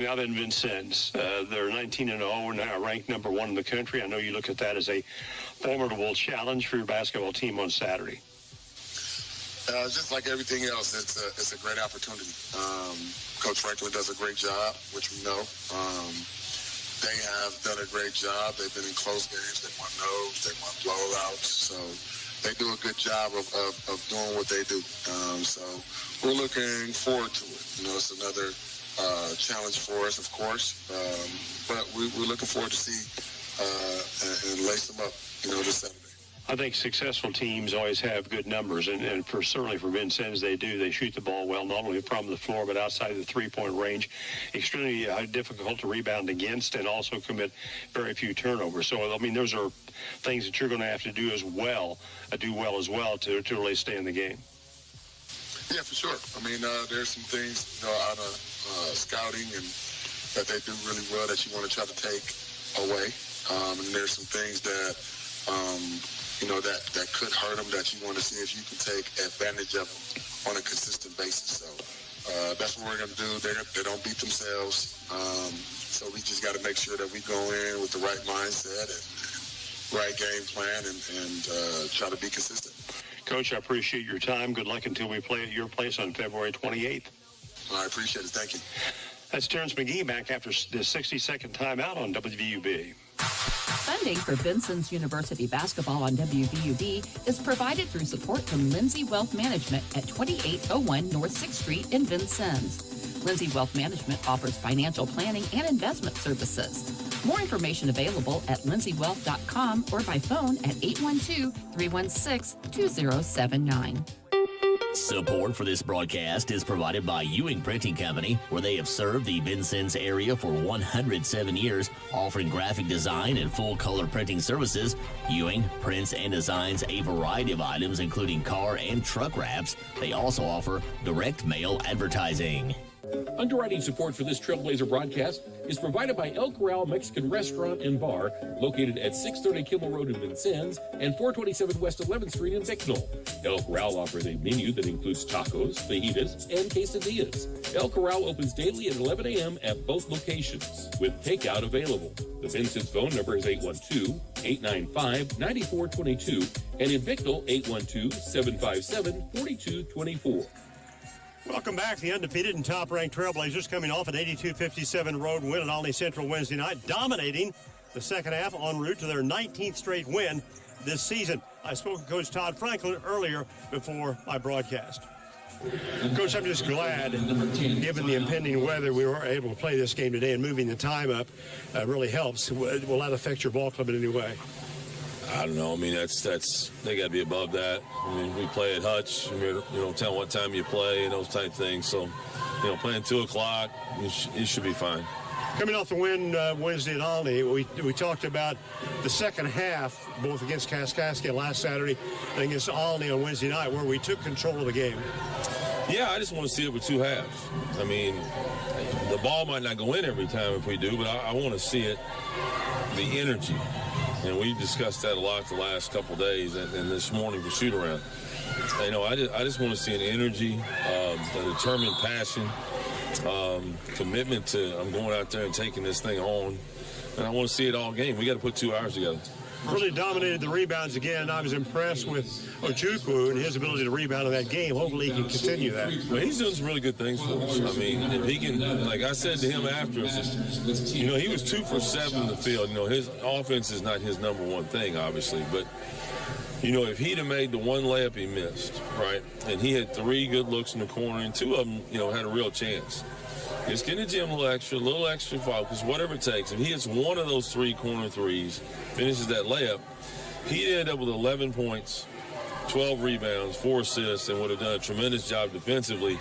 Now then, Vincennes, they're 19-0 and now ranked number 1 in the country. I know you look at that as a formidable challenge for your basketball team on Saturday. Just like everything else, it's a great opportunity. Coach Franklin does a great job, which we know. They have done a great job. They've been in close games. They won those. They won blowouts. So they do a good job of doing what they do. So we're looking forward to it. You know, it's another challenge for us, of course, but we're looking forward to see and lace them up, this Saturday. I think successful teams always have good numbers, and certainly for Vincennes, they do. They shoot the ball well, not only from the floor, but outside the three-point range. Extremely difficult to rebound against, and also commit very few turnovers. So, I mean, those are things that you're going to have to do do well as well to really stay in the game. Yeah, for sure. I mean, there's some things, out of scouting and that they do really well that you want to try to take away. And there's some things that, that could hurt them that you want to see if you can take advantage of them on a consistent basis. So that's what we're going to do. They don't beat themselves. So we just got to make sure that we go in with the right mindset and right game plan and try to be consistent. Coach, I appreciate your time. Good luck until we play at your place on February 28th. I appreciate it. Thank you. That's Terrence McGee back after the 60-second timeout on WVUB. Funding for Vincennes University basketball on WVUB is provided through support from Lindsay Wealth Management at 2801 North 6th Street in Vincennes. Lindsay Wealth Management offers financial planning and investment services. More information available at lindsaywealth.com or by phone at 812-316-2079. Support for this broadcast is provided by Ewing Printing Company, where they have served the Vincennes area for 107 years, offering graphic design and full-color printing services. Ewing prints and designs a variety of items, including car and truck wraps. They also offer direct mail advertising. Underwriting support for this Trailblazer broadcast is provided by El Corral Mexican Restaurant and Bar, located at 630 Kimmel Road in Vincennes and 427 West 11th Street in Bicknell. El Corral offers a menu that includes tacos, fajitas, and quesadillas. El Corral opens daily at 11 a.m. at both locations, with takeout available. The Vincennes phone number is 812-895-9422, and in Bicknell, 812-757-4224. Welcome back. The undefeated and top-ranked Trailblazers coming off an 82-57 road win at Olney Central Wednesday night, dominating the second half en route to their 19th straight win this season. I spoke to Coach Todd Franklin earlier before my broadcast. Coach, I'm just glad, given the impending weather, we were able to play this game today, and moving the time up really helps. Will that affect your ball club in any way? I don't know. I mean, that's they got to be above that. I mean, we play at Hutch. Tell what time you play and those type things. So, playing 2 o'clock, it should be fine. Coming off the win Wednesday at Olney, we talked about the second half, both against Kaskaskia last Saturday and against Olney on Wednesday night, where we took control of the game. Yeah, I just want to see it with 2 halves. I mean, the ball might not go in every time if we do, but I want to see it, the energy. And we discussed that a lot the last couple of days and this morning for shoot-around. I just want to see an energy, a determined passion, commitment to I'm going out there and taking this thing on. And I want to see it all game. We got to put 2 hours together. Really dominated the rebounds again. I was impressed with Ojukwu and his ability to rebound in that game. Hopefully he can continue that. Well, he's doing some really good things for us. I mean, if he can, like I said to him after, he was 2 for 7 in the field. His offense is not his number one thing, obviously, but if he'd have made the one layup he missed, right, and he had 3 good looks in the corner, and 2 of them, had a real chance. Just get in the gym a little extra focus, whatever it takes. If he hits one of those 3 corner threes, finishes that layup, he'd end up with 11 points, 12 rebounds, 4 assists, and would have done a tremendous job defensively.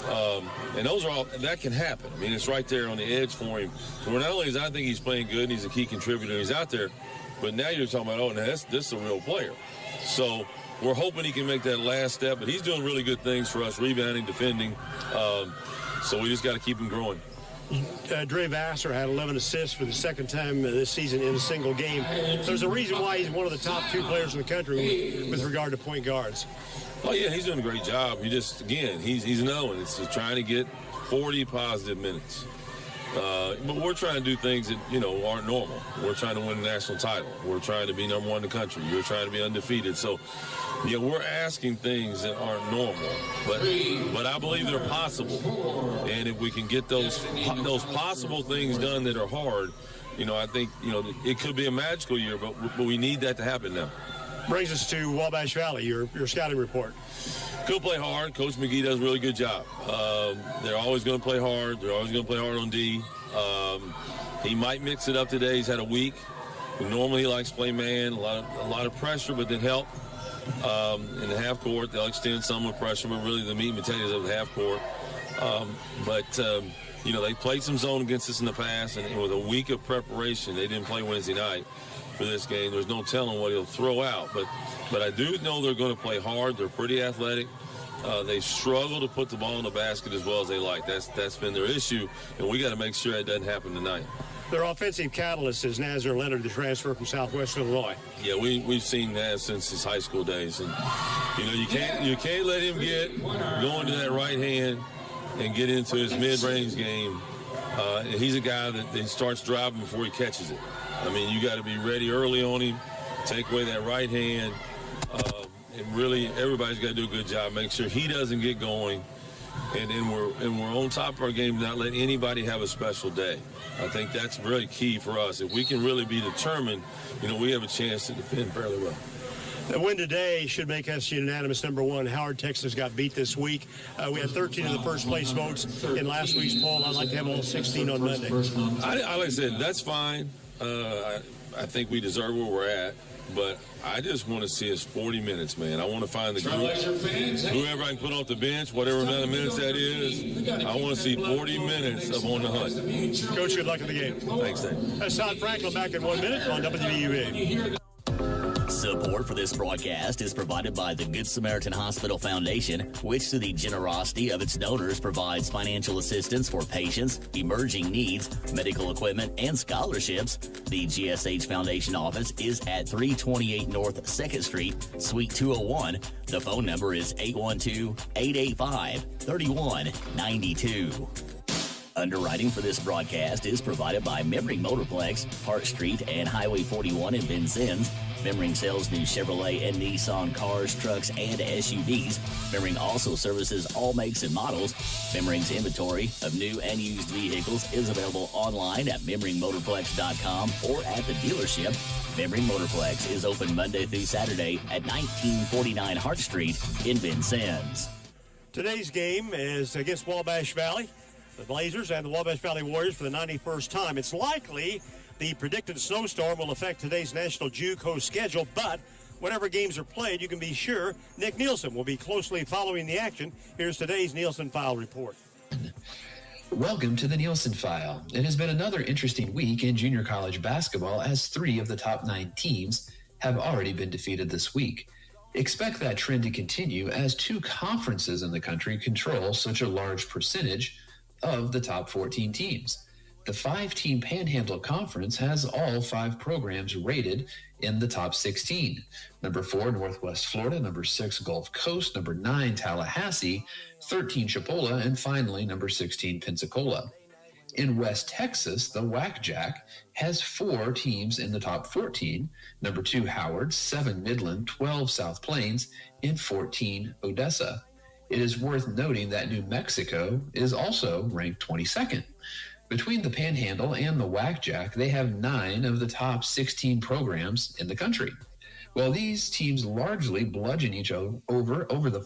And those are all, that can happen. I mean, it's right there on the edge for him. Where not only is I think he's playing good and he's a key contributor, he's out there, but now you're talking about, this is a real player. So we're hoping he can make that last step, but he's doing really good things for us, rebounding, defending. So we just got to keep him growing. Dre Vassar had 11 assists for the second time this season in a single game. There's a reason why he's one of the top 2 players in the country with regard to point guards. Oh, yeah, he's doing a great job. He just, again, he's another one. It's trying to get 40 positive minutes. But we're trying to do things that, aren't normal. We're trying to win a national title. We're trying to be number one in the country. We're trying to be undefeated. So, we're asking things that aren't normal. But I believe they're possible. And if we can get those possible things done that are hard, I think, it could be a magical year, but we need that to happen now. Brings us to Wabash Valley, your scouting report. Go play hard. Coach McGee does a really good job. They're always going to play hard. They're always going to play hard on D. He might mix it up today. He's had a week. Normally he likes to play man, a lot of pressure, but then help. In the half court, they'll extend some with pressure, but really the meat and potatoes of the half court. They played some zone against us in the past, and with a week of preparation, they didn't play Wednesday night for this game. There's no telling what he'll throw out, but I do know they're going to play hard. They're pretty athletic. They struggle to put the ball in the basket as well as they like. That's been their issue, and we got to make sure that doesn't happen tonight. Their offensive catalyst is Nazir Leonard, the transfer from Southwest Illinois. Yeah, we've seen that since his high school days, and you can't let him get going to that right hand and get into his mid-range game. And he's a guy that starts driving before he catches it. I mean, you got to be ready early on him, take away that right hand, and really everybody's got to do a good job, make sure he doesn't get going, and we're on top of our game, not let anybody have a special day. I think that's really key for us. If we can really be determined, we have a chance to defend fairly well. The win today should make us unanimous number one. Howard, Texas got beat this week. We had 13 of the first place votes in last week's poll. I'd like to have all 16 on Monday. Like I said, that's fine. I think we deserve where we're at, but I just want to see us 40 minutes, man. I want to find the group, whoever I can put off the bench, whatever amount of minutes that is. I want to see 40 minutes of on the hunt. Coach, good luck in the game. Thanks, Dave. That's Todd Franklin back in 1 minute on WVUA. Support for this broadcast is provided by the Good Samaritan Hospital Foundation, which through the generosity of its donors provides financial assistance for patients, emerging needs, medical equipment, and scholarships. The GSH Foundation office is at 328 North 2nd Street, Suite 201. The phone number is 812-885-3192. Underwriting for this broadcast is provided by Memring Motorplex, Hart Street, and Highway 41 in Vincennes. Memring sells new Chevrolet and Nissan cars, trucks, and SUVs. Memring also services all makes and models. Memring's inventory of new and used vehicles is available online at memringmotorplex.com or at the dealership. Memring Motorplex is open Monday through Saturday at 1949 Hart Street in Vincennes. Today's game is against Wabash Valley. The Blazers and the Wabash Valley Warriors for the 91st time. It's likely the predicted snowstorm will affect today's National JUCO schedule, but whenever games are played, you can be sure Nick Nielsen will be closely following the action. Here's today's Nielsen File report. Welcome to the Nielsen File. It has been another interesting week in junior college basketball as 3 of the top 9 teams have already been defeated this week. Expect that trend to continue as 2 conferences in the country control such a large percentage of the top 14 teams. The 5-team Panhandle Conference has all 5 programs rated in the top 16. Number 4, Northwest Florida. Number 6, Gulf Coast. Number 9, Tallahassee. 13, Chipola. And finally, number 16, Pensacola. In West Texas, the WAC-JAC has 4 teams in the top 14. Number 2, Howard. 7, Midland. 12, South Plains. And 14, Odessa. It is worth noting that New Mexico is also ranked 22nd. Between the Panhandle and the WAC-JAC, they have 9 of the top 16 programs in the country. While these teams largely bludgeon each other over the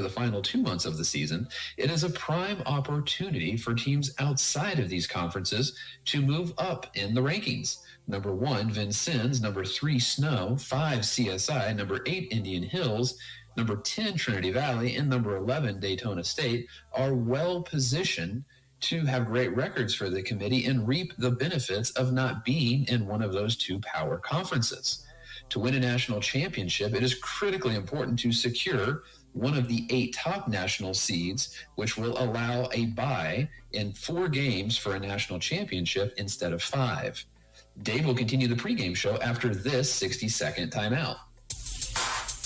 final 2 months of the season, it is a prime opportunity for teams outside of these conferences to move up in the rankings. Number 1, Vincennes. Number 3, Snow. 5, CSI. Number 8, Indian Hills. Number 10, Trinity Valley, and number 11, Daytona State, are well positioned to have great records for the committee and reap the benefits of not being in one of those 2 power conferences. To win a national championship, it is critically important to secure one of the 8 top national seeds, which will allow a bye in 4 games for a national championship instead of 5. Dave will continue the pregame show after this 60-second timeout.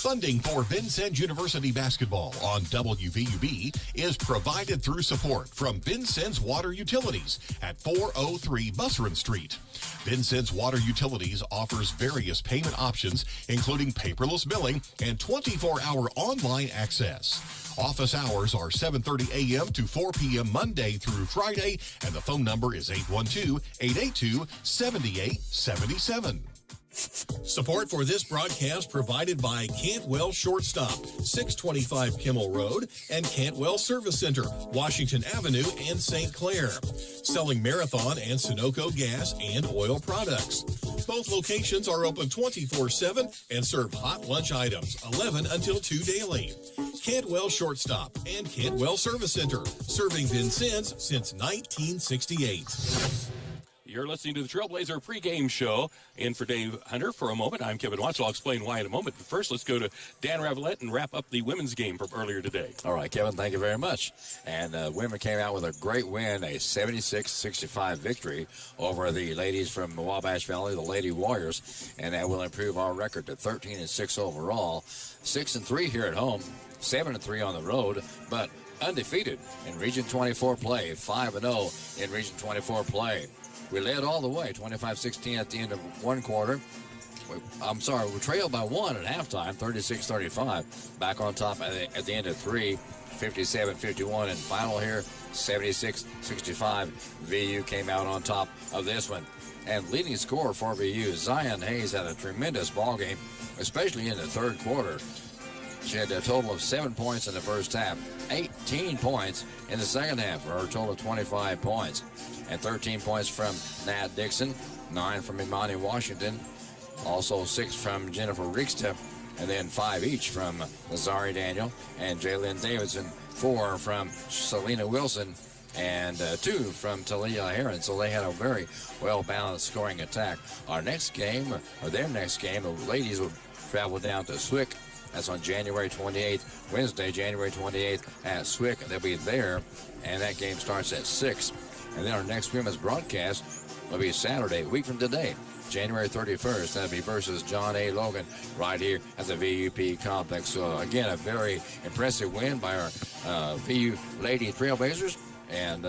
Funding for Vincennes University basketball on WVUB is provided through support from Vincennes Water Utilities at 403 Busserin Street. Vincennes Water Utilities offers various payment options, including paperless billing and 24-hour online access. Office hours are 7:30 a.m. to 4 p.m. Monday through Friday, and the phone number is 812-882-7877. Support for this broadcast provided by Cantwell Shortstop, 625 Kimmel Road, and Cantwell Service Center, Washington Avenue and St. Clair. Selling Marathon and Sunoco gas and oil products. Both locations are open 24/7 and serve hot lunch items, 11 until 2 daily. Cantwell Shortstop and Cantwell Service Center, serving Vincennes since 1968. You're listening to the Trailblazer pregame show. In for Dave Hunter for a moment. I'm Kevin Watts. I'll explain why in a moment. But first, let's go to Dan Ravelette and wrap up the women's game from earlier today. All right, Kevin, thank you very much. And women came out with a great win, a 76-65 victory over the ladies from Wabash Valley, the Lady Warriors. And that will improve our record to 13-6 overall, 6-3 here at home, 7-3 on the road, but undefeated in Region 24 play, 5-0 in Region 24 play. We led all the way, 25-16 at the end of one quarter. We trailed by one at halftime, 36-35. Back on top at the end of three, 57-51. And final here, 76-65. VU came out on top of this one. And leading scorer for VU, Zion Hayes, had a tremendous ball game, especially in the third quarter. She had a total of 7 points in the first half, 18 points in the second half for her total of 25 points. And 13 points from Nat Dixon, 9 from Imani Washington, also 6 from Jennifer Ricksta, and then 5 each from Lazari Daniel and Jalen Davidson, 4 from Selena Wilson, and 2 from Talia Heron. So they had a very well-balanced scoring attack. Their next game, the ladies will travel down to Swick. That's on January 28th, Wednesday, January 28th at Swick. They'll be there, and that game starts at 6. And then our next women's broadcast will be Saturday, a week from today, January 31st. That'll be versus John A. Logan right here at the VUP complex. So, again, a very impressive win by our VU Lady Trailblazers, and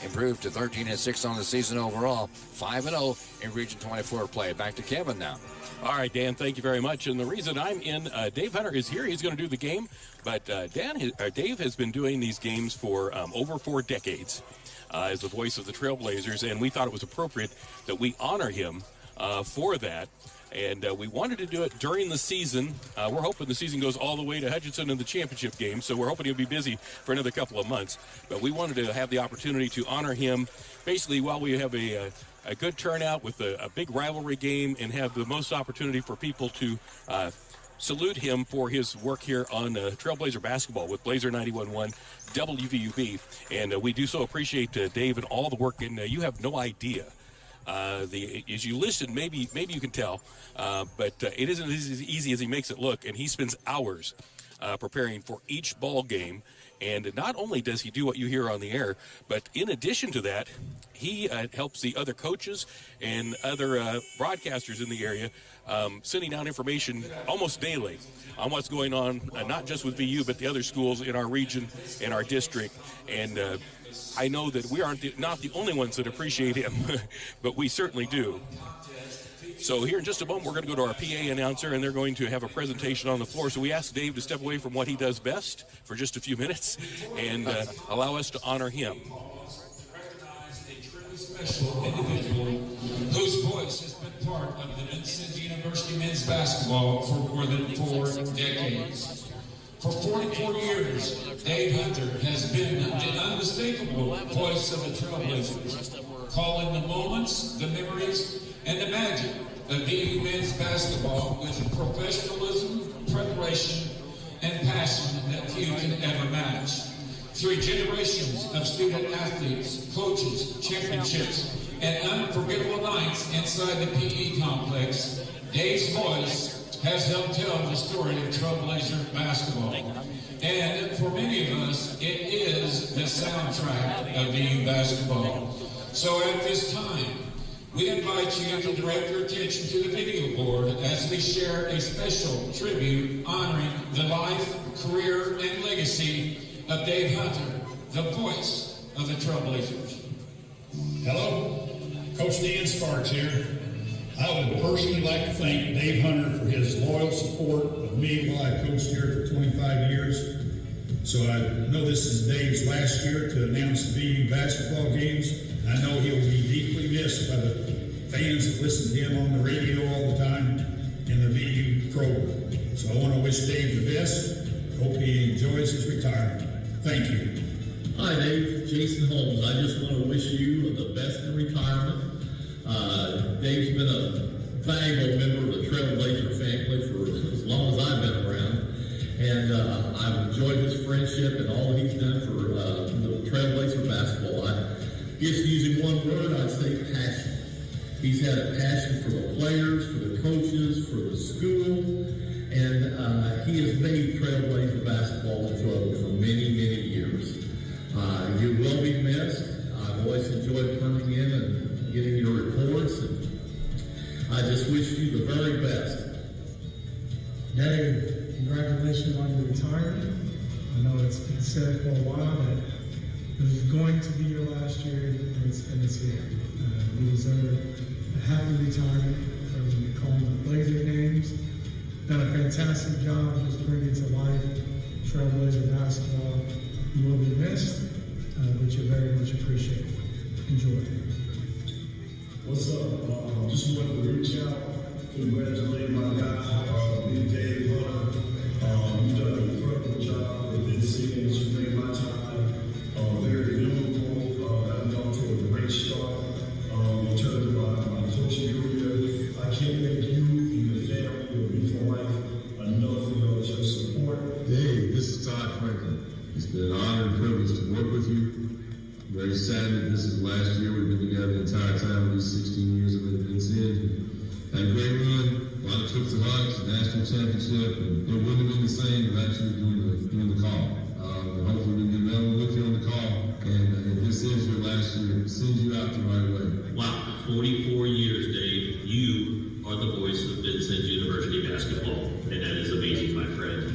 improved to 13-6 on the season overall, 5-0 in Region 24 play. Back to Kevin now. All right, Dan, thank you very much. And the reason I'm in, Dave Hunter is here. He's going to do the game. But Dave has been doing these games for over 4 decades as the voice of the Trailblazers, and we thought it was appropriate that we honor him for that. And we wanted to do it during the season. We're hoping the season goes all the way to Hutchinson in the championship game, so we're hoping he'll be busy for another couple of months. But we wanted to have the opportunity to honor him basically while we have a good turnout with a big rivalry game, and have the most opportunity for people to salute him for his work here on Trailblazer basketball with Blazer 91.1 WVUB. And we do so appreciate Dave and all the work, and you have no idea. As you listen, maybe you can tell, but it isn't as easy as he makes it look, and he spends hours preparing for each ball game. And not only does he do what you hear on the air, but in addition to that, he helps the other coaches and other broadcasters in the area, sending out information almost daily on what's going on, not just with VU, but the other schools in our region, in our district. And I know that we aren't not the only ones that appreciate him, but we certainly do. So here in just a moment, we're going to go to our PA announcer, and they're going to have a presentation on the floor. So we asked Dave to step away from what he does best for just a few minutes and allow us to honor him. Recognize a truly special individual whose voice has been part of the Vincennes University men's basketball for more than 4 decades. For 44 years, Dave Hunter has been an unmistakable voice of the Trailblazers, calling the moments, the memories, and the magic of VU men's basketball with professionalism, preparation, and passion that few can ever match. 3 generations of student athletes, coaches, championships, and unforgettable nights inside the PE complex, Dave's voice has helped tell the story of Trailblazer basketball. And for many of us, it is the soundtrack of VU basketball. So at this time, we invite you to direct your attention to the video board as we share a special tribute honoring the life, career, and legacy of Dave Hunter, the voice of the Trailblazers. Hello, Coach Dan Sparks here. I would personally like to thank Dave Hunter for his loyal support of me while I coached here for 25 years. So I know this is Dave's last year to announce the VU basketball games. I know he'll be deeply missed by the fans that listen to him on the radio all the time in the VU program. So I want to wish Dave the best. Hope he enjoys his retirement. Thank you. Hi, Dave. Jason Holmes. I just want to wish you the best in retirement. Dave's been a valuable member of the Trailblazer family for as long as I've been around. And I've enjoyed his friendship and all that he's done for the Trailblazer basketball. I guess using one word, I'd say passion. He's had a passion for the players, for the coaches, for the school, and he has made Trailblazer basketball enjoyable for many, many years. You will be missed. I've always enjoyed coming in and getting your reports, and I just wish you the very best. Dave, congratulations on your retirement. I know it's been said for a while that this is going to be your last year, and it's here. You deserve a happy retirement from calling the Blazer games. Done a fantastic job just bringing to life Trailblazer basketball. You will be missed, but you're very much appreciated. Enjoy. What's up? Just wanted to reach out, congratulate my guy, Big Dave Hunter. You've done an incredible job with this season. You made my time very memorable. I've gone to a great start in terms of my coaching career. I can't thank you and your family or me for life enough for your support. Dave, this is Todd Franklin. It's been an honor and privilege to work with you. Very sad that this is the last year we've been together the entire time of these 16 years of Vincennes. Had a great run, a lot of trips to Hawks, national championship, and it wouldn't have been the same without you doing the call. And hopefully we can get another with you on the call. And if this is your last year, send you out the right way. Wow, 44 years, Dave. You are the voice of Vincennes University basketball, and that is amazing, my friend.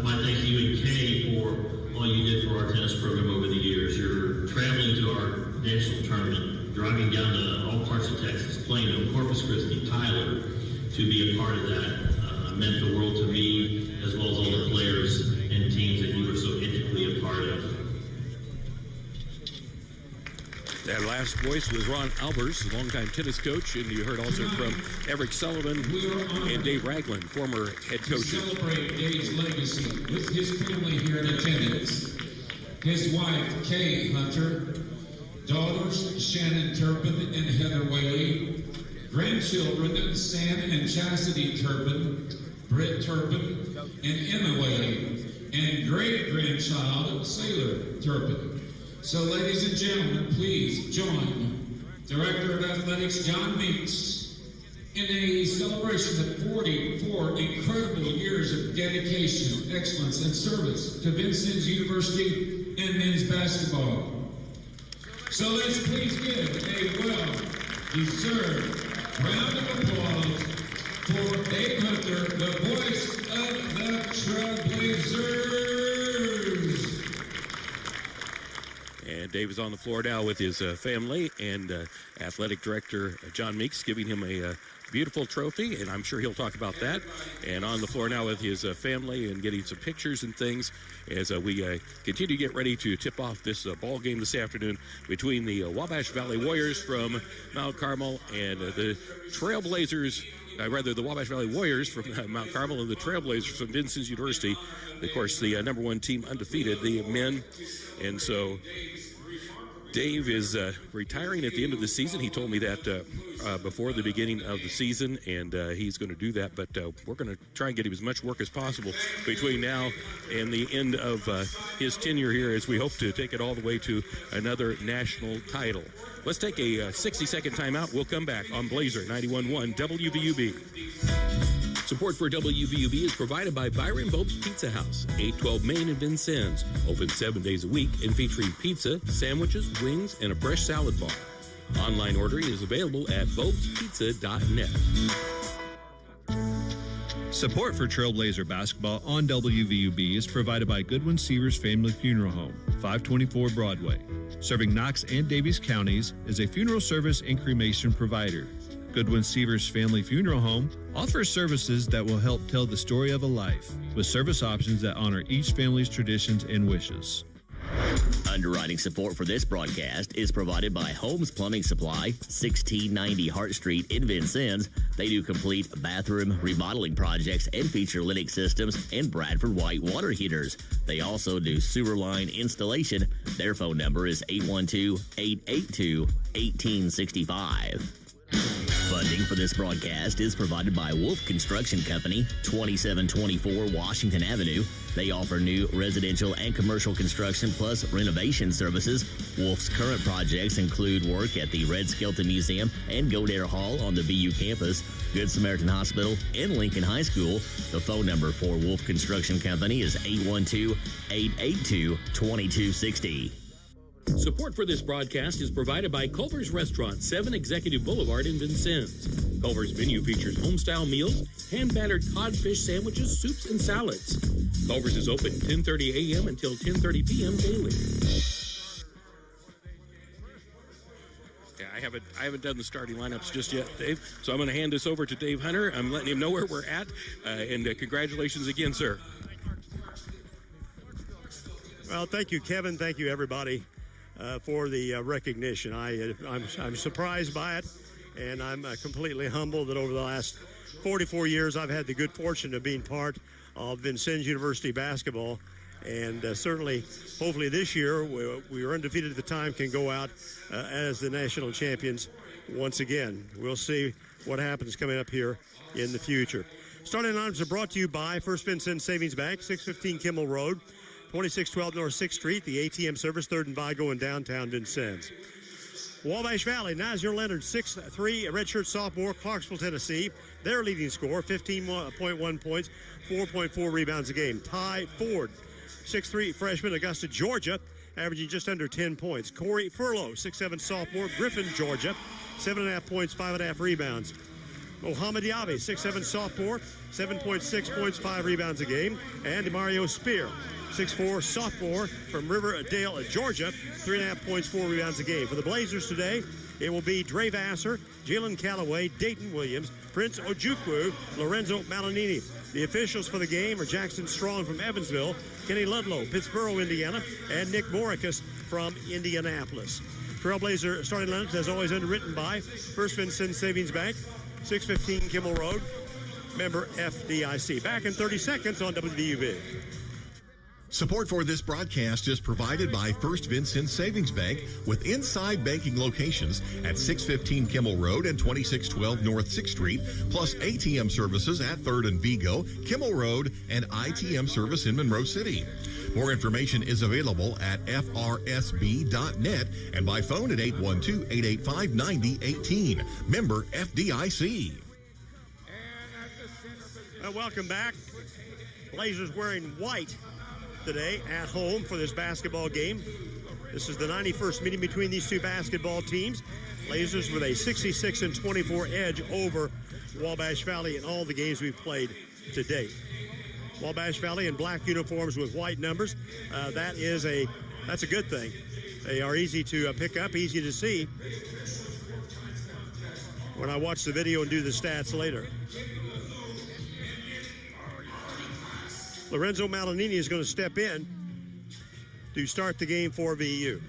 My thanks to you and Kay for all you did for our tennis program over the years. You're traveling to our national tournament, driving down to all parts of Texas, playing in Corpus Christi, Tyler, to be a part of that meant the world to me, as well as all the players and teams that you were so intricately a part of. That last voice was Ron Albers, longtime tennis coach, and you heard also from Eric Sullivan and Dave Ragland, former head coaches. We celebrate Dave's legacy with his family here in attendance. His wife, Kay Hunter, daughters, Shannon Turpin and Heather Whaley, grandchildren, Sam and Chastity Turpin, Britt Turpin, and Emma Whaley, and great-grandchild, Sailor Turpin. So, ladies and gentlemen, please join Director of Athletics John Meeks in a celebration of 44 incredible years of dedication, excellence, and service to Vincennes University and men's basketball. So let's please give a well-deserved round of applause for Dave Hunter, the voice of the Trailblazers. And Dave is on the floor now with his family and athletic director John Meeks giving him a beautiful trophy, and I'm sure he'll talk about that. And on the floor now with his family and getting some pictures and things as we continue to get ready to tip off this ball game this afternoon between the Wabash Valley Warriors from Mount Carmel and the Trailblazers. The Wabash Valley Warriors from Mount Carmel and the Trailblazers from Vincennes University. Of course, the number one team undefeated, the men. And so Dave is retiring at the end of the season. He told me that before the beginning of the season, and he's going to do that. But we're going to try and get him as much work as possible between now and the end of his tenure here, as we hope to take it all the way to another national title. Let's take a 60-second timeout. We'll come back on Blazer 91.1 WVUB. Support for WVUB is provided by Byron Bob's Pizza House, 812 Main in Vincennes. Open 7 days a week and featuring pizza, sandwiches, wings, and a fresh salad bar. Online ordering is available at bobespizza.net. Support for Trailblazer basketball on WVUB is provided by Goodwin Seavers Family Funeral Home, 524 Broadway. Serving Knox and Davies counties is a funeral service and cremation provider. Goodwin Seavers Family Funeral Home offers services that will help tell the story of a life, with service options that honor each family's traditions and wishes. Underwriting support for this broadcast is provided by Holmes Plumbing Supply, 1690 Hart Street in Vincennes. They do complete bathroom remodeling projects and feature Lennox systems and Bradford White water heaters. They also do sewer line installation. Their phone number is 812-882-1865. Funding for this broadcast is provided by Wolf Construction Company, 2724 Washington Avenue. They offer new residential and commercial construction plus renovation services. Wolf's current projects include work at the Red Skelton Museum and Godare Hall on the VU campus, Good Samaritan Hospital, and Lincoln High School. The phone number for Wolf Construction Company is 812-882-2260. Support for this broadcast is provided by Culver's Restaurant, 7 Executive Boulevard in Vincennes. Culver's menu features home-style meals, hand-battered codfish sandwiches, soups, and salads. Culver's is open 10:30 a.m. until 10:30 p.m. daily. Yeah, I haven't done the starting lineups just yet, Dave, so I'm going to hand this over to Dave Hunter. I'm letting him know where we're at, and congratulations again, sir. Well, thank you, Kevin. Thank you, everybody. For the recognition. I'm surprised by it, and I'm completely humbled that over the last 44 years I've had the good fortune of being part of Vincennes University basketball, and certainly, hopefully this year, we were undefeated at the time, can go out as the national champions once again. We'll see what happens coming up here in the future. Starting lineups are brought to you by First Vincennes Savings Bank, 615 Kimmel Road, 2612 North 6th Street, the ATM service, 3rd and Vigo in downtown Vincennes. Wabash Valley, Nazir Leonard, 6'3", redshirt sophomore, Clarksville, Tennessee. Their leading scorer, 15.1 points, 4.4 rebounds a game. Ty Ford, 6'3", freshman, Augusta, Georgia, averaging just under 10 points. Corey Furlow, 6'7", sophomore, Griffin, Georgia, 7.5 points, 5.5 rebounds. Mohamed Diaby, 6'7", sophomore, 7.6 points, 5 rebounds a game. And Mario Spear, 6'4", sophomore from Riverdale, Georgia, 3.5 points, 4 rebounds a game. For the Blazers today, it will be Dre Vassar, Jalen Callaway, Dayton Williams, Prince Ojukwu, Lorenzo Malinini. The officials for the game are Jackson Strong from Evansville, Kenny Ludlow, Pittsburgh, Indiana, and Nick Moricus from Indianapolis. Trailblazer starting lineups, as always, underwritten by First Vincennes Savings Bank, 615 Kimmel Road, member FDIC. Back in 30 seconds on WVUB. Support for this broadcast is provided by First Vincennes Savings Bank with inside banking locations at 615 Kimmel Road and 2612 North 6th Street, plus ATM services at 3rd and Vigo, Kimmel Road, and ITM service in Monroe City. More information is available at frsb.net and by phone at 812-885-9018. Member FDIC. Welcome back. Blazers wearing white today at home for this basketball game. This is the 91st meeting between these two basketball teams. Blazers with a 66-24 edge over Wabash Valley in all the games we've played to date. Wabash Valley in black uniforms with white numbers. That's a good thing. They are easy to pick up, easy to see when I watch the video and do the stats later. Lorenzo Malinini is going to step in to start the game for VU.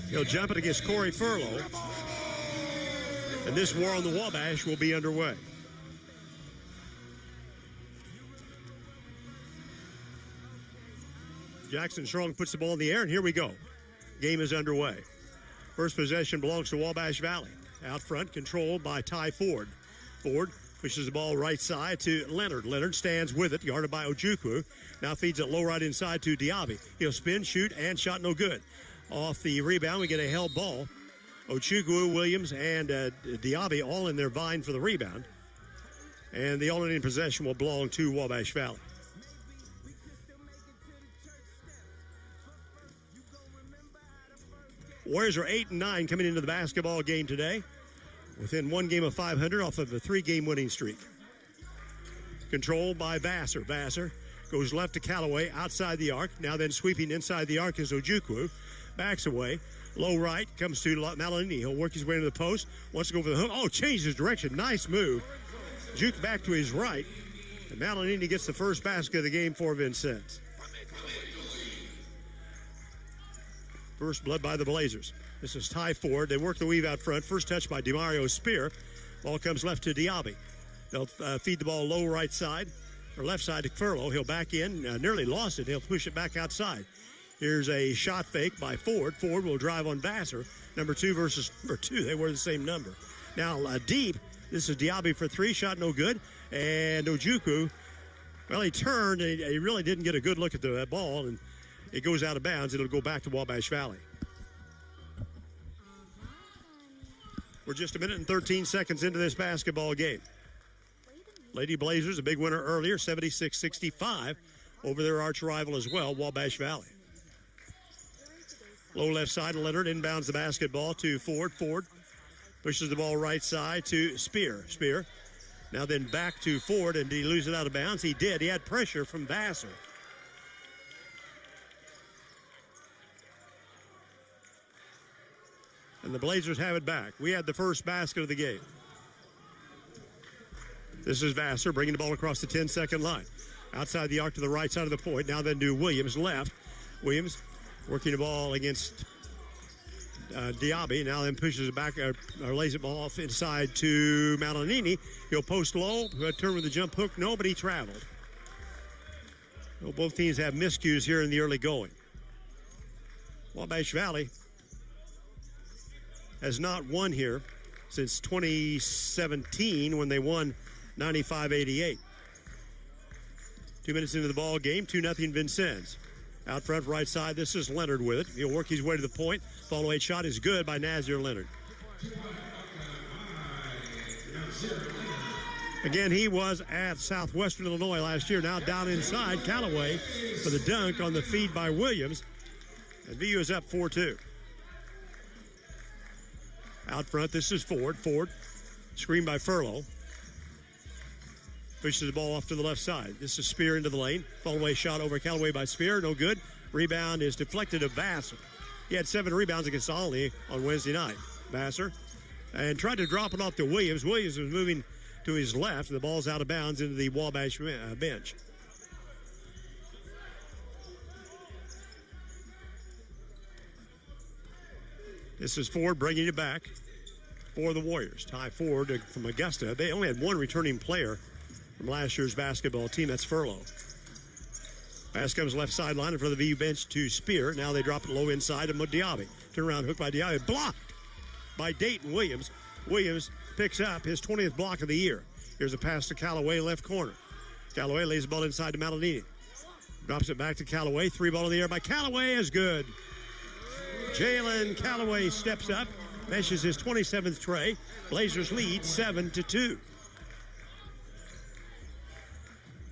He'll jump it against Corey Furlow. And this war on the Wabash will be underway. Jackson Strong puts the ball in the air, and here we go. Game is underway. First possession belongs to Wabash Valley. Out front, controlled by Ty Ford. Ford pushes the ball right side to Leonard. Leonard stands with it, guarded by Ojukwu. Now feeds it low right inside to Diaby. He'll spin, shoot, and shot no good. Off the rebound, we get a held ball. Ojukwu, Williams, and Diaby all in their vying for the rebound. And the alternating possession will belong to Wabash Valley. Warriors are 8-9 coming into the basketball game today, within one game of 500 off of a 3-game winning streak. Controlled by Vassar. Vassar goes left to Callaway outside the arc. Now then sweeping inside the arc is Ojukwu. Backs away. Low right comes to Malanini. He'll work his way into the post. Wants to go for the hook. Oh, changed his direction. Nice move. Juke back to his right. And Malanini gets the first basket of the game for Vincennes. First blood by the Blazers. This is Ty Ford. They work the weave out front. First touch by DeMario Spear. Ball comes left to Diaby. They'll feed the ball low right side, or left side to Furlow. He'll back in. Nearly lost it. He'll push it back outside. Here's a shot fake by Ford. Ford will drive on Vassar. Number 2 versus number 2. They were the same number. Now deep. This is Diaby for 3. Shot no good. And Ojukwu, well, he turned. And he really didn't get a good look at the ball. And it goes out of bounds. It'll go back to Wabash Valley. We're just a minute and 13 seconds into this basketball game. Lady Blazers, a big winner earlier, 76-65 over their arch rival as well, Wabash Valley. Low left side, Leonard inbounds the basketball to Ford. Ford pushes the ball right side to Spear. Spear now then back to Ford, and did he lose it out of bounds? He did. He had pressure from Vassar. And the Blazers have it back. We had the first basket of the game. This is Vassar bringing the ball across the 10-second line. Outside the arc to the right side of the point. Now then to Williams left. Williams working the ball against Diaby. Now then pushes it back, or lays it off inside to Malanini. He'll post low, turn with the jump hook. No, but he traveled. Well, both teams have miscues here in the early going. Wabash Valley has not won here since 2017 when they won 95-88. 2 minutes into the ball game, 2-0 Vincennes. Out front right side, this is Leonard with it. He'll work his way to the point. Follow-away shot is good by Nazir Leonard. Again, he was at Southwestern Illinois last year. Now down inside, Callaway for the dunk on the feed by Williams. And VU is up 4-2. Out front, this is Ford. Ford, screen by Furlow. Pushes the ball off to the left side. This is Spear into the lane. Fall-away shot over Callaway by Spear. No good. Rebound is deflected to Vassar. He had 7 rebounds against Olney on Wednesday night. Vassar. And tried to drop it off to Williams. Williams was moving to his left. The ball's out of bounds into the Wabash bench. This is Ford bringing it back for the Warriors. Ty Ford from Augusta. They only had one returning player from last year's basketball team. That's Furlow. Pass comes left sideline in front of the VU bench to Spear. Now they drop it low inside to Diaby. Turnaround hook by Diaby. Blocked by Dayton Williams. Williams picks up his 20th block of the year. Here's a pass to Callaway, left corner. Callaway lays the ball inside to Malanini. Drops it back to Callaway. 3 ball in the air by Callaway is good. Jalen Callaway steps up, meshes his 27th tray. Blazers lead 7-2.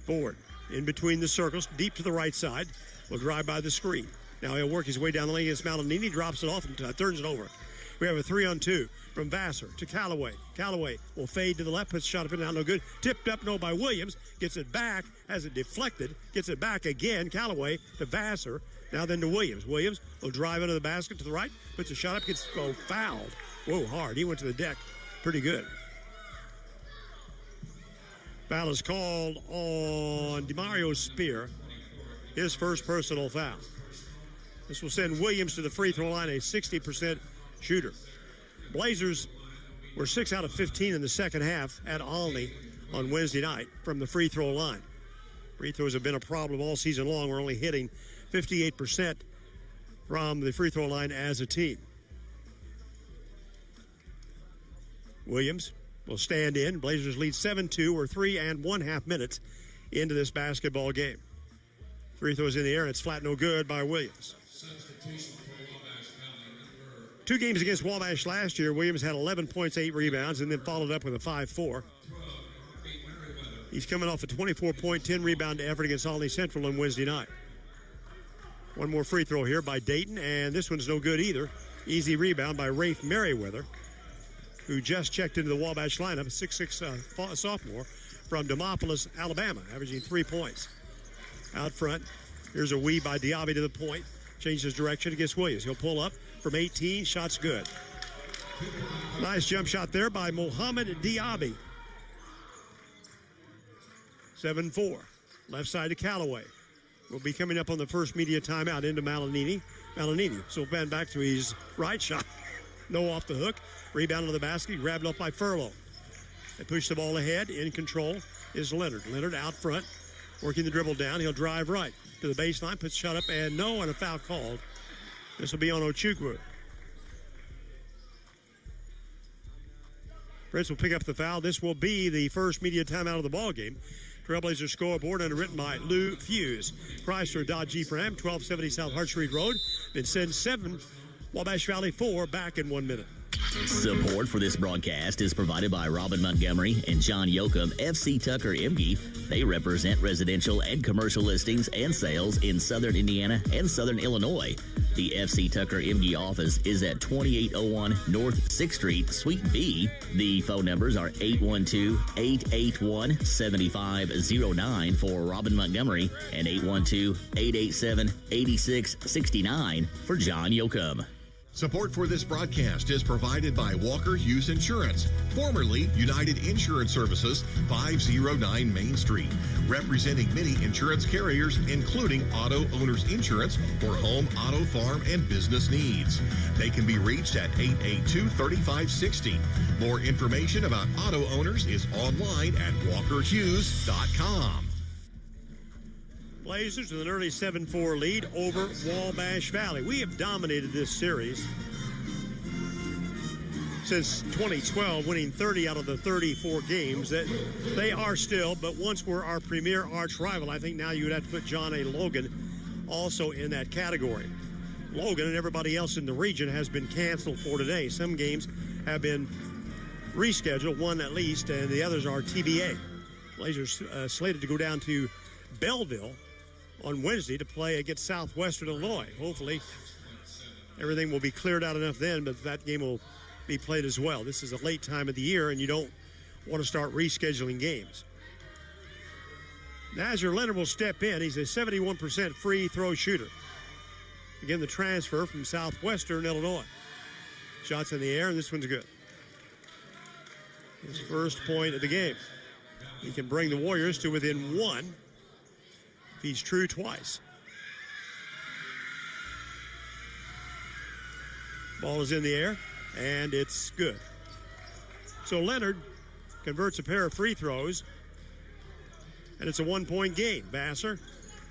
Ford in between the circles, deep to the right side. Will drive by the screen. Now he'll work his way down the lane against Malanini, drops it off and turns it over. We have a 3-on-2 from Vassar to Callaway. Callaway will fade to the left, puts a shot up and down, no good. Tipped up, no, by Williams. Gets it back, has it deflected. Gets it back again. Callaway to Vassar. Now then to Williams. Williams will drive into the basket to the right, puts a shot up, gets fouled. Whoa, hard. He went to the deck pretty good. Foul is called on DeMario Spear. His first personal foul. This will send Williams to the free throw line, a 60% shooter. Blazers were 6 out of 15 in the second half at Olney on Wednesday night from the free throw line. Free throws have been a problem all season long. We're only hitting 58% from the free throw line as a team. Williams will stand in. Blazers lead 7-2. We're 3.5 minutes into this basketball game. Free throws in the air, and it's flat no good by Williams. 2 games against Wabash last year. Williams had 11 points, 8 rebounds, and then followed up with a 5-4. He's coming off a 24-point, 10-rebound effort against Olney Central on Wednesday night. One more free throw here by Dayton, and this one's no good either. Easy rebound by Rafe Merriweather, who just checked into the Wabash lineup, 6'6" sophomore from Demopolis, Alabama, averaging 3 points. Out front, here's a weave by Diaby to the point. Changes direction against Williams. He'll pull up from 18. Shot's good. Nice jump shot there by Mohamed Diaby. 7-4. Left side to Callaway. Will be coming up on the first media timeout into Malinini. So bend back to his right shot. No off the hook. Rebound to the basket. Grabbed up by Furlow. They push the ball ahead. In control is Leonard. Leonard out front. Working the dribble down. He'll drive right to the baseline. Puts shot up and no, and a foul called. This will be on Ochukwu. Prince will pick up the foul. This will be the first media timeout of the ball game. Trailblazer scoreboard underwritten by Lou Fuse. Chrysler Dodge Jeep Ram, 1270 South Hart Street Road. Vincennes 7, Wabash Valley 4, back in 1 minute. Support for this broadcast is provided by Robin Montgomery and John Yoakum, FC Tucker Emge. They represent residential and commercial listings and sales in southern Indiana and southern Illinois. The FC Tucker Emge office is at 2801 North 6th Street, Suite B. The phone numbers are 812-881-7509 for Robin Montgomery and 812-887-8669 for John Yoakum. Support for this broadcast is provided by Walker Hughes Insurance, formerly United Insurance Services, 509 Main Street, representing many insurance carriers, including Auto Owners Insurance for home, auto, farm, and business needs. They can be reached at 882-3560. More information about Auto Owners is online at walkerhughes.com. Blazers with an early 7-4 lead over Wabash Valley. We have dominated this series since 2012, winning 30 out of the 34 games. That they are still, but once were our premier arch rival. I think now you would have to put John A. Logan also in that category. Logan and everybody else in the region has been canceled for today. Some games have been rescheduled, one at least, and the others are TBA. Blazers slated to go down to Belleville on Wednesday to play against Southwestern Illinois. Hopefully everything will be cleared out enough then, but that game will be played as well. This is a late time of the year, and you don't want to start rescheduling games. Nazir Leonard will step in. He's a 71% free throw shooter. Again, the transfer from Southwestern Illinois. Shots in the air, and this one's good. His first point of the game. He can bring the Warriors to within one. He's true twice. Ball is in the air, and it's good. So Leonard converts a pair of free throws, and it's a one-point game. Vassar.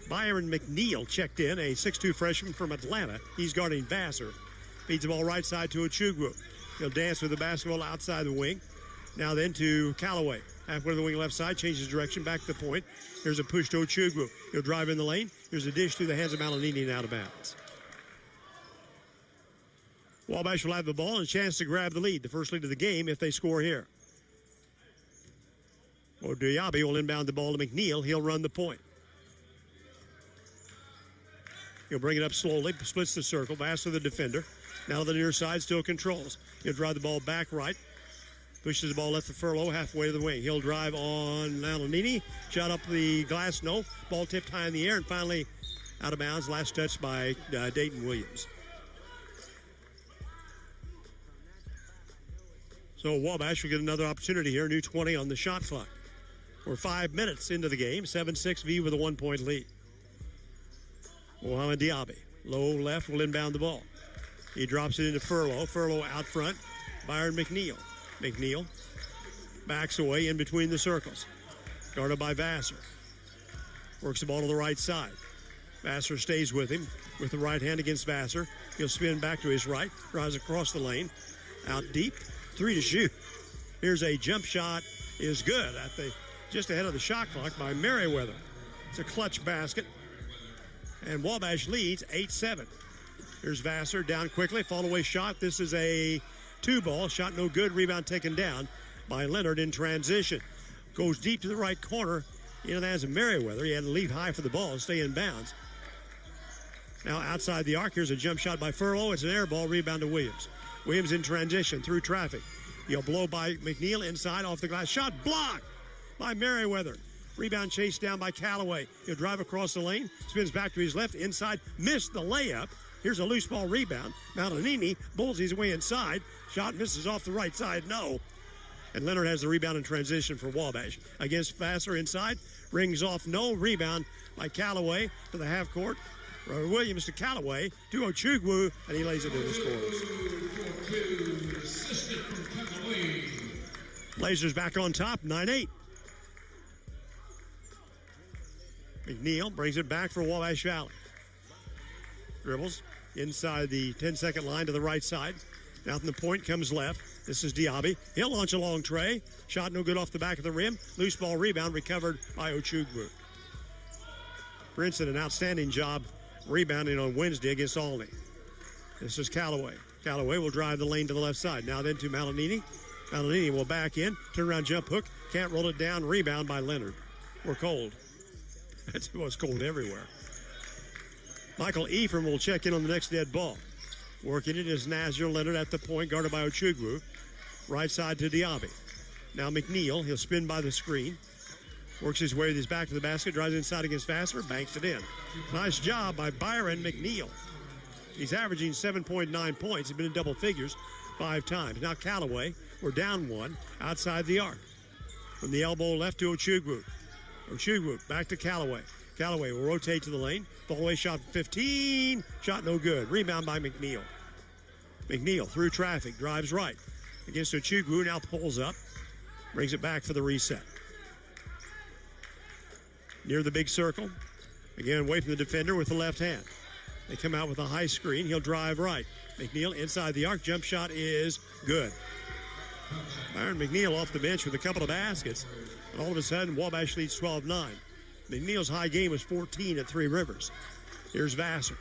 Byron McNeil checked in, a 6'2 freshman from Atlanta. He's guarding Vassar. Feeds the ball right side to Ochukwu. He'll dance with the basketball outside the wing. Now then to Callaway. Halfway to the wing left side, changes direction, back to the point. Here's a push to Ochukwu. He'll drive in the lane. Here's a dish through the hands of Malinini and out of bounds. Wabash will have the ball and a chance to grab the lead, the first lead of the game if they score here. Diaby will inbound the ball to McNeil. He'll run the point. He'll bring it up slowly, splits the circle, pass to the defender. Now the near side still controls. He'll drive the ball back right. Pushes the ball left to Furlow, halfway to the wing. He'll drive on Malinini. Shot up the glass, no. Ball tipped high in the air, and finally out of bounds. Last touch by Dayton Williams. So Wabash will get another opportunity here. New 20 on the shot clock. We're 5 minutes into the game. 7-6 V with a 1-point lead. Mohamed Diaby, low left, will inbound the ball. He drops it into Furlow. Furlow out front. Byron McNeil. McNeil backs away in between the circles. Guarded by Vassar. Works the ball to the right side. Vassar stays with him with the right hand against Vassar. He'll spin back to his right. Drives across the lane. Out deep. 3 to shoot. Here's a jump shot. Is good at the just ahead of the shot clock by Merriweather. It's a clutch basket. And Wabash leads 8-7. Here's Vassar down quickly. Fall away shot. This is a 2-ball. Shot no good. Rebound taken down by Leonard in transition. Goes deep to the right corner. In the hands of Merriweather. He had to leave high for the ball and stay in bounds. Now outside the arc, here's a jump shot by Furlow. It's an air ball, rebound to Williams. Williams in transition through traffic. He'll blow by McNeil inside off the glass. Shot blocked by Merriweather. Rebound chased down by Callaway. He'll drive across the lane, spins back to his left, inside, missed the layup. Here's a loose ball rebound. Malinini bulls his way inside. Shot misses off the right side, no. And Leonard has the rebound in transition for Wabash. Against Vassar inside, rings off, no. Rebound by Callaway to the half court. Williams to Callaway to Ochugwu, and he lays it in the scores. Blazers back on top, 9-8. McNeil brings it back for Wabash Valley. Dribbles inside the 10-second line to the right side. Now from the point comes left. This is Diaby. He'll launch a long tray. Shot no good off the back of the rim. Loose ball rebound recovered by Ochugwu. Princeton, an outstanding job rebounding on Wednesday against Albany. This is Callaway. Callaway will drive the lane to the left side. Now then to Malinini. Malinini will back in. Turn around jump hook. Can't roll it down. Rebound by Leonard. We're cold. It was cold everywhere. Michael Ephraim will check in on the next dead ball. Working it is Nazir Leonard at the point, guarded by Ochugwu. Right side to Diaby. Now McNeil, he'll spin by the screen. Works his way with his back to the basket, drives inside against Vassar, banks it in. Nice job by Byron McNeil. He's averaging 7.9 points. He's been in double figures 5 times. Now Callaway, we're down 1 outside the arc. From the elbow left to Ochugwu. Ochugwu back to Callaway. Callaway will rotate to the lane. Fall-away shot 15. Shot no good. Rebound by McNeil. McNeil through traffic. Drives right. Against Ochugwu. Now pulls up. Brings it back for the reset. Near the big circle. Again, away from the defender with the left hand. They come out with a high screen. He'll drive right. McNeil inside the arc. Jump shot is good. Byron McNeil off the bench with a couple of baskets. And all of a sudden, Wabash leads 12-9. McNeil's high game was 14 at Three Rivers. Here's Vassar.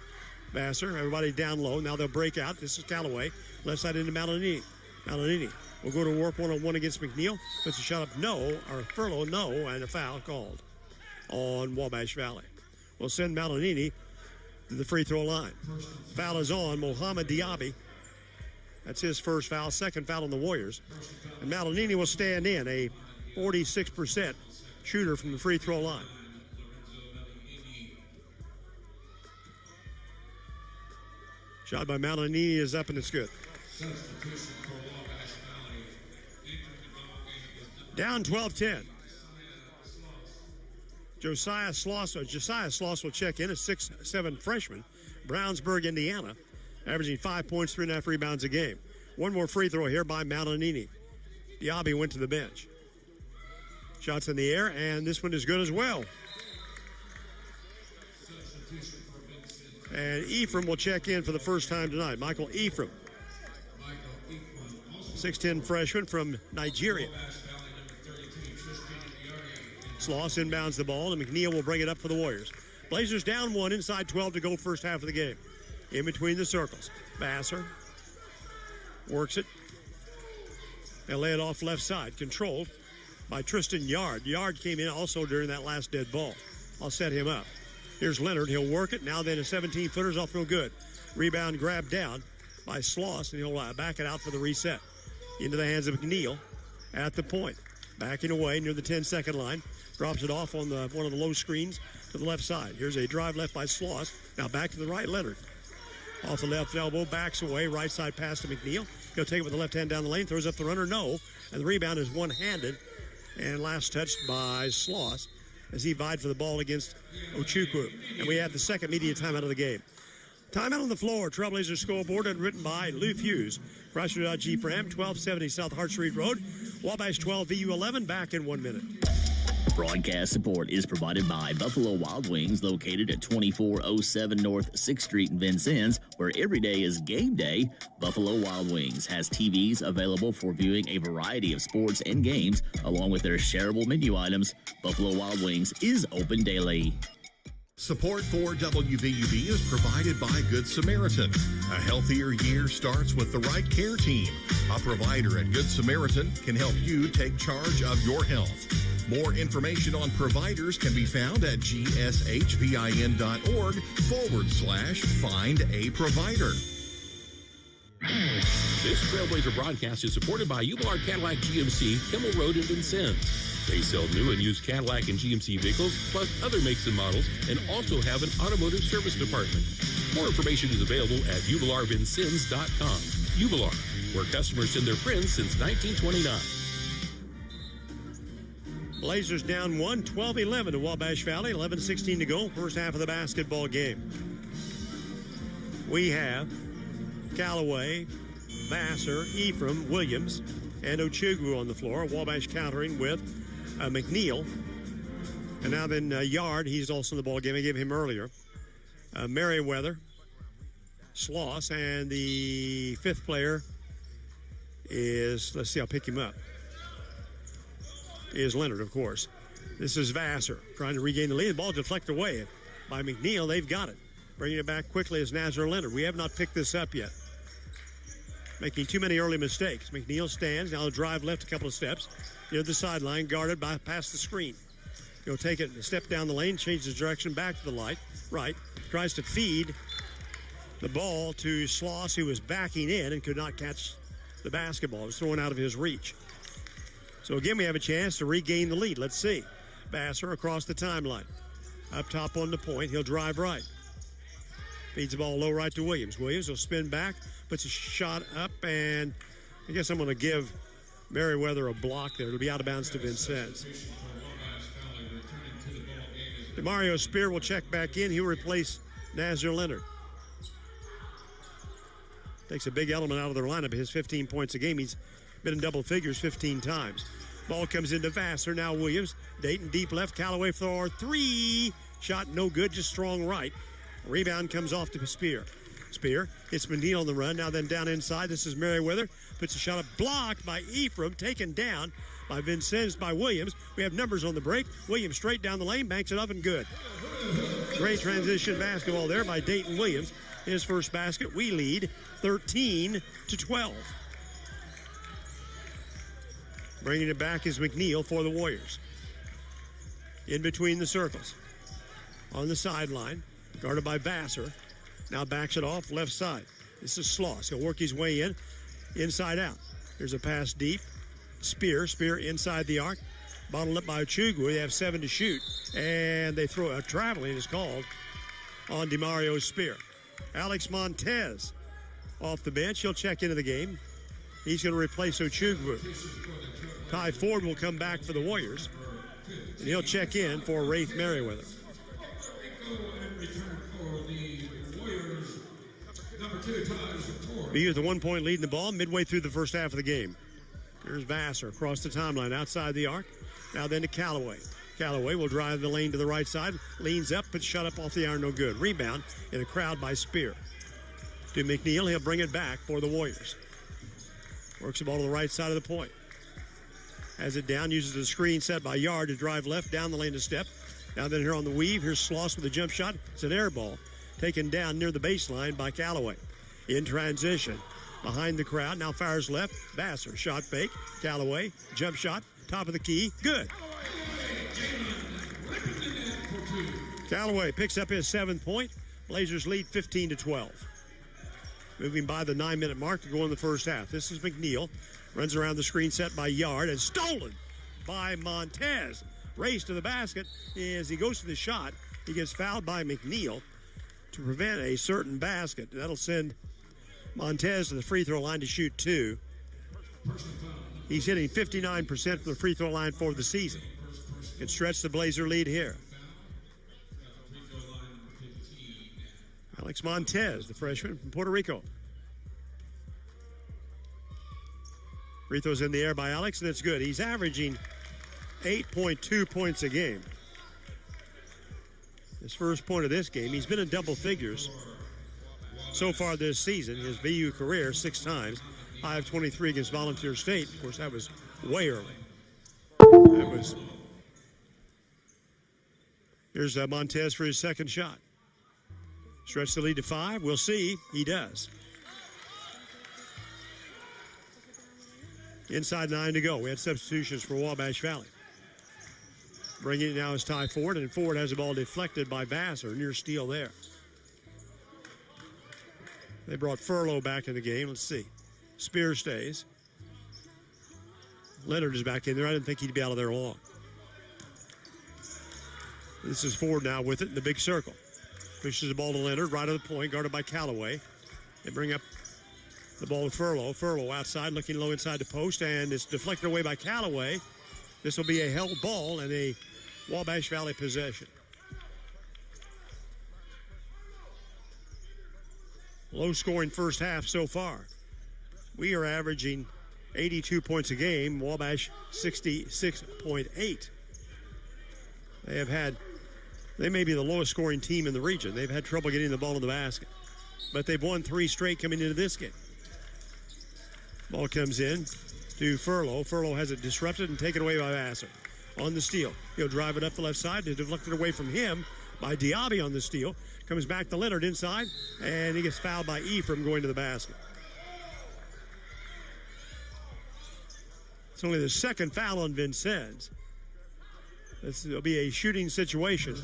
Vassar, everybody down low. Now they'll break out. This is Callaway. Left side into Malinini. Malinini will go to work one-on-one against McNeil. Puts a shot up, no. Or Furlow, no. And a foul called on Wabash Valley. We'll send Malinini to the free throw line. Foul is on Mohamed Diaby. That's his first foul. Second foul on the Warriors. And Malinini will stand in, a 46% shooter from the free throw line. Shot by Malinini is up and it's good. Down 12-10. Josiah Sloss will check in, a 6'7" freshman. Brownsburg, Indiana, averaging 5 points, 3.5 rebounds a game. One more free throw here by Malinini. Diaby went to the bench. Shots in the air, and this one is good as well. And Ephraim will check in for the first time tonight. Michael Ephraim, 6'10" freshman from Nigeria. Sloss inbounds the ball, and McNeil will bring it up for the Warriors. Blazers down 1, inside 12 to go first half of the game. In between the circles. Vassar works it. They'll lay it off left side. Controlled by Tristan Yard. Yard came in also during that last dead ball. I'll set him up. Here's Leonard. He'll work it. Now then a 17-footer's off real good. Rebound grabbed down by Sloss, and he'll back it out for the reset. Into the hands of McNeil at the point. Backing away near the 10-second line. Drops it off on one of the low screens to the left side. Here's a drive left by Sloss. Now back to the right, Leonard. Off the left elbow, backs away. Right side pass to McNeil. He'll take it with the left hand down the lane. Throws up the runner, no. And the rebound is one-handed. And last touched by Sloss as he vied for the ball against Ochugwu. And we have the second media timeout of the game. Timeout on the floor. Trailblazer scoreboard written by Lou Hughes. Chrysler Jeep Ram, 1270 South Hart Street Road. Wabash 12, VU 11. Back in 1 minute. Broadcast support is provided by Buffalo Wild Wings, located at 2407 North 6th Street in Vincennes, where every day is game day. Buffalo Wild Wings has TVs available for viewing a variety of sports and games, along with their shareable menu items. Buffalo Wild Wings is open daily. Support for WVUB is provided by Good Samaritan. A healthier year starts with the right care team. A provider at Good Samaritan can help you take charge of your health. More information on providers can be found at gshvin.org/find a provider. This Trailblazer broadcast is supported by Wabash Cadillac GMC, Kimmel Road in Vincennes. They sell new and used Cadillac and GMC vehicles, plus other makes and models, and also have an automotive service department. More information is available at UBLRVincennes.com. UBLR, where customers send their friends since 1929. Blazers down 1, 12-11 to Wabash Valley, 11:16 to go, first half of the basketball game. We have Callaway, Vassar, Ephraim, Williams, and Ochugwu on the floor. Wabash countering with McNeil. And now then Yard, he's also in the ball game. I gave him earlier. Merriweather, Sloss, and the fifth player is, let's see, I'll pick him up, is Leonard, of course. This is Vassar trying to regain the lead. The ball deflected away by McNeil. They've got it. Bringing it back quickly is Nazar Leonard. We have not picked this up yet. Making too many early mistakes. McNeil stands. Now the drive left a couple of steps. Near the sideline, guarded by past the screen. He'll take it a step down the lane, change his direction back to the right. Tries to feed the ball to Sloss, who was backing in and could not catch the basketball. It was thrown out of his reach. So again, we have a chance to regain the lead. Let's see. Vassar across the timeline. Up top on the point. He'll drive right. Feeds the ball low right to Williams. Williams will spin back, puts a shot up, and I guess I'm going to give Merriweather a block there. It'll be out of bounds to Vincennes. DeMario Spear will check back in. He'll replace Nazar Leonard. Takes a big element out of their lineup. His 15 points a game. He's been in double figures 15 times. Ball comes into Vassar. Now Williams. Dayton deep left. Callaway for three. Shot no good, just strong right. Rebound comes off to Spear. Spear hits McNeil on the run. Now then down inside. This is Merriweather. Puts a shot up. Blocked by Ephraim. Taken down by Vincennes by Williams. We have numbers on the break. Williams straight down the lane. Banks it up and good. Great transition basketball there by Dayton Williams. His first basket. We lead 13-12. Bringing it back is McNeil for the Warriors. In between the circles. On the sideline. Guarded by Vassar. Now backs it off left side. This is Sloss. He'll work his way in. Inside out. There's a pass deep. Spear inside the arc. Bottled up by Ochugwu. They have 7 to shoot. And they throw a traveling is called on DeMario Spear. Alex Montez off the bench. He'll check into the game. He's going to replace Ochugwu. Ty Ford will come back for the Warriors. And he'll check in for Rafe Merriweather. BU with a 1-point lead in the ball midway through the first half of the game. Here's Vassar across the timeline outside the arc. Now then to Callaway. Callaway will drive the lane to the right side. Leans up, but shut up off the iron, no good. Rebound in a crowd by Spear. To McNeil, he'll bring it back for the Warriors. Works the ball to the right side of the point. Has it down, uses the screen set by Yard to drive left, down the lane to step. Now then here on the weave, here's Sloss with a jump shot. It's an air ball. Taken down near the baseline by Callaway. In transition. Behind the crowd. Now fires left. Vassar. Shot fake. Callaway. Jump shot. Top of the key. Good. Callaway picks up his 7th point. Blazers lead 15-12. Moving by the 9-minute mark to go in the first half. This is McNeil. Runs around the screen set by Yard and stolen by Montez. Race to the basket. As he goes to the shot, he gets fouled by McNeil to prevent a certain basket. That'll send Montez to the free throw line to shoot 2. He's hitting 59% from the free throw line for the season. Can stretch the Blazer lead here. Alex Montez, the freshman from Puerto Rico. Free throws in the air by Alex, and it's good. He's averaging 8.2 points a game. His first point of this game. He's been in double figures so far this season. His VU career 6 times. High of 23 against Volunteer State. Of course, that was way early. Here's Montez for his second shot. Stretch the lead to 5. We'll see. He does. Inside 9 to go. We had substitutions for Wabash Valley. Bringing it now is Ty Ford, and Ford has the ball deflected by Vassar, near steal there. They brought Furlow back in the game. Let's see. Spear stays. Leonard is back in there. I didn't think he'd be out of there long. This is Ford now with it in the big circle. Pushes the ball to Leonard, right of the point, guarded by Callaway. They bring up the ball to Furlow. Furlow outside, looking low inside the post, and it's deflected away by Callaway. This will be a held ball and a Wabash Valley possession. Low-scoring first half so far. We are averaging 82 points a game. Wabash 66.8. They may be the lowest scoring team in the region. They've had trouble getting the ball in the basket. But they've won 3 straight coming into this game. Ball comes in to Furlow. Furlow has it disrupted and taken away by Vassar. On the steal. He'll drive it up the left side. It's deflected away from him by Diaby on the steal. Comes back to Leonard inside, and he gets fouled by Ephraim going to the basket. It's only the second foul on Vincennes. This will be a shooting situation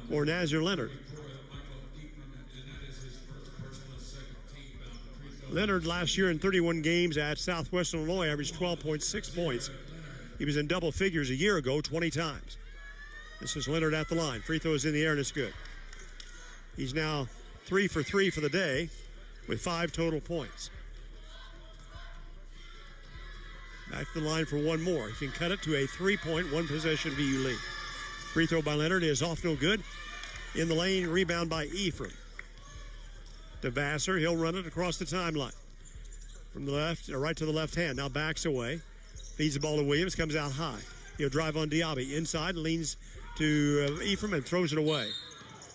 for Nazir Leonard. Leonard last year in 31 games at Southwestern Illinois averaged 12.6 points. He was in double figures a year ago 20 times. This is Leonard at the line. Free throw is in the air and it's good. He's now 3 for 3 for the day with 5 total points. Back to the line for one more. He can cut it to a 3-point, 1-possession VU lead. Free throw by Leonard is off, no good. In the lane, rebound by Ephraim. To Vassar, he'll run it across the timeline. From the left, or right to the left hand, now backs away. Feeds the ball to Williams, comes out high. He'll drive on Diaby. Inside, leans to Ephraim and throws it away.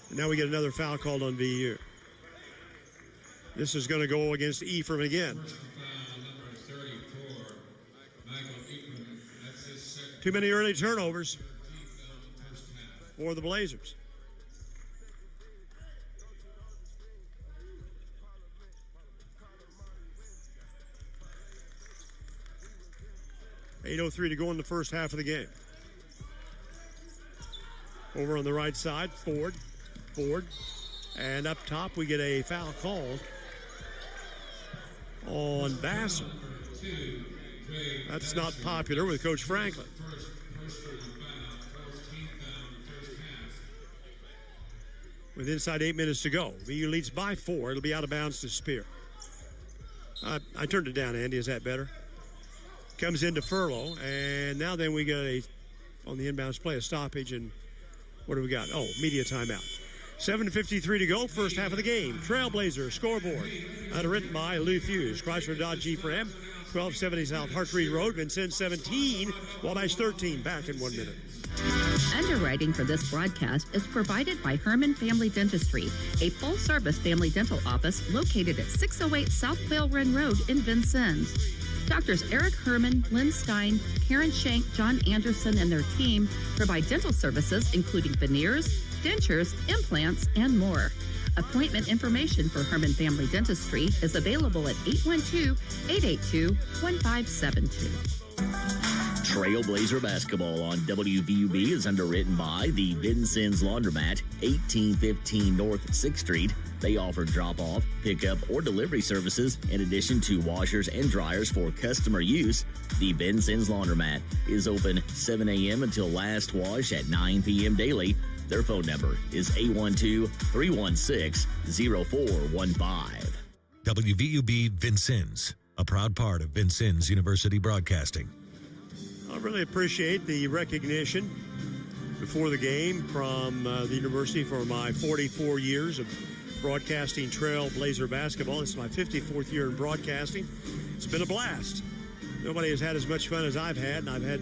And now we get another foul called on VU. This is going to go against Ephraim again. Too many early turnovers for the Blazers. .803 to go in the first half of the game. Over on the right side, Ford. And up top, we get a foul called on Vassar. That's not popular with Coach Franklin. With inside 8 minutes to go. VU leads by 4. It'll be out of bounds to Spear. I turned it down, Andy. Is that better? Comes into Furlow, and now then we get on the inbounds play, a stoppage, and what do we got? Oh, media timeout. 7:53 to go, first half of the game. Trailblazer scoreboard. Underwritten by Lou Hughes, Chrysler Dodge Jeep Ram, 1270 South Hartreed Road, Vincennes 17, Wabash 13. Back in 1 minute. Underwriting for this broadcast is provided by Herman Family Dentistry, a full-service family dental office located at 608 South Quail Run Road in Vincennes. Doctors Eric Herman, Lynn Stein, Karen Shank, John Anderson, and their team provide dental services including veneers, dentures, implants, and more. Appointment information for Herman Family Dentistry is available at 812-882-1572. Trailblazer basketball on WVUB is underwritten by the Vincennes Laundromat, 1815 North 6th Street. They offer drop-off, pickup, or delivery services in addition to washers and dryers for customer use. The Vincennes Laundromat is open 7 a.m. until last wash at 9 p.m. daily. Their phone number is 812-316-0415. WVUB Vincennes, a proud part of Vincennes University Broadcasting. I really appreciate the recognition before the game from the university for my 44 years of broadcasting Trailblazer basketball. This is my 54th year in broadcasting. It's been a blast. Nobody has had as much fun as I've had, and I've had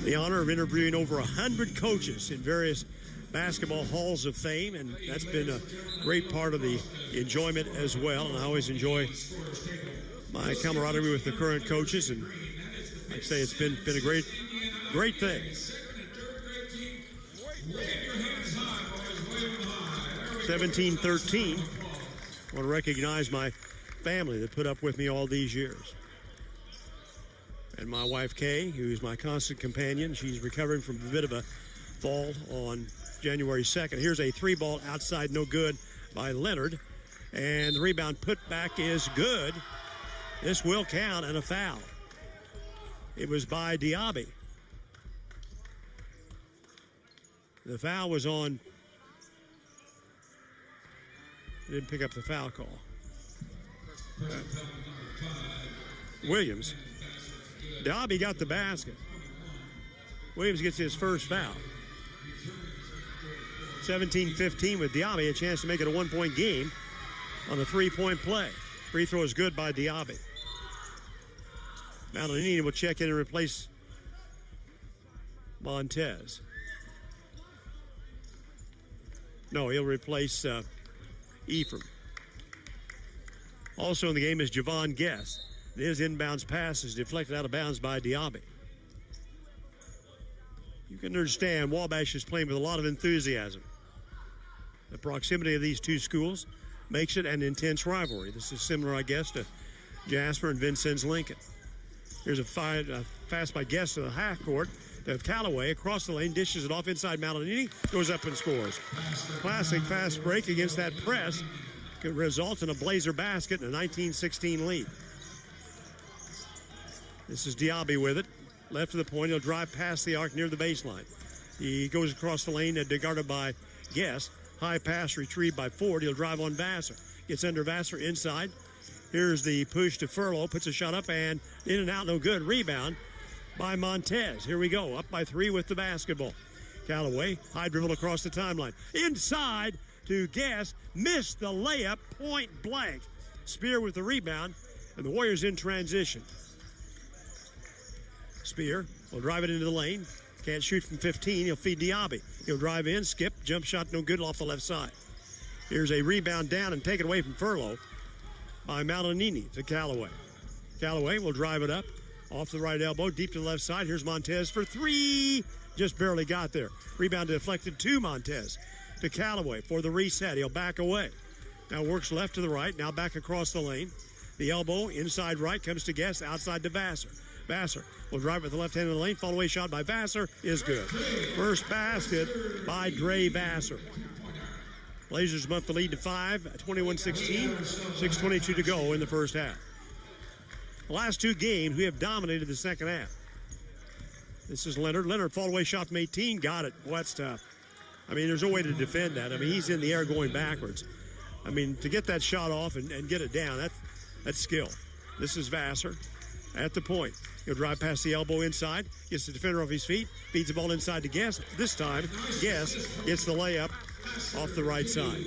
the honor of interviewing over 100 coaches in various basketball halls of fame, and that's been a great part of the enjoyment as well. And I always enjoy my camaraderie with the current coaches, and I'd say it's been a great thing. 17-13. I want to recognize my family that put up with me all these years. And my wife, Kay, who's my constant companion. She's recovering from a bit of a fall on January 2nd. Here's a 3-ball outside, no good by Leonard. And the rebound put back is good. This will count, and a foul. It was by Diaby. The foul was on. He didn't pick up the foul call. Williams. Diaby got the basket. Williams gets his first foul. 17-15 with Diaby, a chance to make it a 1-point game on the 3-point play. Free throw is good by Diaby. Malinini will check in and replace Montez. No, he'll replace Ephraim. Also in the game is Javon Guess. His inbounds pass is deflected out of bounds by Diaby. You can understand Wabash is playing with a lot of enthusiasm. The proximity of these two schools makes it an intense rivalry. This is similar, I guess, to Jasper and Vincennes Lincoln. Here's a pass by Guest to the half court to Callaway across the lane, dishes it off inside Malinini, goes up and scores. Classic fast break against that press could result in a Blazer basket and a 19-16 lead. This is Diaby with it. Left of the point, he'll drive past the arc near the baseline. He goes across the lane, guarded by Guest. High pass retrieved by Ford. He'll drive on Vassar. Gets under Vassar inside. Here's the push to Furlow. Puts a shot up and in and out, no good. Rebound by Montez. Here we go. Up by 3 with the basketball. Callaway, high dribble across the timeline. Inside to Guest. Missed the layup, point blank. Spear with the rebound, and the Warriors in transition. Spear will drive it into the lane. Can't shoot from 15. He'll feed Diaby. He'll drive in, skip, jump shot, no good off the left side. Here's a rebound down and taken away from Furlow by Malinini to Callaway. Callaway will drive it up off the right elbow, deep to the left side. Here's Montez for 3. Just barely got there. Rebound deflected to Montez. To Callaway for the reset. He'll back away. Now works left to the right. Now back across the lane. The elbow inside right comes to Guest, outside to Vassar. Vassar will drive with the left hand of the lane. Fall away shot by Vassar is good. First basket by Dre Vassar. Blazers bump the lead to 5, 21-16, 6:22 to go in the first half. The last two games, we have dominated the second half. This is Leonard. Leonard, fall away shot from 18, got it. Well, that's tough. I mean, there's no way to defend that. I mean, he's in the air going backwards. I mean, to get that shot off and get it down, that's skill. This is Vassar at the point. He'll drive past the elbow inside, gets the defender off his feet, feeds the ball inside to Guest. This time, Guest gets the layup off the right side.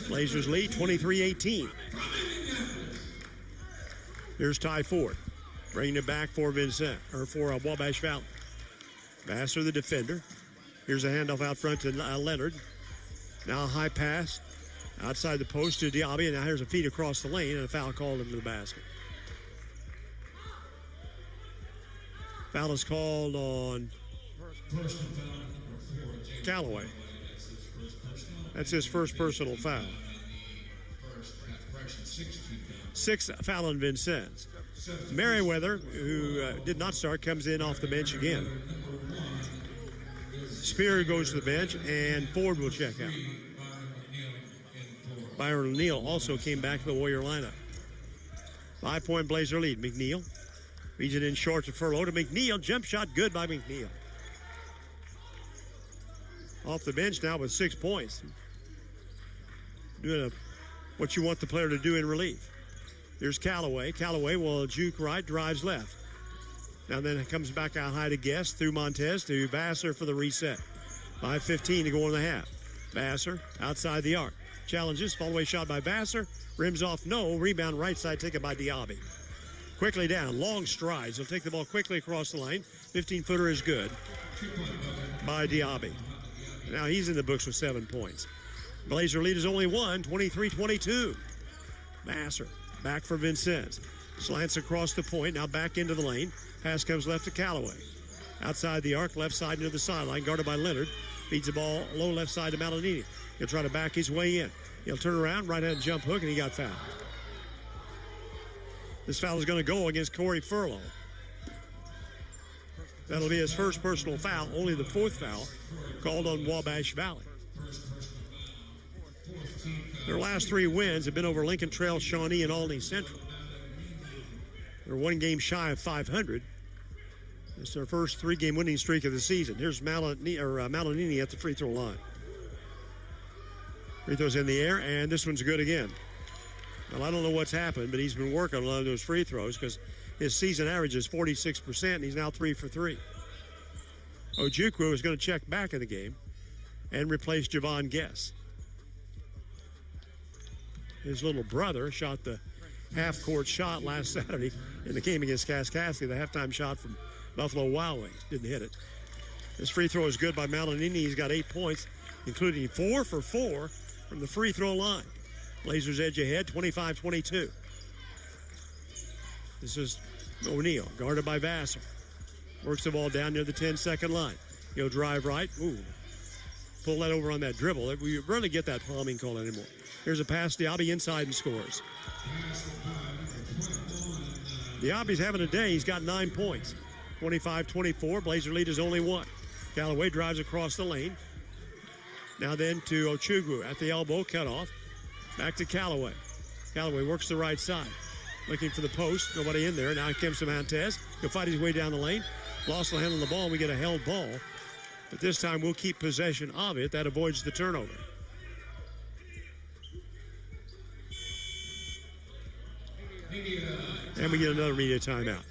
Blazers lead 23-18. Here's Ty Ford, bringing it back for Wabash Valley. Vassar, the defender. Here's a handoff out front to Leonard. Now a high pass outside the post to Diaby, and now here's a feed across the lane, and a foul called into the basket. Foul is called on Callaway. That's his first personal foul. 6th foul on Vincennes. Merriweather, who did not start, comes in off the bench again. Spear goes to the bench, and Ford will check out. Byron O'Neal also came back to the Warrior lineup. 5-point Blazer lead. McNeil feeds it in short to Furlow to McNeil. Jump shot good by McNeil. Off the bench now with 6 points. Doing what you want the player to do in relief. There's Callaway. Callaway will juke right, drives left. Now then it comes back out high to Guest through Montez to Vassar for the reset. 5:15 to go in the half. Vassar outside the arc. Challenges, fall away shot by Vassar. Rims off, no. Rebound right side taken by Diaby. Quickly down, long strides. He'll take the ball quickly across the lane. 15-footer is good by Diaby. Now he's in the books with 7 points. Blazer lead is only 1, 23-22. Vassar back for Vincennes. Slants across the point, now back into the lane. Pass comes left to Callaway. Outside the arc, left side near the sideline, guarded by Leonard. Feeds the ball low left side to Malinini. He'll try to back his way in. He'll turn around, right-hand jump hook, and he got fouled. This foul is going to go against Corey Furlow. That'll be his first personal foul, only the fourth foul called on Wabash Valley. Their last 3 wins have been over Lincoln Trail, Shawnee, and Albany Central. They're 1 game shy of 500. It's their first 3-game winning streak of the season. Here's Malinini at the free throw line. Free throws in the air, and this one's good again. Well, I don't know what's happened, but he's been working on a lot of those free throws because his season average is 46%, and he's now 3 for 3. Ojukwu is going to check back in the game and replace Javon Guess. His little brother shot the half-court shot last Saturday in the game against Kaskaskia, the halftime shot from Buffalo Wild Wings. Didn't hit it. This free throw is good by Malinini. He's got 8 points, including 4 for 4 from the free throw line. Blazers edge ahead, 25-22. This is O'Neal, guarded by Vassar. Works the ball down near the 10-second line. He'll drive right. Ooh. Pull that over on that dribble. We rarely get that palming call anymore. Here's a pass. Diaby inside and scores. Diaby's having a day. He's got 9 points. 25-24. Blazer lead is only 1. Callaway drives across the lane. Now then to Ochugwu at the elbow, cut off. Back to Callaway. Callaway works the right side. Looking for the post. Nobody in there. Now here comes Montez. He'll fight his way down the lane. Lost the handle on the ball. We get a held ball. But this time we'll keep possession of it. That avoids the turnover. And we get another media timeout.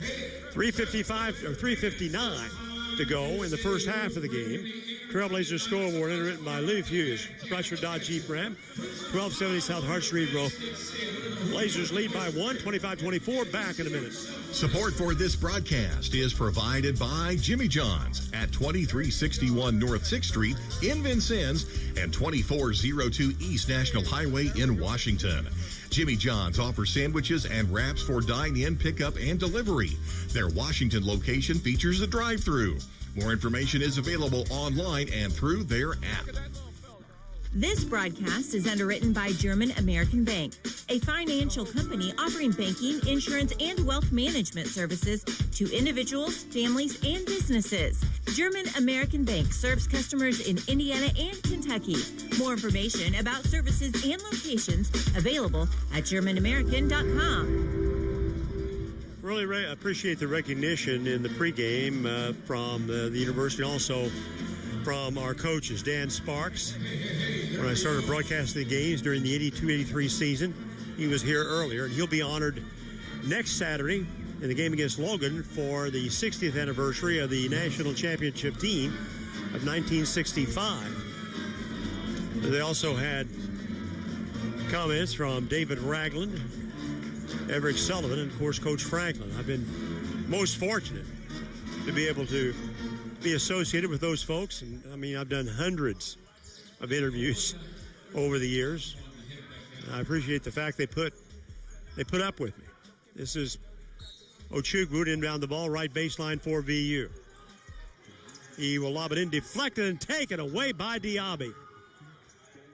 3:59 to go in the first half of the game. Trailblazers scoreboard written by Louis Hughes. Crusher Dodge Jeep Ram. 1270 South Hart Street Road. Blazers lead by 1, 25-24. Back in a minute. Support for this broadcast is provided by Jimmy John's at 2361 North 6th Street in Vincennes and 2402 East National Highway in Washington. Jimmy John's offers sandwiches and wraps for dine-in, pickup, and delivery. Their Washington location features a drive-thru. More information is available online and through their app. This broadcast is underwritten by German American Bank, a financial company offering banking, insurance, and wealth management services to individuals, families, and businesses. German American Bank serves customers in Indiana and Kentucky. More information about services and locations available at GermanAmerican.com. Really appreciate the recognition in the pregame from the university, also from our coaches. Dan Sparks, when I started broadcasting the games during the 82-83 season, he was here earlier, and he'll be honored next Saturday in the game against Logan for the 60th anniversary of the national championship team of 1965. They also had comments from David Ragland, Everett Sullivan, and, of course, Coach Franklin. I've been most fortunate to be able to be associated with those folks. And, I mean, I've done hundreds of interviews over the years. I appreciate the fact they put up with me. This is Ochugwu inbound the ball, right baseline for VU. He will lob it in, deflected and taken away by Diaby.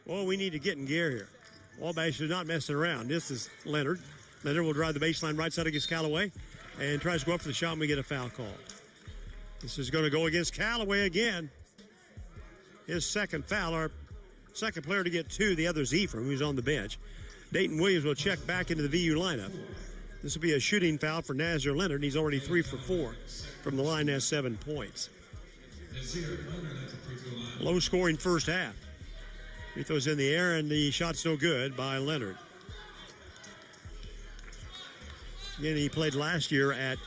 Well, we need to get in gear here. Wabash is not messing around. This is Leonard. Leonard will drive the baseline right side against Callaway and tries to go up for the shot, and we get a foul call. This is going to go against Callaway again. His second foul, our second player to get 2. The other's Ephraim, who's on the bench. Dayton Williams will check back into the VU lineup. This will be a shooting foul for Nazir Leonard. He's already 3 for 4 from the line, has 7 points. Low-scoring first half. Free throws in the air, and the shot's no good by Leonard. Again, he played last year at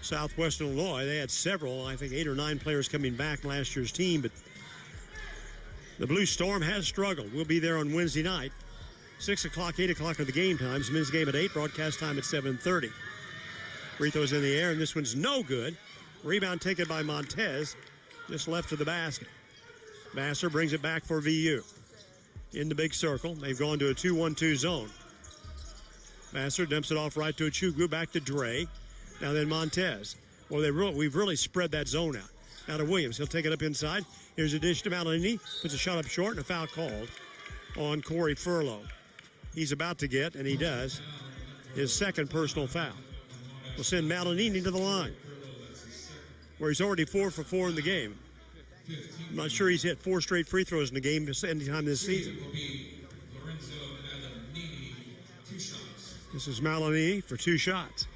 Southwestern Illinois. They had several, I think 8 or 9 players coming back from last year's team, but the Blue Storm has struggled. We'll be there on Wednesday night. 6 o'clock, 8 o'clock are the game times. Men's game at 8, broadcast time at 7:30. Free throws in the air, and this one's no good. Rebound taken by Montez, just left of the basket. Vassar brings it back for VU. In the big circle, they've gone to a 2-1-2 zone. Vassar dumps it off right to Ochugwu, back to Dre. Now then Montez. Well, we've really spread that zone out. Now to Williams. He'll take it up inside. Here's a dish to Malinini. Puts a shot up short and a foul called on Corey Furlow. He's about to get, and he does, his second personal foul. We'll send Malinini to the line. where he's already 4 for 4 in the game. I'm not sure he's hit 4 straight free throws in the game anytime this season. This is Malanini for 2 shots.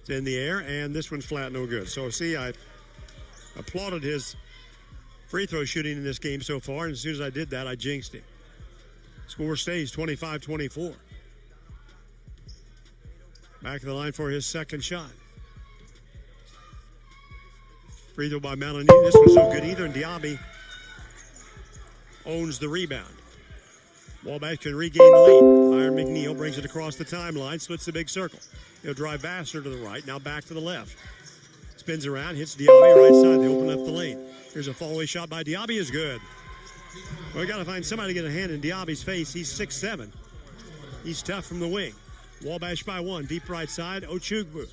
It's in the air, and this one's flat, no good. So, see, I applauded his free throw shooting in this game so far, and as soon as I did that, I jinxed him. Score stays 25-24. Back to the line for his second shot. Free throw by Malanini. This was no good either, and Diaby owns the rebound. Wabash can regain the lead. Byron McNeil brings it across the timeline, splits the big circle. He'll drive Vassar to the right, now back to the left. Spins around, hits Diaby right side. They open up the lane. Here's a fallaway shot by Diaby, is good. Well, we got to find somebody to get a hand in Diaby's face. He's 6'7". He's tough from the wing. Wabash by 1, deep right side, Ochugwu.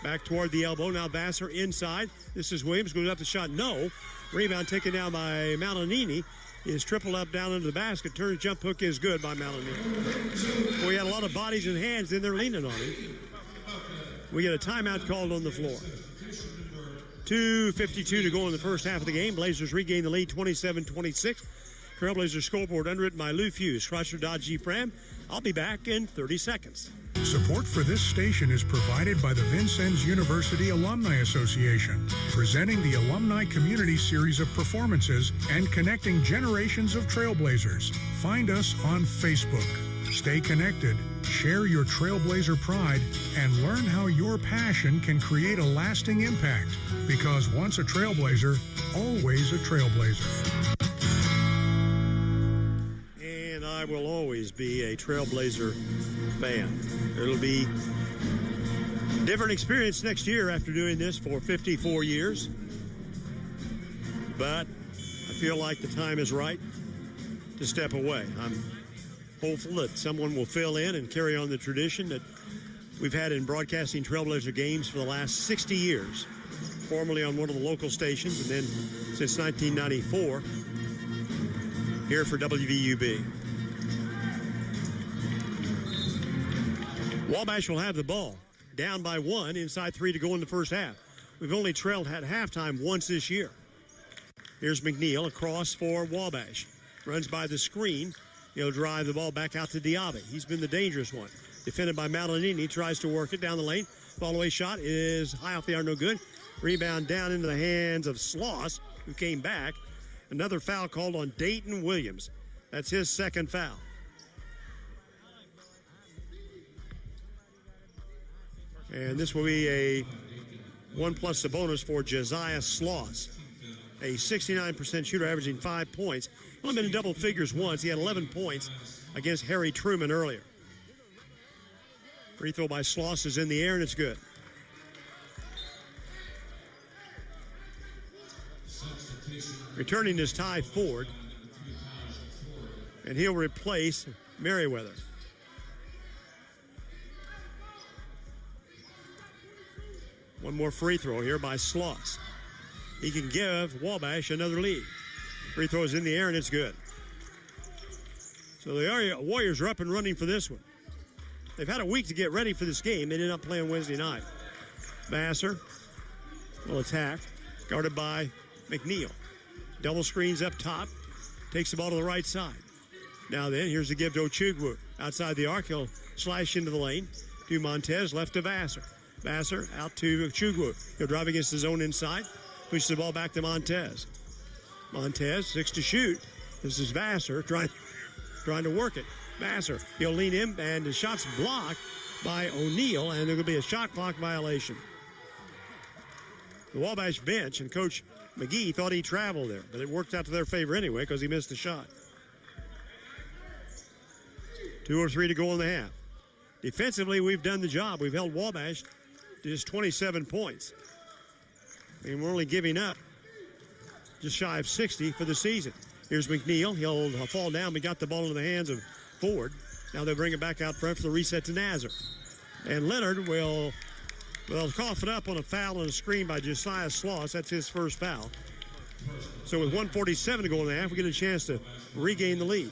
Back toward the elbow, now Vassar inside. This is Williams, goes up the shot, no. Rebound taken down by Malanini. He is tripled up down into the basket. Turns jump hook is good by Malanini. Well, we had a lot of bodies and hands, then they're leaning on him. We get a timeout called on the floor. 2:52 to go in the first half of the game. Blazers regain the lead 27-26. Trailblazers scoreboard underwritten by Lou Fuse, Chrysler Dodge Jeep Ram. I'll be back in 30 seconds. Support for this station is provided by the Vincennes University Alumni Association, presenting the Alumni Community Series of performances and connecting generations of Trailblazers. Find us on Facebook. Stay connected, share your Trailblazer pride, and learn how your passion can create a lasting impact. Because once a Trailblazer, always a Trailblazer. And I will always be a Trailblazer fan. It'll be a different experience next year after doing this for 54 years. But I feel like the time is right to step away. I'm hopeful that someone will fill in and carry on the tradition that we've had in broadcasting Trailblazer games for the last 60 years. Formerly on one of the local stations, and then since 1994 here for WVUB. Wabash will have the ball. Down by 1, inside 3 to go in the first half. We've only trailed at halftime once this year. Here's McNeil across for Wabash. Runs by the screen. He'll drive the ball back out to Diaby. He's been the dangerous one. Defended by Malanini. Tries to work it down the lane. Fall-away shot is high off the arc, no good. Rebound down into the hands of Sloss, who came back. Another foul called on Dayton Williams. That's his second foul. And this will be a 1 plus the bonus for Josiah Sloss. A 69% shooter averaging 5 points. Only been in double figures once. He had 11 points against Harry Truman earlier. Free throw by Sloss is in the air, and it's good. Returning is Ty Ford, and he'll replace Merriweather. One more free throw here by Sloss. He can give Wabash another lead. Free throw is in the air, and it's good. So the Warriors are up and running for this one. They've had a week to get ready for this game. They ended up playing Wednesday night. Vassar will attack, guarded by McNeil. Double screens up top. Takes the ball to the right side. Now then, here's the give to Ochugwu. Outside the arc, he'll slash into the lane. To Montez, left to Vassar. Vassar out to Ochugwu. He'll drive against his own inside. Pushes the ball back to Montez. Montez, 6 to shoot. This is Vassar trying to work it. Vassar, he'll lean in, and the shot's blocked by O'Neal, and there will be a shot clock violation. The Wabash bench and Coach McGee thought he traveled there, but it worked out to their favor anyway because he missed the shot. 2 or 3 to go in the half. Defensively, we've done the job. We've held Wabash to just 27 points. And we're only giving up just shy of 60 for the season. Here's McNeil. He'll fall down. We got the ball into the hands of Ford. Now they'll bring it back out front for the reset to Nazar. And Leonard will cough it up on a foul and a screen by Josiah Sloss. That's his first foul. So with 1:47 to go in the half, we get a chance to regain the lead.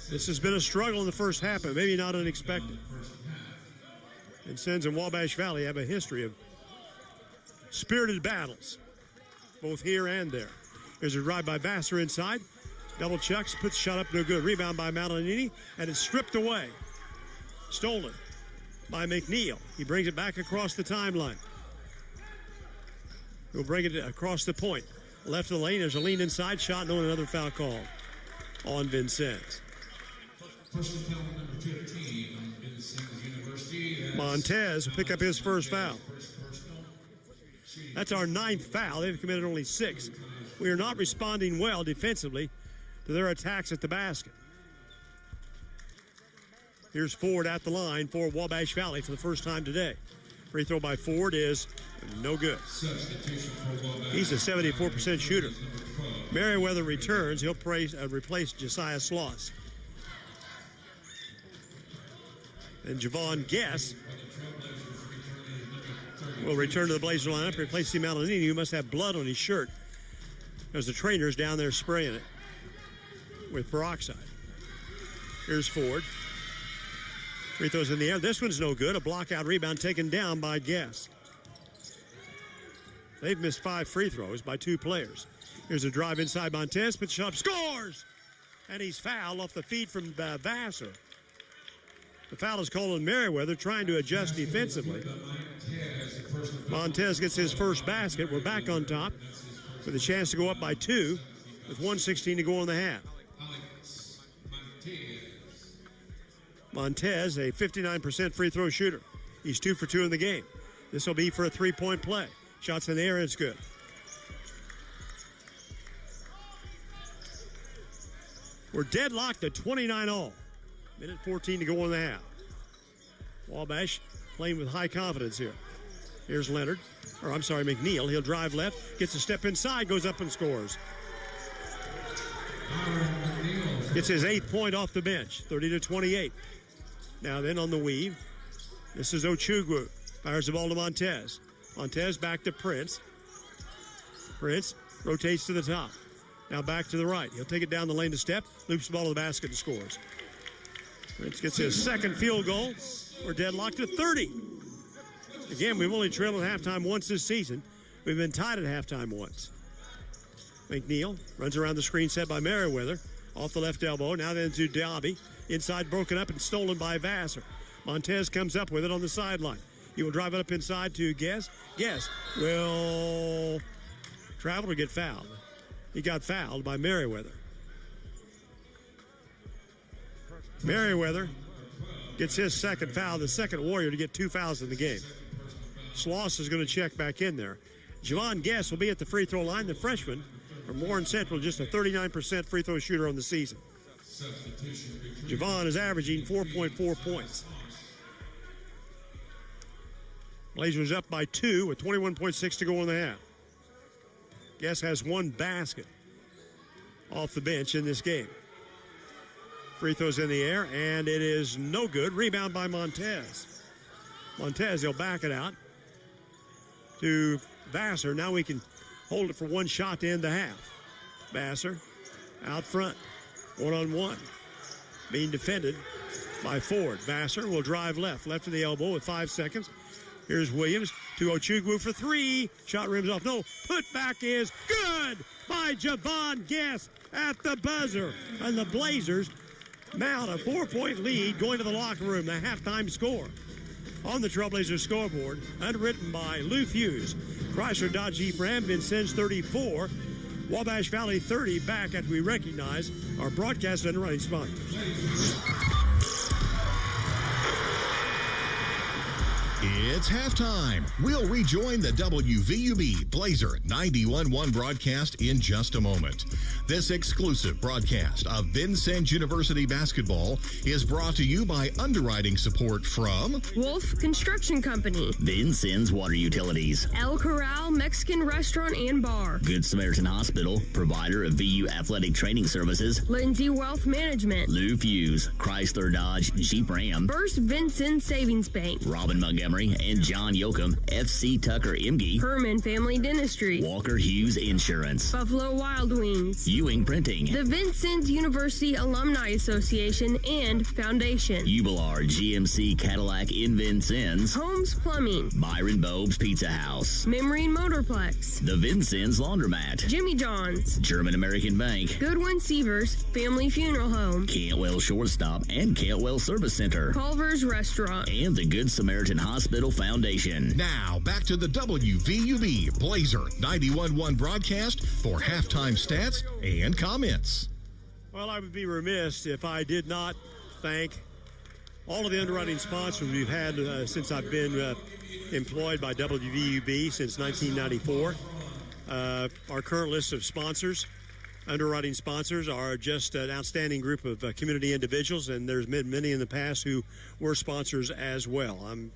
This has been a struggle in the first half, but maybe not unexpected. And Vincennes and Wabash Valley have a history of spirited battles, both here and there. Here's a drive by Vassar inside. Double checks, puts the shot up, no good. Rebound by Malinini, and it's stripped away. Stolen by McNeil. He brings it back across the timeline. He'll bring it across the point. Left of the lane, there's a lean inside shot, no, another foul called on Vincennes. Personal foul number 15 on Vincennes University. Montez will pick up his first foul. That's our 9th foul. They've committed only 6. We are not responding well defensively to their attacks at the basket. Here's Ford at the line for Wabash Valley for the first time today. Free throw by Ford is no good. He's a 74% shooter. Merriweather returns. He'll replace Josiah Sloss. And Javon Guess will return to the Blazer lineup, replacing Malinini, who must have blood on his shirt, because the trainer's down there spraying it with peroxide. Here's Ford. Free throws in the air. This one's no good. A block-out rebound taken down by Guess. They've missed 5 free throws by 2 players. Here's a drive inside Montez, puts it up, scores! And he's fouled off the feed from Vassar. The foul is called on Merriweather, trying to adjust defensively. Montez gets his first basket. We're back on top with a chance to go up by 2 with 1:16 to go in the half. Montez, a 59% free throw shooter. He's 2 for 2 in the game. This will be for a 3-point play. Shots in the air, it's good. We're deadlocked at 29 all. Minute 14 to go in the half. Wabash playing with high confidence here. Here's McNeil. He'll drive left, gets a step inside, goes up and scores. Gets his 8th point off the bench, 30-28. Now then on the weave, this is Ochugwu. Fires the ball to Montez. Montez back to Prince. Prince rotates to the top. Now back to the right. He'll take it down the lane to step, loops the ball to the basket and scores. Prince gets his 2nd field goal. We're deadlocked at 30. Again, we've only trailed at halftime once this season. We've been tied at halftime once. McNeil runs around the screen set by Merriweather. Off the left elbow. Now then to Dobby. Inside broken up and stolen by Vassar. Montez comes up with it on the sideline. He will drive it up inside to Guess. Guess will travel or get fouled. He got fouled by Merriweather. Merriweather gets his 2nd foul, the 2nd Warrior to get 2 fouls in the game. Sloss is going to check back in there. Javon Guess will be at the free throw line. The freshman from Warren Central, just a 39% free throw shooter on the season. Javon is averaging 4.4 points. Blazers up by 2 with 21.6 to go in the half. Guess has 1 basket off the bench in this game. Free throws in the air, and it is no good. Rebound by Montez. Montez, he'll back it out to Vassar. Now we can hold it for 1 shot to end the half. Vassar out front, 1-on-1. Being defended by Ford. Vassar will drive left to the elbow with 5 seconds. Here's Williams to Ochugwu for 3. Shot rims off. No. Put back is good by Javon Guess at the buzzer. And the Blazers mount a 4-point lead going to the locker room. The halftime score on the Trailblazers scoreboard. Underwritten by Lou Fuse. Chrysler Dodge Jeep Ram. Vincennes 34. Wabash Valley 30. Back after we recognize our broadcast underwriting sponsors. It's halftime. We'll rejoin the WVUB Blazer 91.1 broadcast in just a moment. This exclusive broadcast of Vincennes University basketball is brought to you by underwriting support from Wolf Construction Company, Vincennes Water Utilities, El Corral Mexican Restaurant and Bar, Good Samaritan Hospital, provider of VU Athletic Training Services, Lindsay Wealth Management, Lou Fuse, Chrysler Dodge Jeep Ram, First Vincennes Savings Bank, Robin Montgomery Montgomery, and John Yoakum, FC Tucker Imge, Herman Family Dentistry, Walker Hughes Insurance, Buffalo Wild Wings, Ewing Printing, the Vincennes University Alumni Association and Foundation, Ubilar GMC Cadillac in Vincennes, Holmes Plumbing, Byron Bob's Pizza House, Memory Motorplex, the Vincennes Laundromat, Jimmy John's, German American Bank, Goodwin Sievers Family Funeral Home, Cantwell Shortstop and Cantwell Service Center, Culver's Restaurant, and the Good Samaritan Hospital Foundation. Now, back to the WVUB Blazer 91.1 broadcast for halftime stats and comments. Well, I would be remiss if I did not thank all of the underwriting sponsors we've had since I've been employed by WVUB since 1994. Our current list of sponsors, underwriting sponsors, are just an outstanding group of community individuals, and there's been many in the past who were sponsors as well. I'm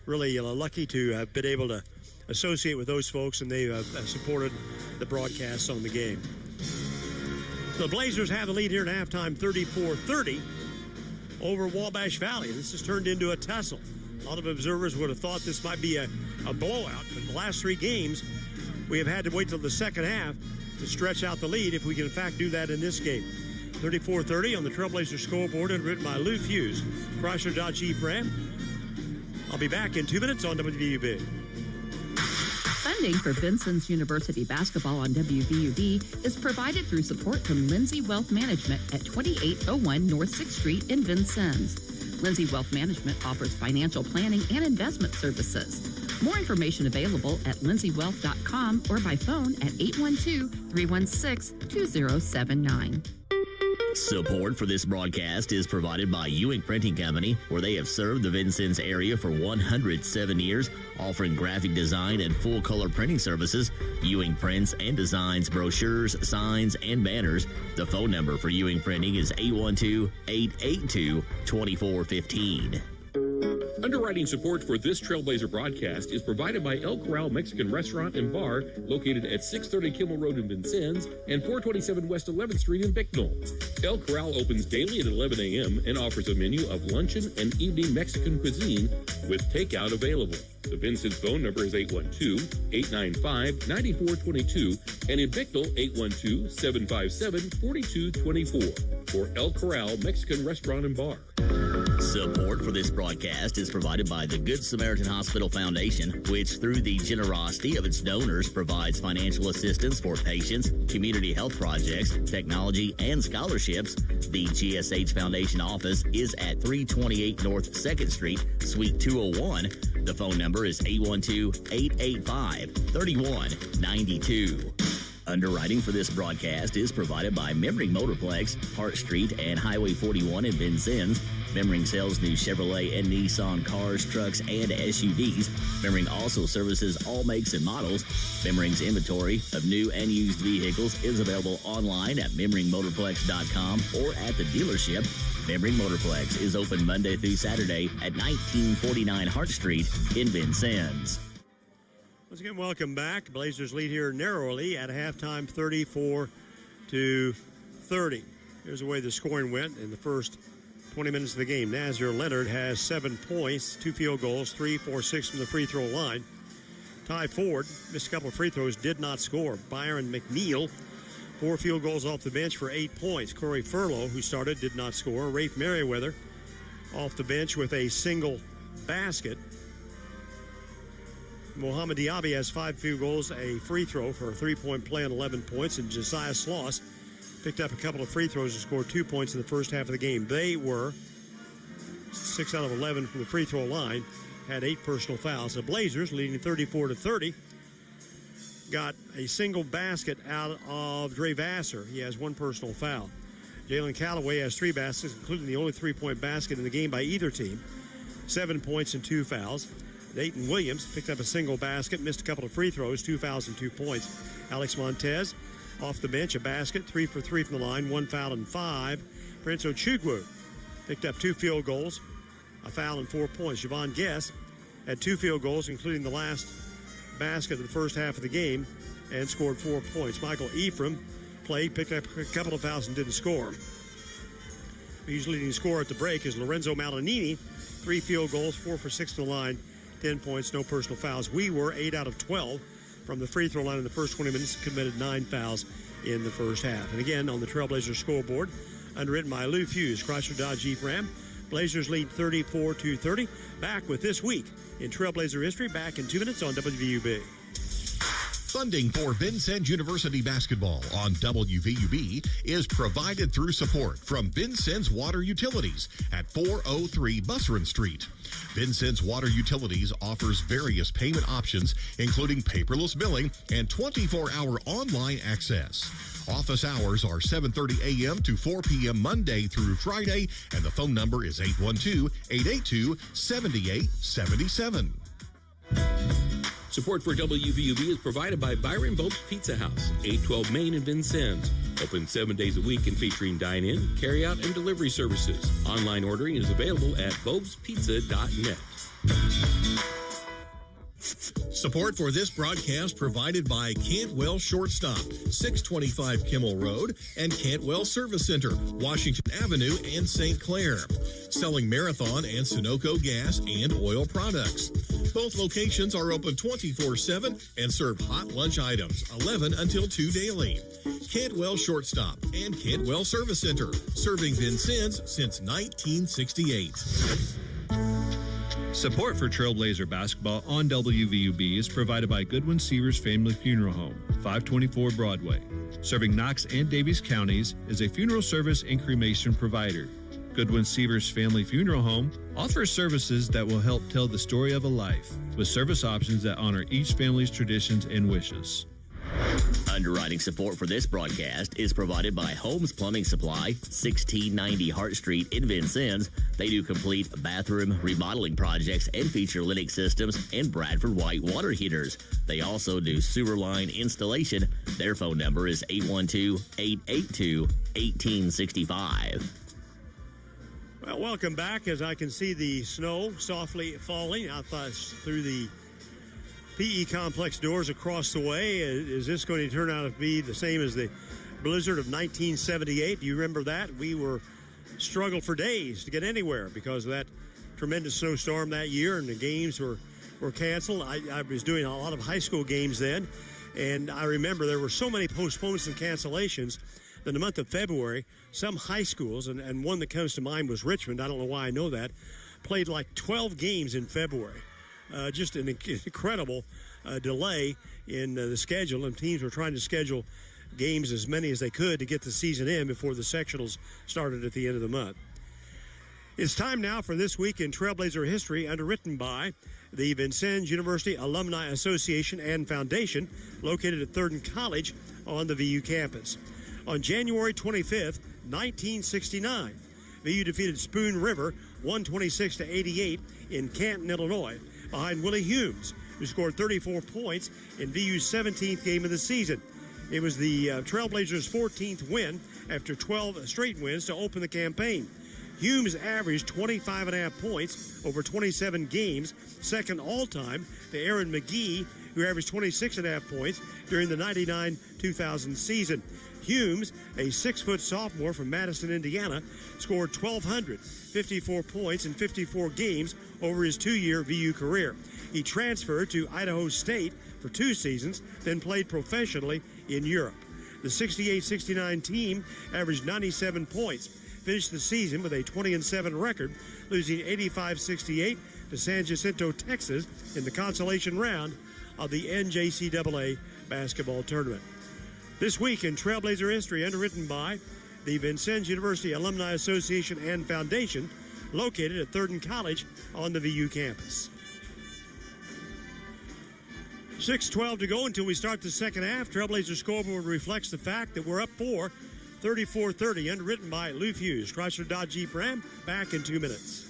really lucky to have been able to associate with those folks, and they have supported the broadcasts on the game. The Blazers have the lead here at halftime, 34-30 over Wabash Valley. This has turned into a tussle. A lot of observers would have thought this might be a blowout, but the last three games, we have had to wait till the second half to stretch out the lead if we can in fact do that in this game. 34-30 on the Trailblazer scoreboard and written by Lou Hughes. Chrysler.G brand. I'll be back in 2 minutes on WVUB. Funding for Vincennes University basketball on WVUB is provided through support from Lindsay Wealth Management at 2801 North 6th Street in Vincennes. Lindsay Wealth Management offers financial planning and investment services. More information available at lindsaywealth.com or by phone at 812-316-2079. Support for this broadcast is provided by Ewing Printing Company, where they have served the Vincennes area for 107 years, offering graphic design and full-color printing services. Ewing prints and designs brochures, signs, and banners. The phone number for Ewing Printing is 812-882-2415. Underwriting support for this Trailblazer broadcast is provided by El Corral Mexican Restaurant and Bar, located at 630 Kimmel Road in Vincennes and 427 West 11th Street in Bicknell. El Corral opens daily at 11 a.m. and offers a menu of luncheon and evening Mexican cuisine with takeout available. The Vincennes phone number is 812-895-9422 and in Bicknell, 812-757-4224 for El Corral Mexican Restaurant and Bar. Support for this broadcast is provided by the Good Samaritan Hospital Foundation, which through the generosity of its donors provides financial assistance for patients, community health projects, technology, and scholarships. The GSH Foundation office is at 328 North 2nd Street, Suite 201. The phone number is 812-885-3192. Underwriting for this broadcast is provided by Memring Motorplex, Hart Street, and Highway 41 in Vincennes. Memring sells new Chevrolet and Nissan cars, trucks, and SUVs. Memring also services all makes and models. Memring's inventory of new and used vehicles is available online at memringmotorplex.com or at the dealership. Memring Motorplex is open Monday through Saturday at 1949 Hart Street in Vincennes. Once again, welcome back. Blazers lead here narrowly at halftime, 34-30. Here's the way the scoring went in the first 20 minutes of the game. Nazir Leonard has 7 points, 2 field goals, 3, 4, 6 from the free throw line. Ty Ford missed a couple of free throws, did not score. Byron McNeil, 4 field goals off the bench for 8 points. Corey Furlow, who started, did not score. Rafe Merriweather off the bench with a single basket. Mohamed Diaby has 5 field goals, a free throw for a 3-point play and 11 points. And Josiah Sloss picked up a couple of free throws and scored 2 points in the first half of the game. They were 6 out of 11 from the free throw line, had 8 personal fouls. The Blazers, leading 34-30, got a single basket out of Dre Vassar. He has 1 personal foul. Jalen Callaway has 3 baskets, including the only 3-point basket in the game by either team. 7 points and 2 fouls. Dayton Williams picked up a single basket, missed a couple of free throws, 2 fouls and 2 points. Alex Montez off the bench, a basket, 3 for 3 from the line, 1 foul and 5. Prince Ochugwu picked up 2 field goals, a foul and 4 points. Javon Guess had 2 field goals, including the last basket of the first half of the game, and scored 4 points. Michael Ephraim played, picked up a couple of fouls and didn't score. His leading scorer at the break is Lorenzo Malinini, 3 field goals, 4 for 6 from the line, 10 points, no personal fouls. We were 8 out of 12 from the free throw line in the first 20 minutes, committed 9 fouls in the first half. And again, on the Trailblazers scoreboard, underwritten by Lou Fuse, Chrysler Dodge Jeep Ram, Blazers lead 34-30. Back with This Week in Trailblazer history, back in 2 minutes on WVUB. Funding for Vincennes University basketball on WVUB is provided through support from Vincennes Water Utilities at 403 Busserin Street. Vincennes Water Utilities offers various payment options, including paperless billing and 24-hour online access. Office hours are 7:30 a.m. to 4 p.m. Monday through Friday, and the phone number is 812-882-7877. Support for WVUB is provided by Byron Bob's Pizza House, 812 Main in Vincennes. Open 7 days a week and featuring dine-in, carry-out, and delivery services. Online ordering is available at bobspizza.net. Support for this broadcast provided by Cantwell Shortstop, 625 Kimmel Road, and Cantwell Service Center, Washington Avenue and St. Clair. Selling Marathon and Sunoco gas and oil products. Both locations are open 24/7 and serve hot lunch items, 11 until 2 daily. Cantwell Shortstop and Cantwell Service Center, serving Vincennes since 1968. Support for Trailblazer basketball on WVUB is provided by Goodwin Seavers Family Funeral Home, 524 Broadway. Serving Knox and Davies counties is a funeral service and cremation provider. Goodwin Seavers Family Funeral Home offers services that will help tell the story of a life, with service options that honor each family's traditions and wishes. Underwriting support for this broadcast is provided by Holmes Plumbing Supply, 1690 Hart Street in Vincennes. They do complete bathroom remodeling projects and feature Lennox systems and Bradford White water heaters. They also do sewer line installation. Their phone number is 812-882-1865. Well, welcome back. As I can see the snow softly falling out through the PE complex doors across the way. Is this going to turn out to be the same as the blizzard of 1978? Do you remember that? We struggled for days to get anywhere because of that tremendous snowstorm that year, and the games were canceled. I was doing a lot of high school games then, and I remember there were so many postponements and cancellations. In the month of February, some high schools, and one that comes to mind was Richmond, I don't know why I know that, played like 12 games in February. Just an incredible delay in the schedule, and teams were trying to schedule games as many as they could to get the season in before the sectionals started at the end of the month. It's time now for This Week in Trailblazer History, underwritten by the Vincennes University Alumni Association and Foundation, located at 3rd and College on the VU campus. On January 25th, 1969, VU defeated Spoon River 126-88 in Canton, Illinois, behind Willie Humes, who scored 34 points in VU's 17th game of the season. It was the Trailblazers' 14th win after 12 straight wins to open the campaign. Humes averaged 25.5 points over 27 games, second all-time to Aaron McGee, who averaged 26.5 points during the 99-2000 season. Humes, a 6-foot sophomore from Madison, Indiana, scored 1,254 points in 54 games over his 2-year VU career. He transferred to Idaho State for 2 seasons, then played professionally in Europe. The 68-69 team averaged 97 points, finished the season with a 20-7 record, losing 85-68 to San Jacinto, Texas in the consolation round of the NJCAA basketball tournament. This Week in Trailblazer History, underwritten by the Vincennes University Alumni Association and Foundation, located at 3rd and College on the VU campus. 6:12 to go until we start the second half. Trailblazer scoreboard reflects the fact that we're up 34-30, underwritten by Lou Fuse, Chrysler Dodge Jeep Ram. Back in 2 minutes.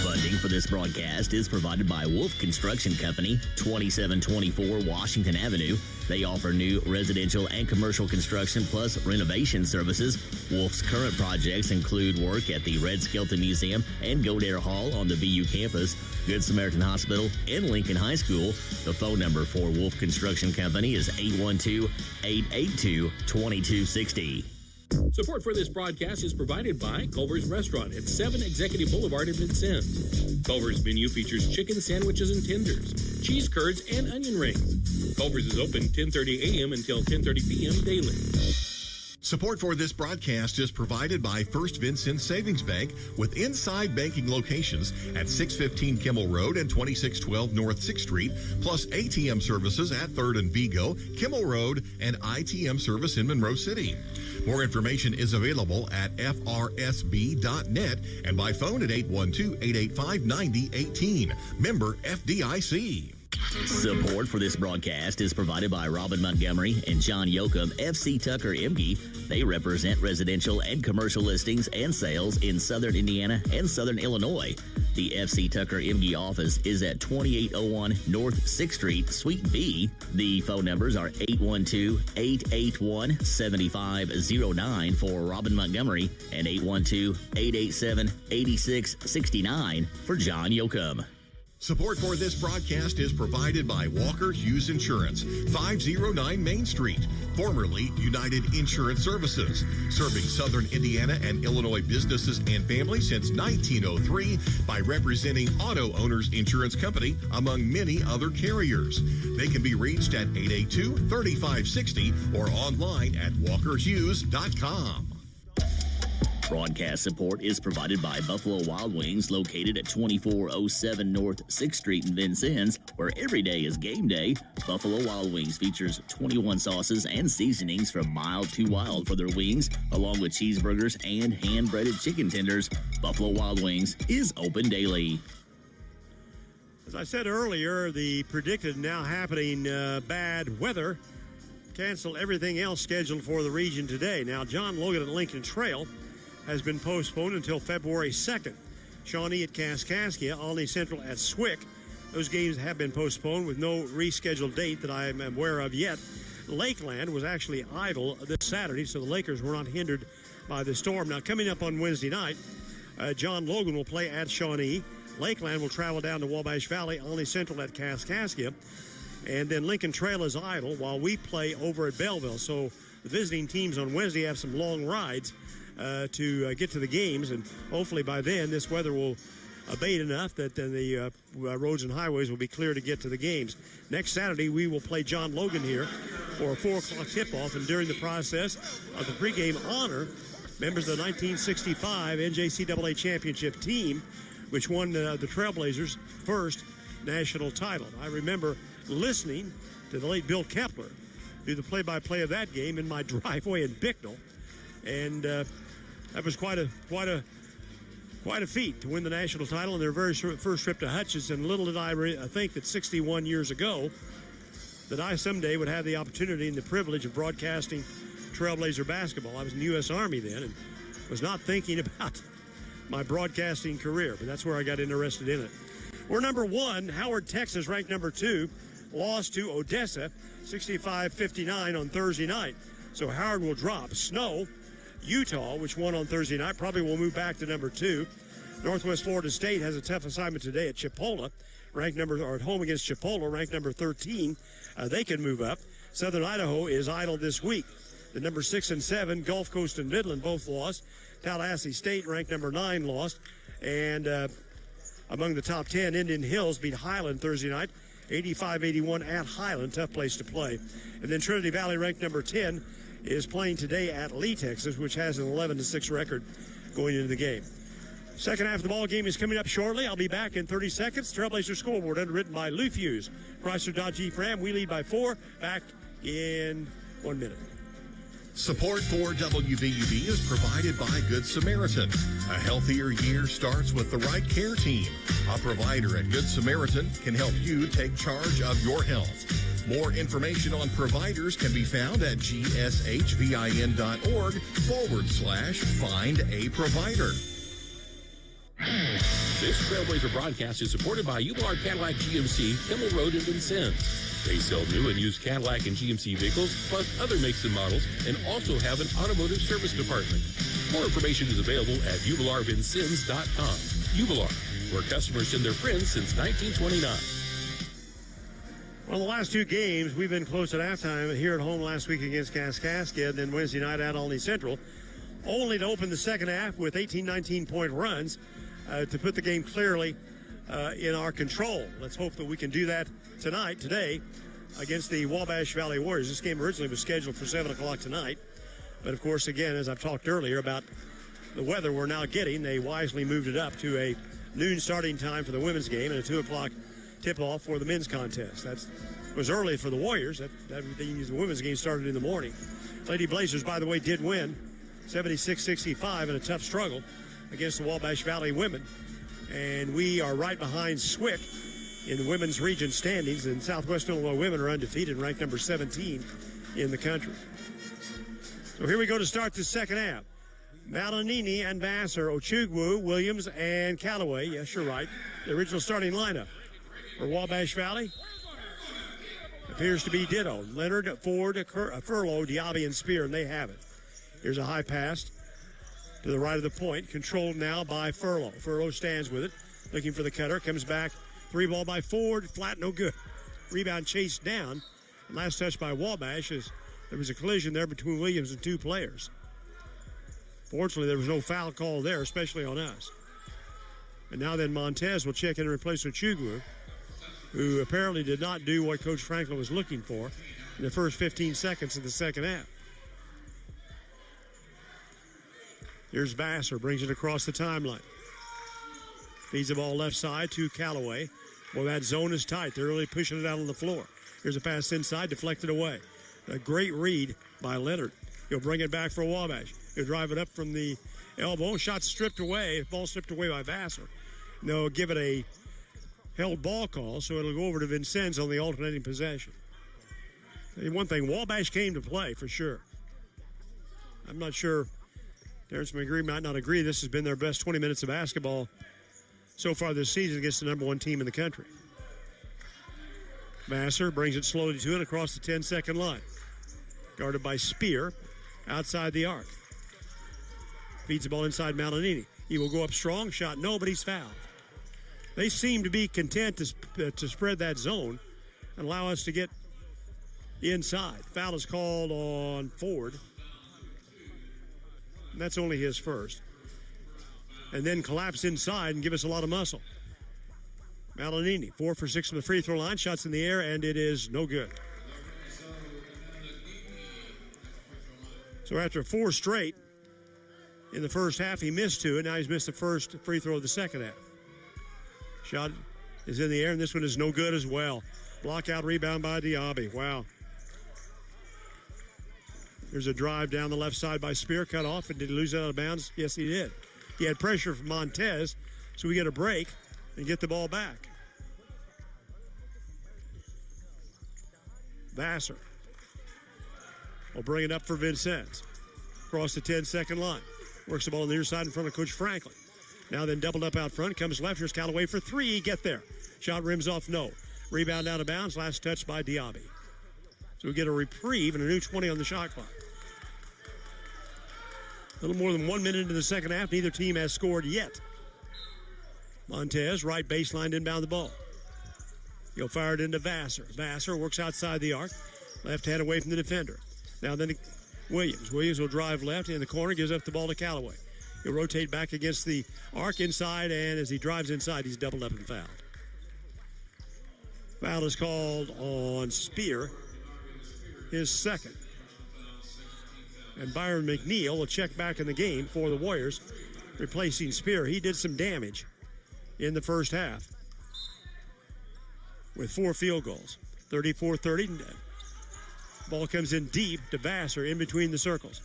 Funding for this broadcast is provided by Wolf Construction Company, 2724 Washington Avenue. They offer new residential and commercial construction plus renovation services. Wolf's current projects include work at the Red Skelton Museum and Godare Hall on the VU campus, Good Samaritan Hospital, and Lincoln High School. The phone number for Wolf Construction Company is 812-882-2260. Support for this broadcast is provided by Culver's Restaurant at 7 Executive Boulevard in Vincennes. Culver's menu features chicken sandwiches and tenders, cheese curds, and onion rings. Culver's is open 10:30 a.m. until 10:30 p.m. daily. Support for this broadcast is provided by First Vincennes Savings Bank with inside banking locations at 615 Kimmel Road and 2612 North 6th Street, plus ATM services at 3rd and Vigo, Kimmel Road, and ITM service in Monroe City. More information is available at frsb.net and by phone at 812-885-9018. Member FDIC. Support for this broadcast is provided by Robin Montgomery and John Yoakum, FC Tucker Emge. They represent residential and commercial listings and sales in Southern Indiana and Southern Illinois. The FC Tucker Emge office is at 2801 North 6th Street, Suite B. The phone numbers are 812-881-7509 for Robin Montgomery and 812-887-8669 for John Yoakum. Support for this broadcast is provided by Walker Hughes Insurance, 509 Main Street, formerly United Insurance Services, serving Southern Indiana and Illinois businesses and families since 1903 by representing Auto Owners Insurance Company, among many other carriers. They can be reached at 882-3560 or online at walkerhughes.com. Broadcast support is provided by Buffalo Wild Wings, located at 2407 North 6th Street in Vincennes, where every day is game day. Buffalo Wild Wings features 21 sauces and seasonings from mild to wild for their wings, along with cheeseburgers and hand-breaded chicken tenders. Buffalo Wild Wings is open daily. As I said earlier, the predicted now happening bad weather canceled everything else scheduled for the region today. Now, John Logan at Lincoln Trail has been postponed until February 2nd. Shawnee at Kaskaskia, Olney Central at Swick. Those games have been postponed with no rescheduled date that I am aware of yet. Lakeland was actually idle this Saturday, so the Lakers were not hindered by the storm. Now, coming up on Wednesday night, John Logan will play at Shawnee. Lakeland will travel down to Wabash Valley, Olney Central at Kaskaskia. And then Lincoln Trail is idle while we play over at Belleville. So the visiting teams on Wednesday have some long rides to get to the games, and hopefully by then this weather will abate enough that then the roads and highways will be clear to get to the games. Next Saturday we will play John Logan here for a 4 o'clock tip-off, and during the process of the pregame honor members of the 1965 NJCAA championship team, which won the Trailblazers' first national title. I remember listening to the late Bill Kepler do the play-by-play of that game in my driveway in Bicknell, and that was quite a feat to win the national title in their very first trip to Hutchinson. Little did I think that 61 years ago that I someday would have the opportunity and the privilege of broadcasting Trailblazer basketball. I was in the U.S. Army then and was not thinking about my broadcasting career, but that's where I got interested in it. We're number 1. Howard, Texas, ranked number 2, lost to Odessa 65-59 on Thursday night. So Howard will drop. Snow, Utah, which won on Thursday night, probably will move back to number 2. Northwest Florida State has a tough assignment today at Chipola, at home against Chipola, ranked number 13. They can move up. Southern Idaho is idle this week. The number 6 and 7, Gulf Coast and Midland, both lost. Tallahassee State, ranked number 9, lost. And among the top 10, Indian Hills beat Highland Thursday night, 85-81 at Highland. Tough place to play. And then Trinity Valley, ranked number 10, is playing today at Lee, Texas, which has an 11-6 record going into the game. Second half of the ball game is coming up shortly. I'll be back in 30 seconds. Trailblazer scoreboard underwritten by Lou Fuse. Chrysler Dodge Jeep Ram. We lead by 4. Back in 1 minute. Support for WVUB is provided by Good Samaritan. A healthier year starts with the right care team. A provider at Good Samaritan can help you take charge of your health. More information on providers can be found at gshvin.org/find a provider. This Trailblazer broadcast is supported by Ublar Cadillac GMC, Kimmel Road in Vincennes. They sell new and used Cadillac and GMC vehicles, plus other makes and models, and also have an automotive service department. More information is available at ubilarvincennes.com. Ubilar, where customers send their friends since 1929. Well, the last 2 games, we've been close at halftime here at home last week against Kaskaskia, then Wednesday night at Olney Central. only to open the second half with 18, 19-point runs to put the game clearly in our control. Let's hope that we can do that today, against the Wabash Valley Warriors. This game originally was scheduled for 7 o'clock tonight. But, of course, again, as I've talked earlier about the weather we're now getting, they wisely moved it up to a noon starting time for the women's game and a 2 o'clock tip-off for the men's contest. That was early for the Warriors. The women's game started in the morning. Lady Blazers, by the way, did win 76-65 in a tough struggle against the Wabash Valley women. And we are right behind SWIC in the women's region standings, and Southwest Illinois women are undefeated, ranked number 17 in the country. So here we go to start the second half. Malanini and Vassar, Ochugwu, Williams, and Callaway. Yes, you're right. The original starting lineup for Wabash Valley appears to be ditto. Leonard, Ford, Furlow, Diaby, and Spear, and they have it. Here's a high pass to the right of the point, controlled now by Furlow. Furlow stands with it, looking for the cutter, comes back. 3-ball by Ford, flat, no good. Rebound chased down. Last touch by Wabash as there was a collision there between Williams and two players. Fortunately, there was no foul call there, especially on us. And now then Montez will check in and replace Ochugwu, who apparently did not do what Coach Franklin was looking for in the first 15 seconds of the second half. Here's Vassar, brings it across the timeline. Feeds the ball left side to Callaway. Well, that zone is tight. They're really pushing it out on the floor. Here's a pass inside, deflected away. A great read by Leonard. He'll bring it back for Wabash. He'll drive it up from the elbow. Shot stripped away. Ball stripped away by Vassar. They'll give it a held ball call, so it'll go over to Vincennes on the alternating possession. And one thing, Wabash came to play for sure. I'm not sure. Terrence McGree might not agree. This has been their best 20 minutes of basketball so far this season against the number one team in the country. Vassar brings it slowly to it across the 10-second line. Guarded by Spear outside the arc. Feeds the ball inside Malanini. He will go up strong. Shot no, but he's fouled. They seem to be content to spread that zone and allow us to get inside. Foul is called on Ford. And that's only his first. And then collapse inside and give us a lot of muscle. Malanini, 4 for 6 from the free throw line. Shots in the air, and it is no good. So after 4 straight in the first half, he missed 2, and now he's missed the first free throw of the second half. Shot is in the air, and this one is no good as well. Block out rebound by Diaby. Wow. There's a drive down the left side by Spear, cut off, and did he lose it out of bounds? Yes, he did. He had pressure from Montez, so we get a break and get the ball back. Vassar will bring it up for Vincennes. Across the 10-second line. Works the ball on the near side in front of Coach Franklin. Now then doubled up out front. Comes left. Here's Callaway for 3. Get there. Shot rims off, no. Rebound out of bounds. Last touch by Diaby. So we get a reprieve and a new 20 on the shot clock. A little more than 1 minute into the second half. Neither team has scored yet. Montez, right baseline, inbound the ball. He'll fire it into Vassar. Vassar works outside the arc. Left hand away from the defender. Now then Williams. Williams will drive left in the corner, gives up the ball to Callaway. He'll rotate back against the arc inside, and as he drives inside, he's doubled up and fouled. Foul is called on Spear, his second. And Byron McNeil will check back in the game for the Warriors, replacing Spear. He did some damage in the first half with 4 field goals. 34-30. Ball comes in deep to Vassar in between the circles.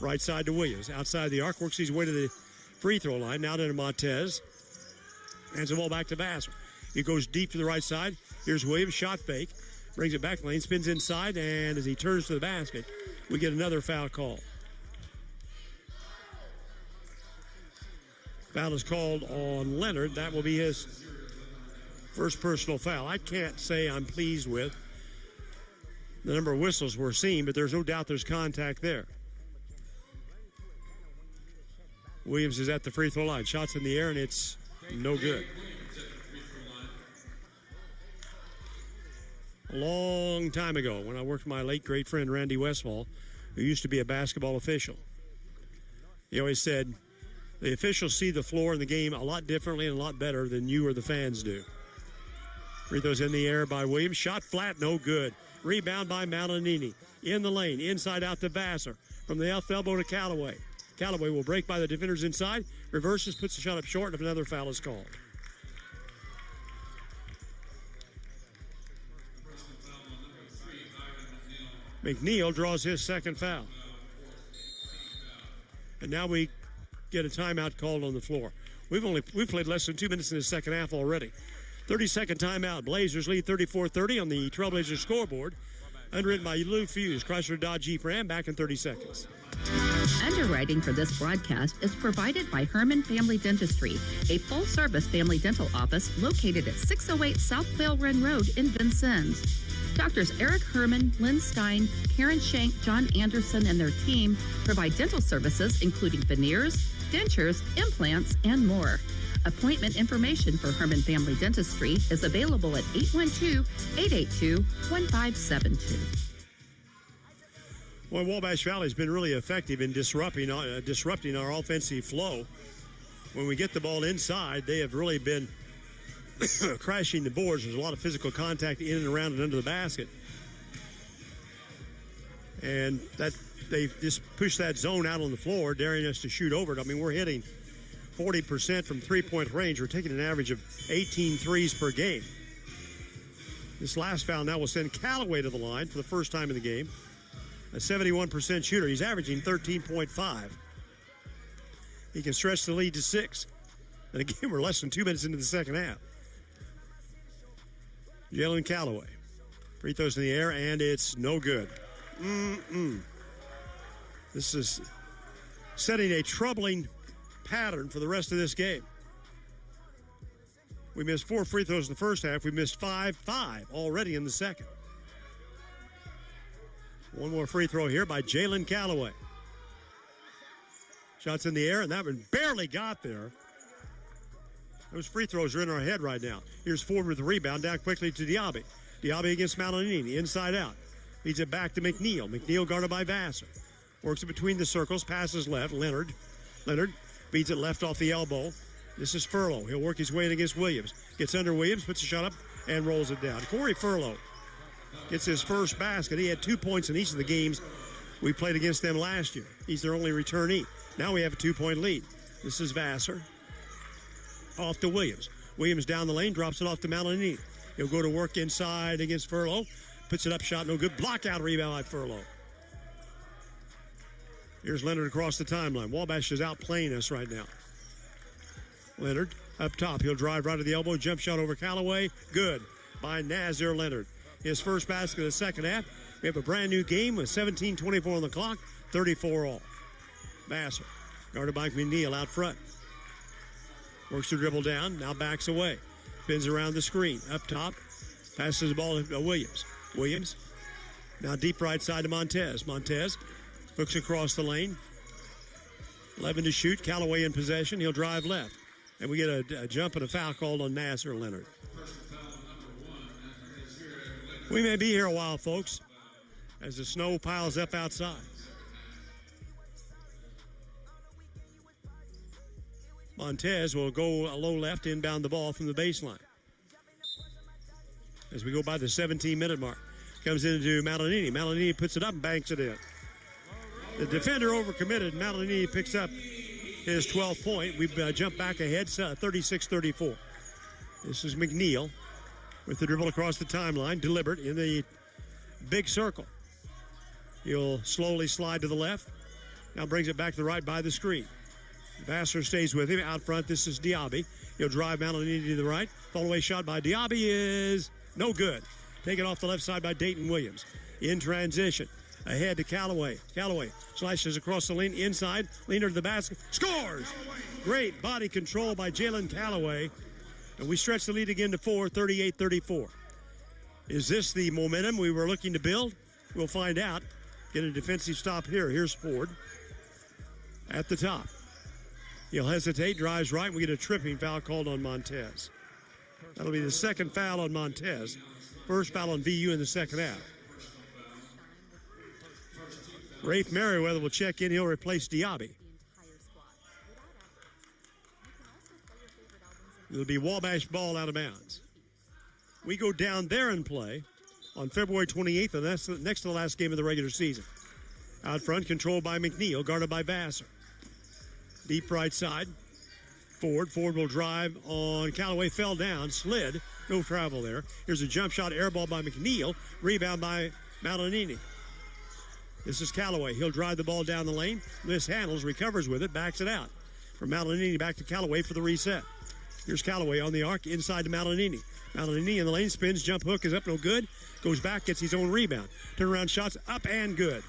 Right side to Williams. Outside the arc, works his way to the free throw line. Now to Montez. Hands the ball back to Vassar. He goes deep to the right side. Here's Williams, shot fake. Brings it back lane, spins inside, and as he turns to the basket, we get another foul call. Foul is called on Leonard. That will be his first personal foul. I can't say I'm pleased with the number of whistles we're seeing, but there's no doubt there's contact there. Williams is at the free throw line. Shots in the air, and it's no good. A long time ago, when I worked with my late great friend Randy Westfall, who used to be a basketball official, He always said, the officials see the floor and the game a lot differently and a lot better than you or the fans do. Free throws in the air by Williams. Shot flat, no good. Rebound by Malinini. In the lane, inside out to Vassar. From the left elbow to Callaway. Callaway will break by the defenders inside. Reverses, puts the shot up short, and another foul is called. McNeil draws his second foul. And now we get a timeout called on the floor. We've played less than 2 minutes in the second half already. 30-second timeout. Blazers lead 34-30 on the Trailblazers scoreboard. Underwritten by Lou Fuse, Chrysler Dodge Jeep Ram. Back in 30 seconds. Underwriting for this broadcast is provided by Herman Family Dentistry, a full-service family dental office located at 608 South Vale Run Road in Vincennes. Doctors Eric Herman, Lynn Stein, Karen Shank, John Anderson, and their team provide dental services including veneers, dentures, implants, and more. Appointment information for Herman Family Dentistry is available at 812-882-1572. Well, Wabash Valley has been really effective in disrupting our offensive flow. When we get the ball inside, they have really been crashing the boards. There's a lot of physical contact in and around and under the basket. And that they just push that zone out on the floor, daring us to shoot over it. I mean, we're hitting 40% from three-point range. We're taking an average of 18 threes per game. This last foul now will send Callaway to the line for the first time in the game. A 71% shooter. He's averaging 13.5. He can stretch the lead to 6. And again, we're less than 2 minutes into the second half. Jalen Callaway. Free throws in the air, and it's no good. This is setting a troubling pattern for the rest of this game. We missed 4 free throws in the first half. We missed 5 already in the second. One more free throw here by Jalen Callaway. Shots in the air, and that one barely got there. Those free throws are in our head right now. Here's Ford with the rebound, down quickly to Diaby. Diaby against Malinini, inside out. Feeds it back to McNeil. McNeil guarded by Vassar. Works it between the circles, passes left. Leonard feeds it left off the elbow. This is Furlow. He'll work his way in against Williams. Gets under Williams, puts a shot up, and rolls it down. Corey Furlow gets his first basket. He had 2 points in each of the games we played against them last year. He's their only returnee. Now we have a 2-point lead. This is Vassar. Off to Williams. Williams down the lane, drops it off to Malinini. He'll go to work inside against Furlow. Puts it up, shot no good. Block out rebound by Furlow. Here's Leonard across the timeline. Wabash is outplaying us right now. Leonard up top. He'll drive right to the elbow. Jump shot over Callaway. Good by Nazir Leonard. His first basket of the second half. We have a brand new game with 17:24 on the clock. 34 all. Vassar guarded by McNeil out front. Works the dribble down. Now backs away. Spins around the screen. Up top. Passes the ball to Williams. Williams. Now deep right side to Montez. Montez hooks across the lane. 11 to shoot. Callaway in possession. He'll drive left. And we get a jump and a foul called on Nasser Leonard. We may be here a while, folks, as the snow piles up outside. Montez will go a low left, inbound the ball from the baseline. As we go by the 17-minute mark. Comes into Malinini. Malinini puts it up and banks it in. The defender overcommitted. Malinini picks up his 12th point. We've jumped back ahead, 36-34. This is McNeil with the dribble across the timeline, deliberate in the big circle. He'll slowly slide to the left. Now brings it back to the right by the screen. Vassar stays with him. Out front, this is Diaby. He'll drive Malinini to the right. Fall-away shot by Diaby is no good. Taken off the left side by Dayton Williams. In transition. Ahead to Callaway. Callaway slashes across the lane inside. Leaner to the basket. Scores! Great body control by Jalen Callaway. And we stretch the lead again to 4, 38-34. Is this the momentum we were looking to build? We'll find out. Get a defensive stop here. Here's Ford at the top. He'll hesitate, drives right, and we get a tripping foul called on Montez. That'll be the second foul on Montez. First foul on VU in the second half. Rafe Merriweather will check in. He'll replace Diaby. It'll be Wabash ball out of bounds. We go down there and play on February 28th, and that's next to the last game of the regular season. Out front, controlled by McNeil, guarded by Vassar. Deep right side. Ford will drive on Callaway, fell down, slid, no travel there. Here's a jump shot, air ball by McNeil, rebound by Malanini. This is Callaway. He'll drive the ball down the lane, mishandles, recovers with it, backs it out. From Malanini back to Callaway for the reset. Here's Callaway on the arc, inside to Malanini. Malanini in the lane, spins, jump hook is up, no good. Goes back, gets his own rebound. Turnaround shots, up and good.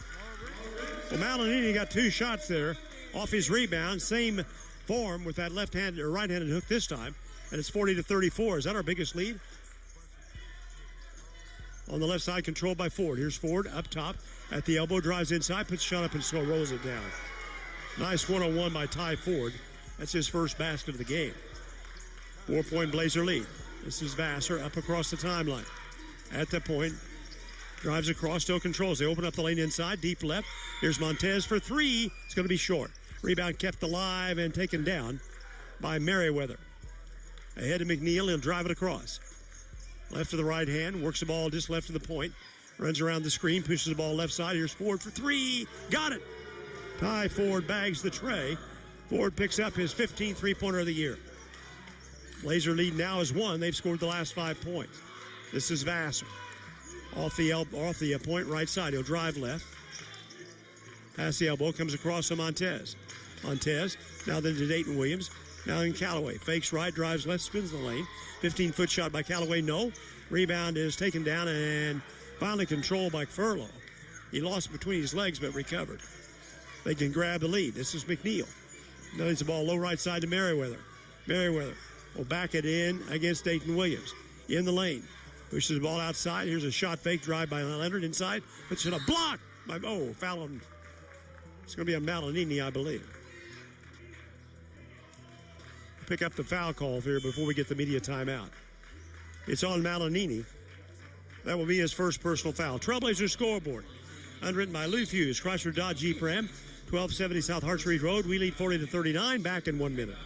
Well, Malanini got 2 shots there off his rebound. Same form with that left-handed or right-handed hook this time, and it's 40-34. Is that our biggest lead? On the left side, controlled by Ford. Here's Ford up top at the elbow, drives inside, puts a shot up and slow rolls it down. Nice one-on-one by Ty Ford. That's his first basket of the game. 4-point Blazer lead. This is Vassar up across the timeline. At the point, drives across, still controls. They open up the lane inside, deep left. Here's Montez for 3. It's going to be short. Rebound kept alive and taken down by Merriweather. Ahead to McNeil, he'll drive it across. Left to the right hand, works the ball just left of the point. Runs around the screen, pushes the ball left side. Here's Ford for 3. Got it! Ty Ford bags the tray. Ford picks up his 15th three-pointer of the year. Blazer lead now is 1. They've scored the last 5 points. This is Vassar. Off the point right side. He'll drive left. Past the elbow, comes across to Montez. Montez, now then to Dayton Williams. Now in Callaway. Fakes right, drives left, spins the lane. 15-foot shot by Callaway, no. Rebound is taken down and finally controlled by Furlow. He lost between his legs but recovered. They can grab the lead. This is McNeil. Now it's the ball low right side to Merriweather. Merriweather will back it in against Dayton Williams. In the lane. Pushes the ball outside. Here's a shot fake drive by Leonard inside. Puts it a block by, foul on. It's going to be a Malanini, I believe. Pick up the foul call here before we get the media timeout. It's on Malanini. That will be his first personal foul. Trailblazers scoreboard. Underwritten by Lou Fuse, Chrysler Dodge Jeep Ram, 1270 South Hart Street Road. We lead 40-39. Back in 1 minute.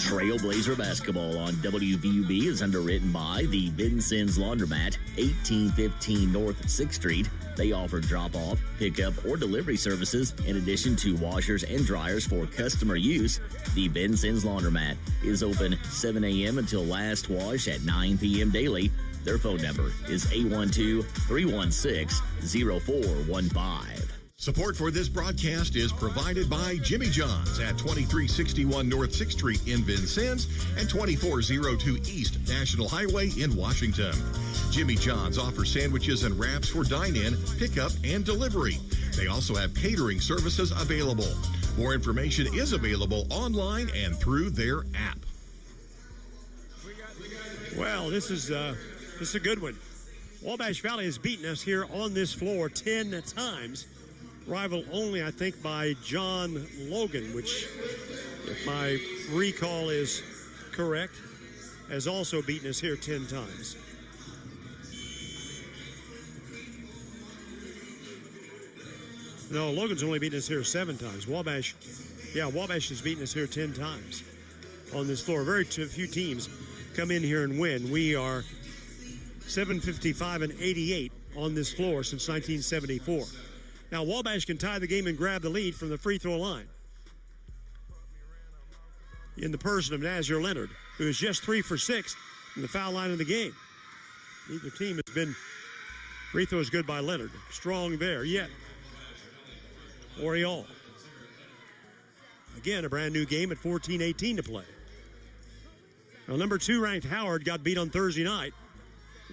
Trailblazer basketball on WVUB is underwritten by the Vincennes Laundromat, 1815 North 6th Street. They offer drop-off, pickup, or delivery services in addition to washers and dryers for customer use. The Vincennes Laundromat is open 7 a.m. until last wash at 9 p.m. daily. Their phone number is 812-316-0415. Support for this broadcast is provided by Jimmy John's at 2361 North 6th Street in Vincennes and 2402 East National Highway in Washington. Jimmy John's offers sandwiches and wraps for dine-in, pickup, and delivery. They also have catering services available. More information is available online and through their app. Well, this is a good one. Wabash Valley has beaten us here on this floor 10 times. Rival only, I think, by John Logan, which, if my recall is correct, has also beaten us here 10 times. No, Logan's only beaten us here 7 times. Wabash has beaten us here 10 times on this floor. Very few teams come in here and win. We are 755-88 on this floor since 1974. Now, Wabash can tie the game and grab the lead from the free throw line. In the person of Nazir Leonard, who is just 3 for 6 in the foul line of the game. Neither team has been free throws good by Leonard. Strong there yet. Oriole. Again, a brand new game at 14-18 to play. Now, number 2 ranked Howard got beat on Thursday night.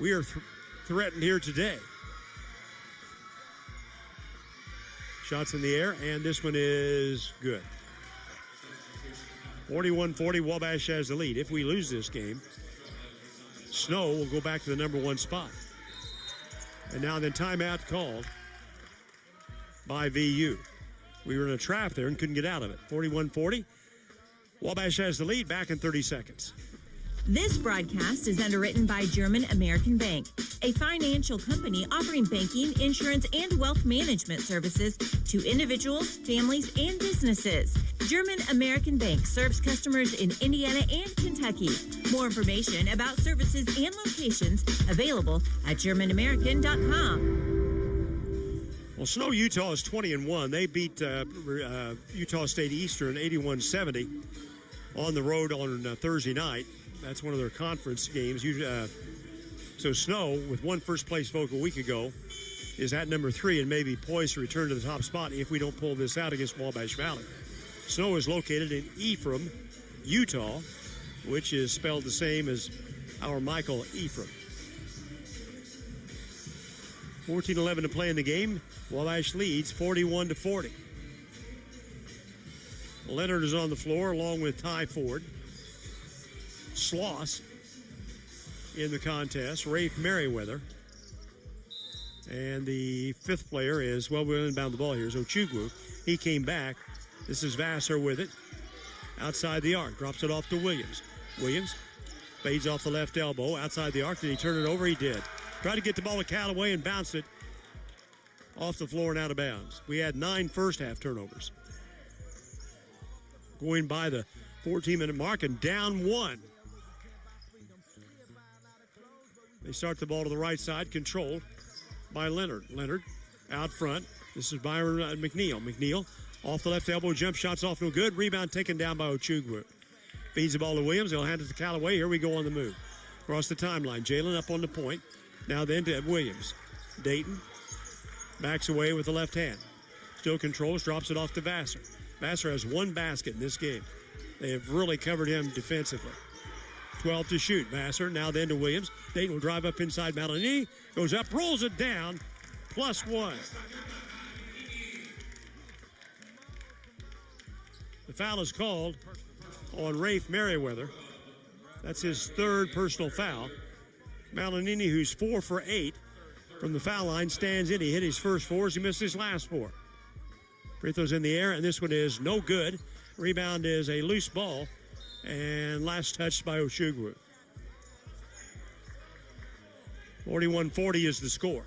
We are threatened here today. Shots in the air, and this one is good. 41-40, Wabash has the lead. If we lose this game, Snow will go back to the number 1 spot. And now the timeout called by VU. We were in a trap there and couldn't get out of it. 41-40, Wabash has the lead. Back in 30 seconds. This broadcast is underwritten by German American Bank, a financial company offering banking, insurance, and wealth management services to individuals, families, and businesses. German American Bank serves customers in Indiana and Kentucky. More information about services and locations available at GermanAmerican.com. Well, Snow, Utah is 20-1. They beat Utah State Eastern 81-70 on the road on Thursday night. That's one of their conference games. So Snow, with one first-place vote a week ago, is at number 3 and maybe poised to return to the top spot if we don't pull this out against Wabash Valley. Snow is located in Ephraim, Utah, which is spelled the same as our Michael Ephraim. 14-11 to play in the game. Wabash leads 41-40. Leonard is on the floor along with Ty Ford. Sloss in the contest, Rafe Merriweather. And the fifth player is, well, we're inbound the ball here, is Ochugwu. He came back. This is Vassar with it. Outside the arc, drops it off to Williams. Williams fades off the left elbow, outside the arc. Did he turn it over? He did. Tried to get the ball to Callaway and bounce it off the floor and out of bounds. We had 9 first-half turnovers. Going by the 14-minute mark and down 1. They start the ball to the right side, controlled by Leonard. Leonard out front. This is Byron McNeil. McNeil off the left elbow, jump shots off no good. Rebound taken down by Ochugwu. Feeds the ball to Williams. He'll hand it to Callaway. Here we go on the move. Across the timeline. Jalen up on the point. Now then to Williams. Dayton backs away with the left hand. Still controls, drops it off to Vassar. Vassar has 1 basket in this game. They have really covered him defensively. 12 to shoot. Vassar now then to Williams. Dayton will drive up inside Malinini. Goes up, rolls it down. +1. The foul is called on Rafe Merriweather. That's his 3rd personal foul. Malinini, who's 4 for 8 from the foul line, stands in. He hit his first 4s. He missed his last 4. Free throw's in the air, and this one is no good. Rebound is a loose ball, and last touched by Ochugwu. 41-40 is the score.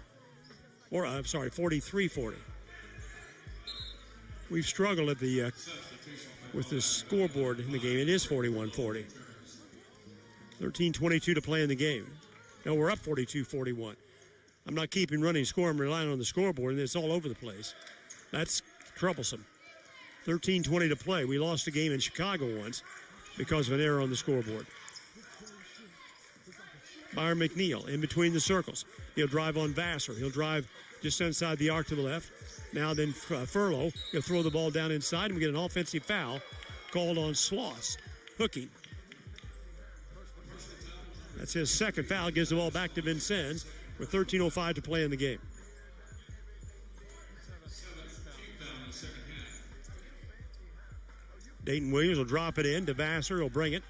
Or, I'm sorry, 43-40. We've struggled at the with the scoreboard in the game. It is 41-40. 13:22 to play in the game. No, we're up 42-41. I'm not keeping running score. I'm relying on the scoreboard, and it's all over the place. That's troublesome. 13:20 to play. We lost a game in Chicago once because of an error on the scoreboard. Byron McNeil in between the circles. He'll drive on Vassar. He'll drive just inside the arc to the left. Now then Furlow. He'll throw the ball down inside and we get an offensive foul called on Sloss. Hooking. That's his 2nd foul. Gives the ball back to Vincennes with 13:05 to play in the game. Dayton Williams will drop it in to Vassar. He'll bring it.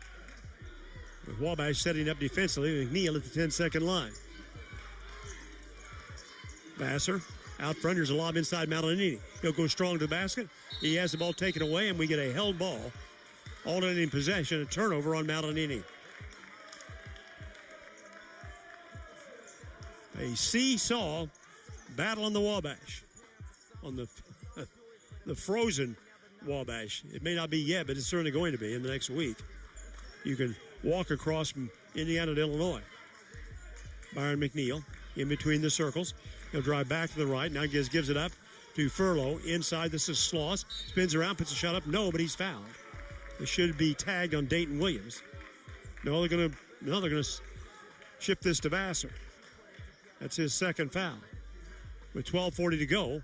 With Wabash setting up defensively, McNeil at the 10-second line. Vassar out front. Here's a lob inside Malinini. He'll go strong to the basket. He has the ball taken away, and we get a held ball. Alternating possession, a turnover on Malinini. A seesaw battle on the Wabash. On the frozen Wabash. It may not be yet, but it's certainly going to be in the next week. You can walk across from Indiana to Illinois. Byron McNeil in between the circles. He'll drive back to the right. Now gives it up to Furlow. Inside, this is Sloss. Spins around, puts a shot up. No, but he's fouled. It should be tagged on Dayton Williams. No, they're going to ship this to Vassar. That's his 2nd foul. With 12:40 to go.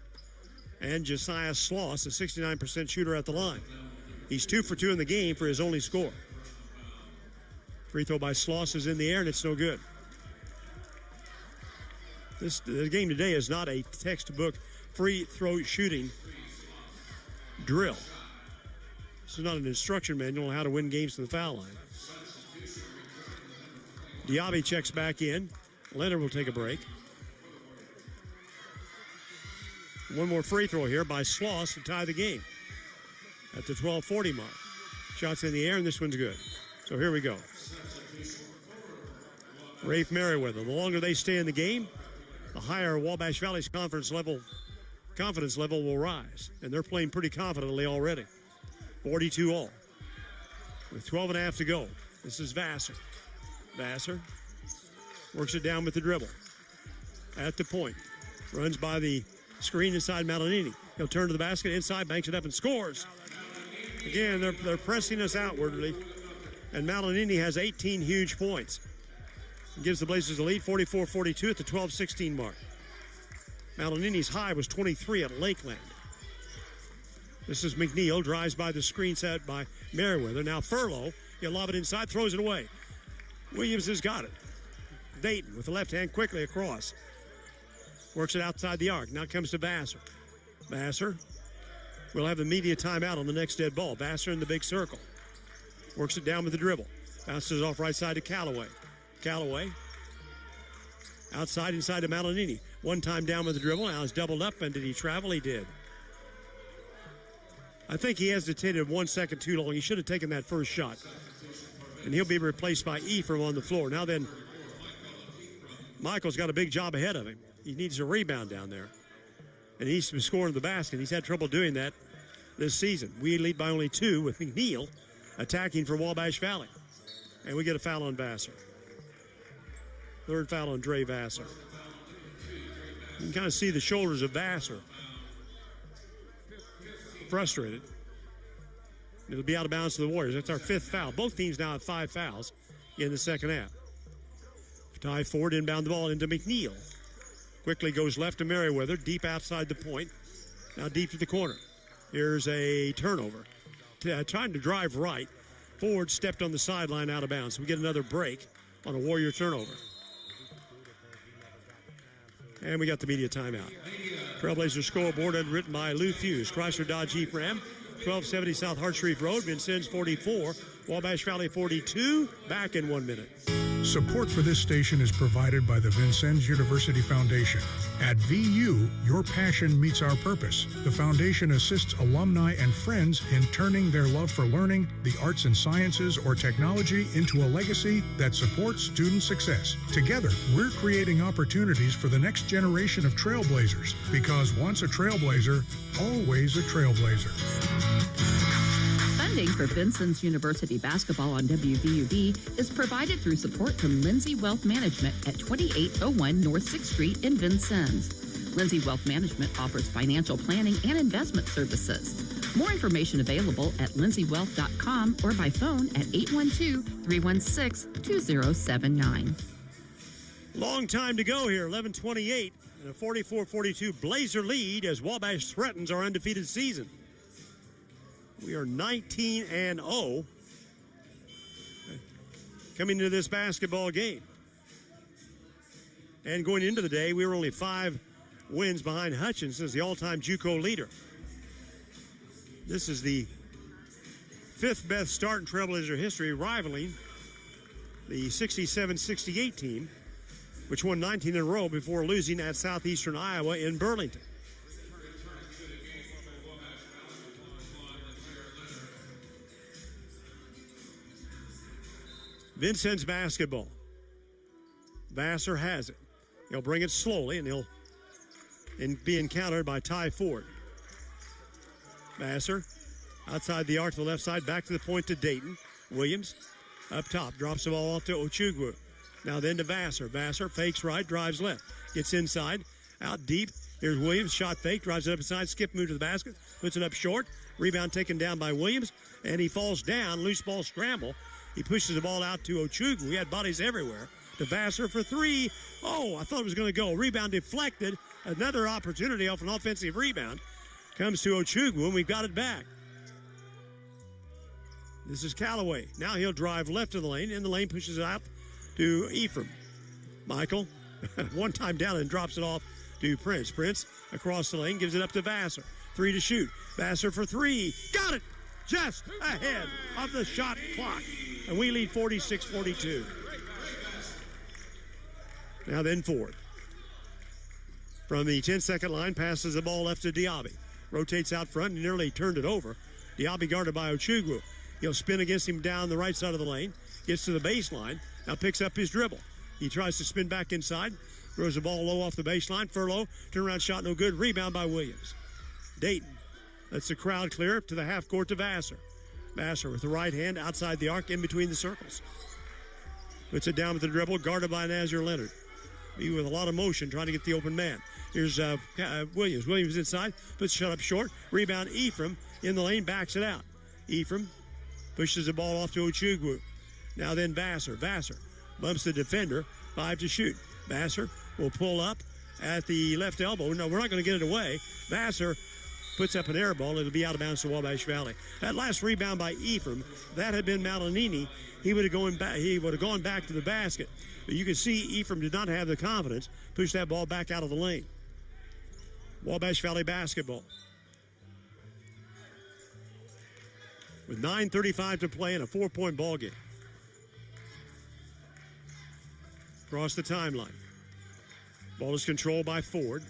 And Josiah Sloss, a 69% shooter at the line. He's 2 for 2 in the game for his only score. Free throw by Sloss is in the air, and it's no good. The game today is not a textbook free throw shooting drill. This is not an instruction manual on how to win games to the foul line. Diaby checks back in. Leonard will take a break. One more free throw here by Sloss to tie the game at the 12:40 mark. Shots in the air, and this one's good. So here we go. Rafe Merriweather. The longer they stay in the game, the higher Wabash Valley's confidence level will rise. And they're playing pretty confidently already. 42 all. With 12 and a half to go. This is Vassar. Vassar works it down with the dribble. At the point. Runs by the screen inside Malinini. He'll turn to the basket inside, banks it up and scores. Again, they're pressing us outwardly. And Malinini has 18 huge points. It gives the Blazers the lead, 44-42 at the 12-16 mark. Malinini's high was 23 at Lakeland. This is McNeil, drives by the screen set by Merriweather. Now Furlow, he'll lob it inside, throws it away. Williams has got it. Dayton with the left hand quickly across. Works it outside the arc. Now it comes to Vassar. Vassar will have the media timeout on the next dead ball. Vassar in the big circle. Works it down with the dribble. Bounces off right side to Callaway. Callaway outside inside to Malinini. One time down with the dribble. Now he's doubled up, and did he travel? He did. I think he hesitated 1 second too long. He should have taken that first shot. And he'll be replaced by Ephraim on the floor. Now then, Michael's got a big job ahead of him. He needs a rebound down there. And he's scoring the basket. He's had trouble doing that this season. We lead by only 2 with McNeil attacking for Wabash Valley. And we get a foul on Vassar. Third foul on Dre Vassar. You can kind of see the shoulders of Vassar. Frustrated. It'll be out of bounds to the Warriors. That's our 5th foul. Both teams now have 5 fouls in the second half. Ty Ford inbound the ball into McNeil. Quickly goes left to Merriweather, deep outside the point. Now deep to the corner. Here's a turnover. Trying to drive right. Ford stepped on the sideline out of bounds. So we get another break on a Warrior turnover. And we got the media timeout. Trailblazer scoreboard written by Lou Fuse. Chrysler Dodge Jeep Ram. 1270 South Hart Street Road. Vincennes 44. Wabash Valley 42. Back in 1 minute. Support for this station is provided by the Vincennes University Foundation. At VU, your passion meets our purpose. The foundation assists alumni and friends in turning their love for learning, the arts and sciences, or technology into a legacy that supports student success. Together, we're creating opportunities for the next generation of trailblazers, because once a trailblazer, always a trailblazer. Funding for Vincennes University basketball on WVUB is provided through support from Lindsay Wealth Management at 2801 North 6th Street in Vincennes. Lindsay Wealth Management offers financial planning and investment services. More information available at lindsaywealth.com or by phone at 812-316-2079. Long time to go here, 11:28, and a 44-42 Blazer lead as Wabash threatens our undefeated season. We are 19-0 coming into this basketball game. And going into the day, we were only 5 wins behind Hutchins as the all-time JUCO leader. This is the 5th best start in Trailblazer history, rivaling the 67-68 team, which won 19 in a row before losing at Southeastern Iowa in Burlington. Vincennes basketball. Vassar has it. He'll bring it slowly, and he'll be encountered by Ty Ford. Vassar outside the arc to the left side, back to the point to Dayton. Williams up top, drops the ball off to Ochugwu. Now then to Vassar. Vassar fakes right, drives left. Gets inside, out deep. Here's Williams, shot fake, drives it up inside, skip move to the basket, puts it up short. Rebound taken down by Williams, and he falls down, loose ball scramble. He pushes the ball out to Ochugwu. He had bodies everywhere. To Vassar for 3. Oh, I thought it was going to go. Rebound deflected. Another opportunity off an offensive rebound. Comes to Ochugwu, and we've got it back. This is Callaway. Now he'll drive left of the lane. In the lane, pushes it out to Ephraim. Michael, one time down and drops it off to Prince. Prince across the lane, gives it up to Vassar. 3 to shoot. Vassar for 3. Got it! Just ahead of the shot clock. And we lead 46-42. Now then Ford. From the 10-second line, passes the ball left to Diaby. Rotates out front and nearly turned it over. Diaby guarded by Ochugwu. He'll spin against him down the right side of the lane. Gets to the baseline. Now picks up his dribble. He tries to spin back inside. Throws the ball low off the baseline. Furlow. Turnaround shot no good. Rebound by Williams. Dayton lets the crowd clear up to the half court to Vassar. Vassar with the right hand outside the arc in between the circles. Puts it down with the dribble. Guarded by Nazir Leonard. He with a lot of motion trying to get the open man. Here's Williams. Williams inside. Puts the shot up short. Rebound Ephraim in the lane. Backs it out. Ephraim pushes the ball off to Ochugwu. Now then Vassar. Vassar bumps the defender. 5 to shoot. Vassar will pull up at the left elbow. No, we're not going to get it away. Vassar puts up an air ball. It'll be out of bounds to Wabash Valley. That last rebound by Ephraim, that had been Malinini. He would have gone back to the basket. But you can see Ephraim did not have the confidence. Push that ball back out of the lane. Wabash Valley basketball. With 9:35 to play in a 4-point ball game. Across the timeline. Ball is controlled by Ford.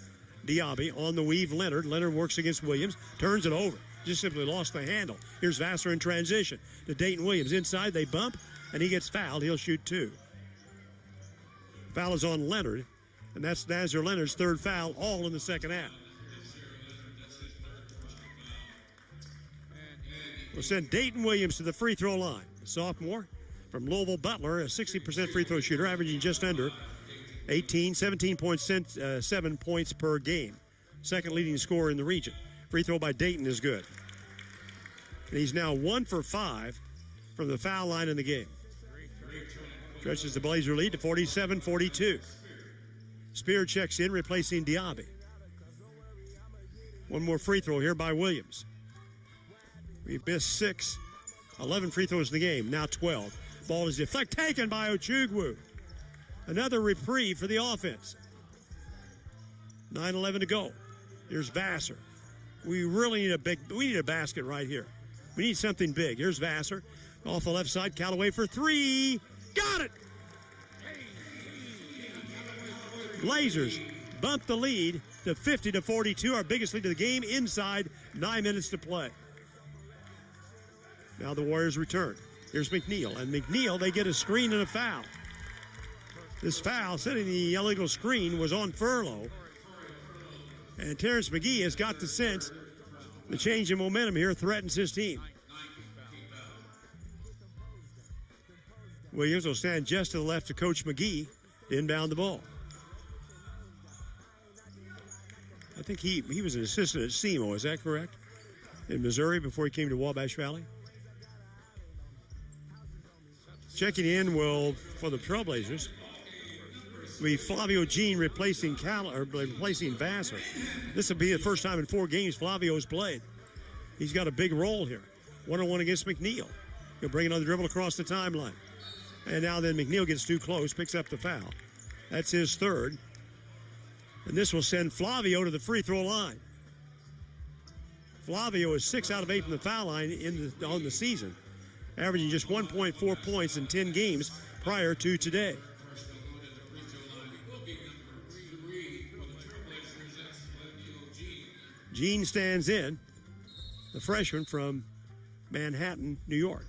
Diaby on the weave, Leonard. Leonard works against Williams. Turns it over. Just simply lost the handle. Here's Vassar in transition to Dayton Williams. Inside, they bump, and he gets fouled. He'll shoot 2. Foul is on Leonard, and that's Nazir Leonard's 3rd foul, all in the second half. We'll send Dayton Williams to the free throw line. The sophomore from Louisville Butler, a 60% free throw shooter, averaging just under 17 points per game. Second leading scorer in the region. Free throw by Dayton is good. And he's now 1 for 5 from the foul line in the game. Stretches the Blazer lead to 47-42. Spear checks in, replacing Diaby. One more free throw here by Williams. We've missed 6. 11 free throws in the game, now 12. Ball is deflected, taken by Ochugwu. Another reprieve for the offense. 9:11 to go. Here's Vassar. We really need a basket right here. We need something big. Here's Vassar. Off the left side, Callaway for 3. Got it! Blazers bump the lead to 50-42, our biggest lead of the game, inside 9 minutes to play. Now the Warriors return. Here's McNeil. And McNeil, they get a screen and a foul. This foul, setting the illegal screen, was on Furlow. And Terrence McGee has got the sense the change in momentum here threatens his team. Williams will stand just to the left of Coach McGee to inbound the ball. I think he was an assistant at SEMO, is that correct? In Missouri before he came to Wabash Valley? Checking in for the Trailblazers will be Flavio Jean replacing Vassar. This will be the first time in 4 games Flavio's played. He's got a big role here. 1-on-1 against McNeil. He'll bring another dribble across the timeline. And now then McNeil gets too close, picks up the foul. That's his 3rd. And this will send Flavio to the free throw line. Flavio is 6 out of 8 from the foul line on the season, averaging just 1.4 points in 10 games prior to today. Gene stands in, the freshman from Manhattan, New York.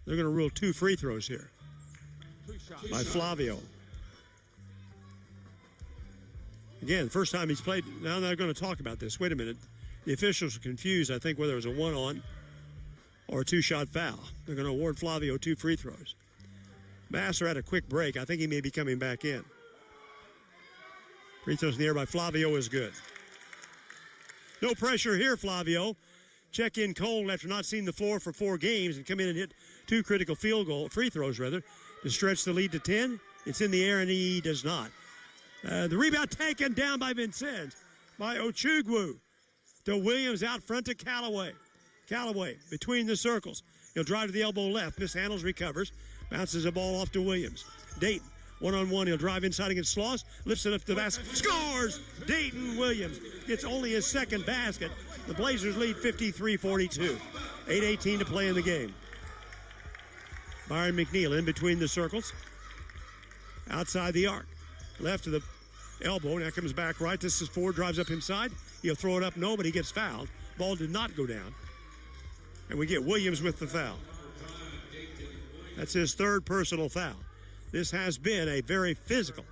They're going to rule 2 free throws here by Flavio. Again, the first time he's played. Now they're going to talk about this. Wait a minute. The officials are confused, I think, whether it was a 1-on or a 2-shot foul. They're going to award Flavio 2 free throws. Vassar had a quick break. I think he may be coming back in. Free throws in the air by Flavio is good. No pressure here, Flavio. Check in cold after not seeing the floor for 4 games and come in and hit 2 critical free throws to stretch the lead to 10. It's in the air, and he does not. The rebound taken down by Vincennes, by Ochugwu. To Williams out front to Callaway. Callaway between the circles. He'll drive to the elbow left. Mishandles, recovers. Bounces the ball off to Williams. Dayton, 1-on-1. He'll drive inside against Sloss. Lifts it up to the basket. Scores! Dayton Williams gets only his 2nd basket. The Blazers lead 53-42. 8:18 to play in the game. Byron McNeil in between the circles. Outside the arc. Left to the elbow. Now comes back right. This is Ford. Drives up inside. He'll throw it up. No, but he gets fouled. Ball did not go down. And we get Williams with the foul. That's his third personal foul. This has been a very physical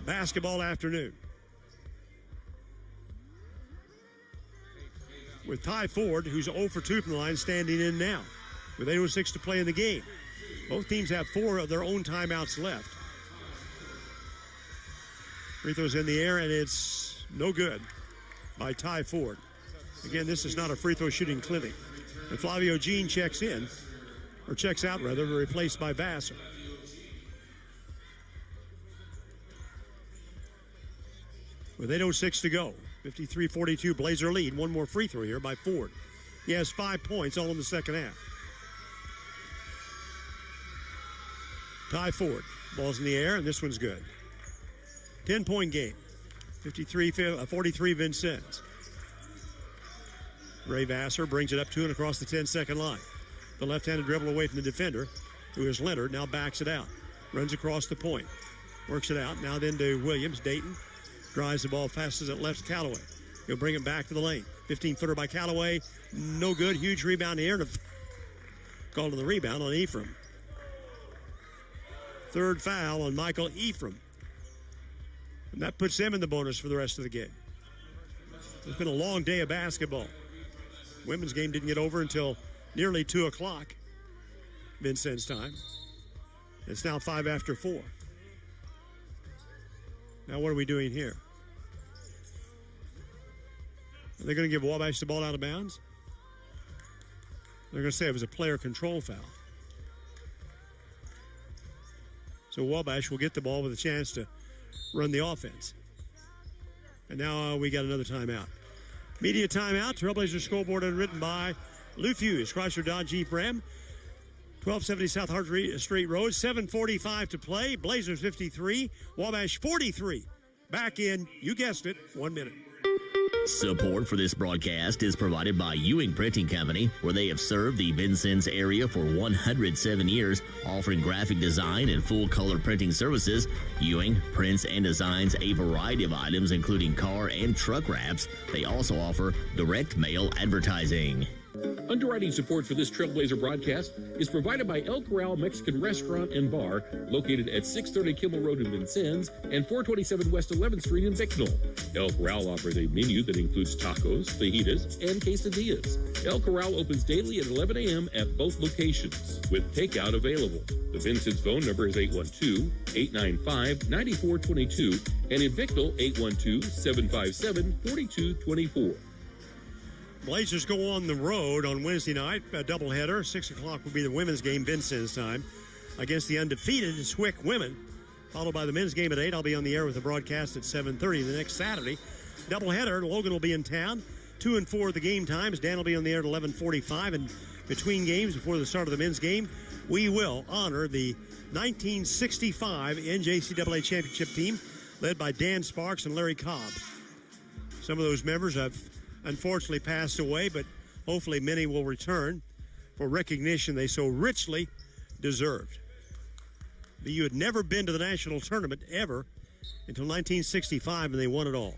basketball afternoon. With Ty Ford, who's 0 for 2 from the line, standing in now with 8:06 to play in the game. Both teams have 4 of their own timeouts left. Free throws in the air, and it's no good by Ty Ford. Again, this is not a free throw shooting clinic. And Flavio Jean checks out, replaced by Vassar. With 8:06 to go, 53-42 Blazer lead. One more free throw here by Ford. He has 5 points all in the second half. Ty Ford, ball's in the air, and this one's good. 10-point game, 43 Vincennes. Ray Vassar brings it up to and across the 10-second line. The left-handed dribble away from the defender, who is Leonard, now backs it out. Runs across the point, works it out. Now then to Williams. Dayton drives the ball, passes it left to Callaway. He'll bring it back to the lane. 15-footer by Callaway, no good. Huge rebound here, and called to the rebound on Ephraim. Third foul on Michael Ephraim. And that puts them in the bonus for the rest of the game. It's been a long day of basketball. Women's game didn't get over until nearly 2 o'clock Vincennes time. It's now 5 after 4. Now what are we doing here? Are they going to give Wabash the ball out of bounds? They're going to say it was a player control foul. So Wabash will get the ball with a chance to run the offense. And now we got another timeout. Media timeout. Trailblazer scoreboard written by Lou Fuse, Chrysler Dodge Jeep Ram. 1270 South Hart Street Road. 7:45 to play. Blazers 53. Wabash 43. Back in, you guessed it, 1 minute. Support for this broadcast is provided by Ewing Printing Company, where they have served the Vincennes area for 107 years, offering graphic design and full-color printing services. Ewing prints and designs a variety of items, including car and truck wraps. They also offer direct mail advertising. Underwriting support for this Trailblazer broadcast is provided by El Corral Mexican Restaurant and Bar, located at 630 Kimmel Road in Vincennes and 427 West 11th Street in Bicknell. El Corral offers a menu that includes tacos, fajitas, and quesadillas. El Corral opens daily at 11 a.m. at both locations, with takeout available. The Vincennes phone number is 812-895-9422, and in Bicknell, 812-757-4224. Blazers go on the road on Wednesday night, a doubleheader. 6 o'clock will be the women's game, Vincennes time, against the undefeated Swick women, followed by the men's game at 8. I'll be on the air with the broadcast at 7:30 the next Saturday. Doubleheader, Logan will be in town. 2 and 4 at the game times. Dan will be on the air at 11:45. And between games, before the start of the men's game, we will honor the 1965 NJCAA championship team, led by Dan Sparks and Larry Cobb. Some of those members have unfortunately passed away, but hopefully many will return for recognition they so richly deserved. VU had never been to the national tournament ever until 1965, and they won it all,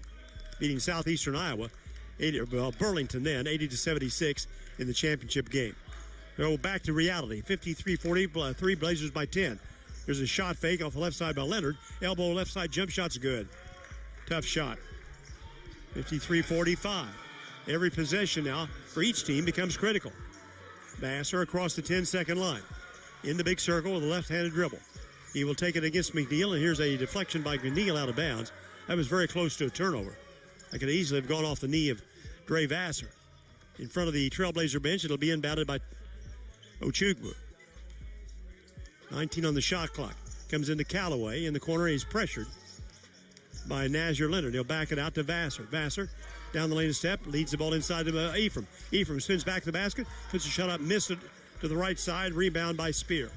beating Southeastern Iowa, Burlington then, 80-76 in the championship game. So back to reality, 53-43, Blazers by 10. There's a shot fake off the left side by Leonard. Elbow left side jump shot's good. Tough shot. 53-45. Every possession now for each team becomes critical. Vassar across the 10-second line. In the big circle with a left-handed dribble. He will take it against McNeil, and here's a deflection by McNeil out of bounds. That was very close to a turnover. That could easily have gone off the knee of Dre Vassar. In front of the Trailblazer bench, it'll be inbounded by Ochukwu. 19 on the shot clock. Comes into Callaway. In the corner, he's pressured by Nazir Leonard. He'll back it out to Vassar. Vassar down the lane a step, leads the ball inside to Ephraim. Ephraim spins back to the basket, puts a shot up, missed it to the right side, rebound by Spear.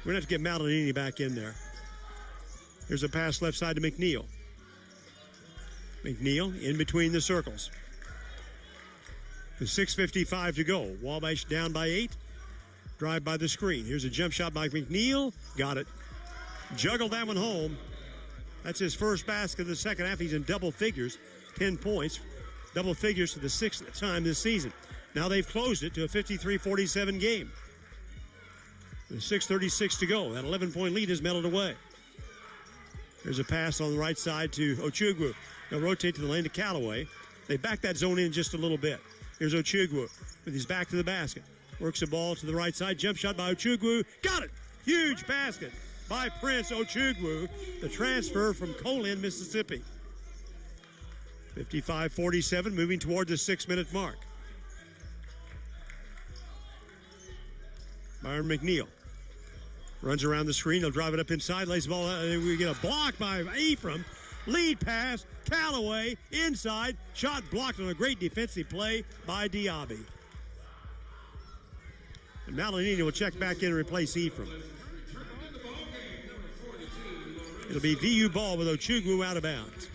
We're going to have to get Maldonini back in there. Here's a pass left side to McNeil. McNeil in between the circles. With 6:55 to go. Wabash down by 8. Drive by the screen. Here's a jump shot by McNeil. Got it. Juggled that one home. That's his first basket of the second half. He's in double figures, 10 points. Double figures for the 6th time this season. Now they've closed it to a 53-47 game. With 6:36 to go. That 11-point lead is melted away. There's a pass on the right side to Ochugwu. They'll rotate to the lane to Callaway. They back that zone in just a little bit. Here's Ochugwu with his back to the basket. Works the ball to the right side. Jump shot by Ochugwu. Got it! Huge basket by Prince Ochugwu, the transfer from Colin, Mississippi. 55-47, moving toward the 6-minute mark. Byron McNeil runs around the screen. He'll drive it up inside. Lays the ball out. We get a block by Ephraim. Lead pass. Callaway inside. Shot blocked on a great defensive play by Diaby. And Malinini will check back in and replace Ephraim. It'll be VU ball with Ochugwu out of bounds.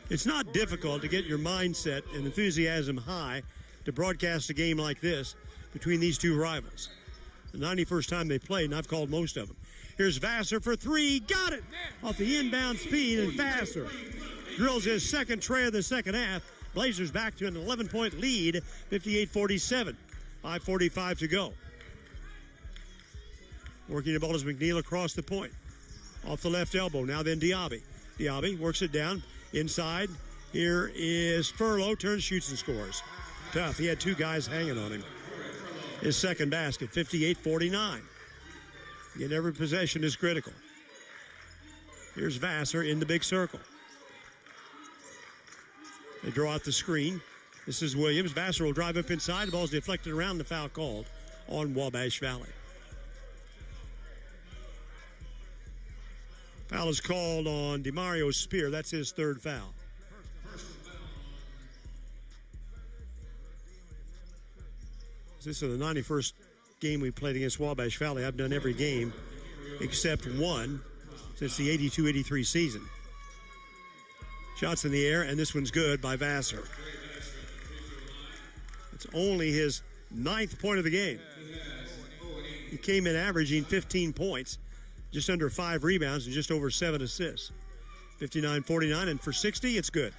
It's not difficult to get your mindset and enthusiasm high to broadcast a game like this between these two rivals. The 91st time they played, and I've called most of them. Here's Vassar for three. Got it! Off the inbound speed, and Vassar drills his second tray of the second half. Blazers back to an 11-point lead, 58-47. 5:45 to go. Working the ball is McNeil across the point. Off the left elbow, now then Diaby. Diaby works it down inside. Here is Furlow, turns, shoots, and scores. Tough, he had two guys hanging on him. His second basket, 58-49. Again, every possession is critical. Here's Vassar in the big circle. They draw out the screen. This is Williams. Vassar will drive up inside. The ball's deflected around, the foul called on Wabash Valley. Foul is called on DeMario Spear. That's his third foul. This is the 91st game we played against Wabash Valley. I've done every game except one since the 82-83 season. Shots in the air, and this one's good by Vassar. It's only his 9th point of the game. He came in averaging 15 points, just under 5 rebounds, and just over 7 assists. 59-49, and for 60, it's good.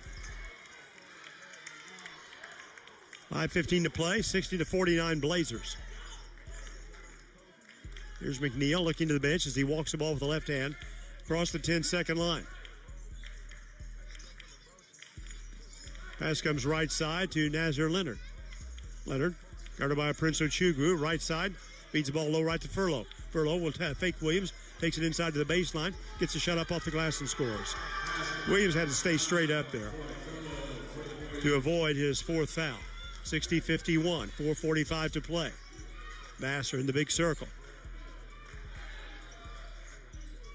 5:15 to play, 60-49 Blazers. Here's McNeil looking to the bench as he walks the ball with the left hand across the 10-second line. Pass comes right side to Nazir Leonard. Leonard, guarded by Prince Ochugwu, right side, feeds the ball low right to Furlow. Furlow will fake Williams, takes it inside to the baseline, gets a shot up off the glass and scores. Williams had to stay straight up there to avoid his 4th foul. 60-51, 4:45 to play. Vassar in the big circle.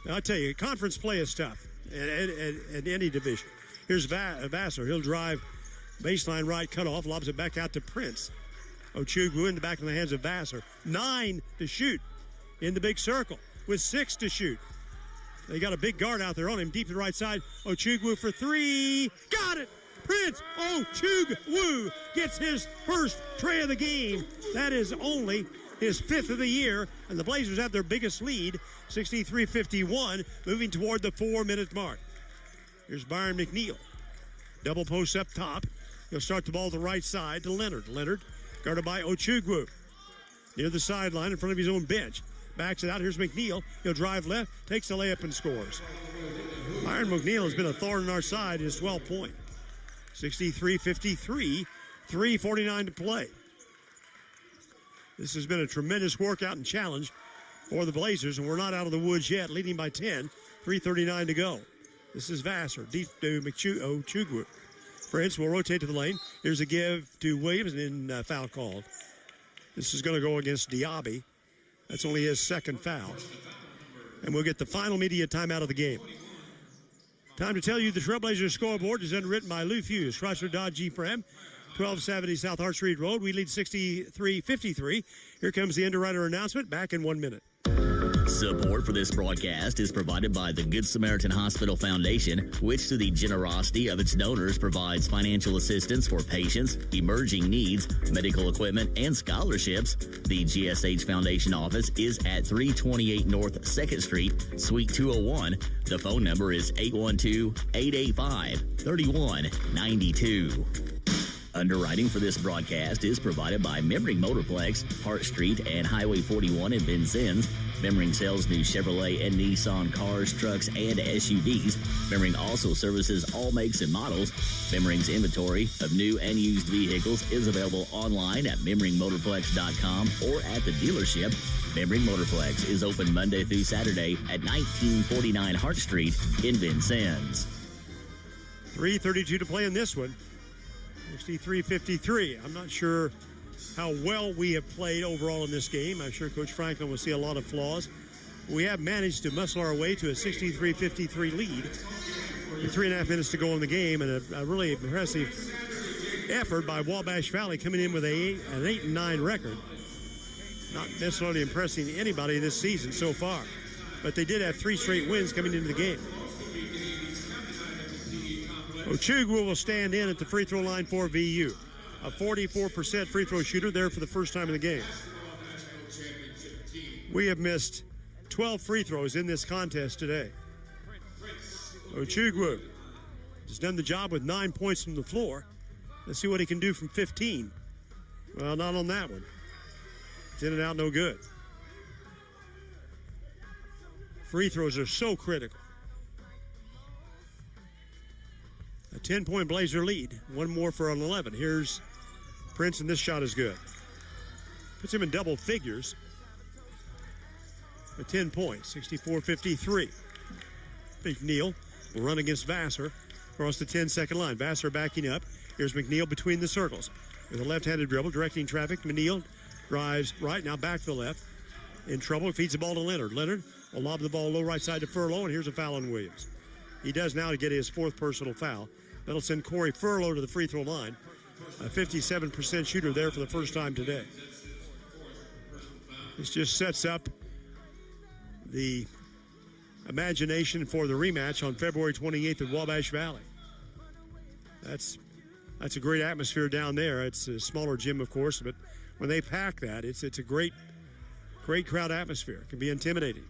Now, I tell you, conference play is tough at any division. Here's Vassar. He'll drive baseline right, cut off, lobs it back out to Prince. Ochugwu in the back of the hands of Vassar. 9 to shoot in the big circle with 6 to shoot. They got a big guard out there on him, deep to the right side. Ochugwu for 3. Got it! Prince Ochugwu gets his first tray of the game. That is only his 5th of the year, and the Blazers have their biggest lead, 63-51, moving toward the 4-minute mark. Here's Byron McNeil. Double post up top. He'll start the ball to the right side to Leonard. Leonard guarded by Ochugwu. Near the sideline in front of his own bench. Backs it out. Here's McNeil. He'll drive left, takes the layup and scores. Byron McNeil has been a thorn in our side, his 12th point. 63-53, 3:49 to play. This has been a tremendous workout and challenge for the Blazers, and we're not out of the woods yet, leading by 10, 3:39 to go. This is Vassar, deep to Ochugwu. Prince will rotate to the lane. Here's a give to Williams, and then foul called. This is going to go against Diaby. That's only his 2nd foul. And we'll get the final media timeout of the game. Time to tell you the Trailblazers scoreboard is underwritten by Lou Fuse, Chrysler Dodge Jeep Ram, 1270 South Hart Street Road. We lead 63-53. Here comes the underwriter announcement. Back in 1 minute. Support for this broadcast is provided by the Good Samaritan Hospital Foundation, which through the generosity of its donors provides financial assistance for patients, emerging needs, medical equipment, and scholarships. The GSH Foundation office is at 328 North 2nd Street, Suite 201. The phone number is 812-885-3192. Underwriting for this broadcast is provided by Memring Motorplex, Hart Street, and Highway 41 in Vincennes. Memring sells new Chevrolet and Nissan cars, trucks, and SUVs. Memring also services all makes and models. Memring's inventory of new and used vehicles is available online at memringmotorplex.com or at the dealership. Memring Motorplex is open Monday through Saturday at 1949 Hart Street in Vincennes. 3:32 to play in this one. 63-53. I'm not sure how well we have played overall in this game. I'm sure Coach Franklin will see a lot of flaws. We have managed to muscle our way to a 63-53 lead with 3.5 minutes to go in the game, and a really impressive effort by Wabash Valley coming in with an 8-9 record. Not necessarily impressing anybody this season so far, but they did have 3 straight wins coming into the game. Ochugwu will stand in at the free throw line for VU. A 44% free throw shooter there for the first time in the game. We have missed 12 free throws in this contest today. Ochugwu has done the job with 9 points from the floor. Let's see what he can do from 15. Well, not on that one. It's in and out, no good. Free throws are so critical. A 10-point Blazer lead. One more for an 11. Here's Prince, and this shot is good. Puts him in double figures. A 10 points, 64-53. McNeil will run against Vassar across the 10-second line. Vassar backing up. Here's McNeil between the circles with a left-handed dribble, directing traffic. McNeil drives right, now back to the left. In trouble, feeds the ball to Leonard. Leonard will lob the ball low right side to Furlow, and here's a foul on Williams. He does now to get his 4th personal foul. That'll send Corey Furlow to the free throw line. A 57% shooter there for the first time today. This just sets up the imagination for the rematch on February 28th at Wabash Valley. That's a great atmosphere down there. It's a smaller gym, of course, but when they pack that, it's a great crowd atmosphere. It can be intimidating.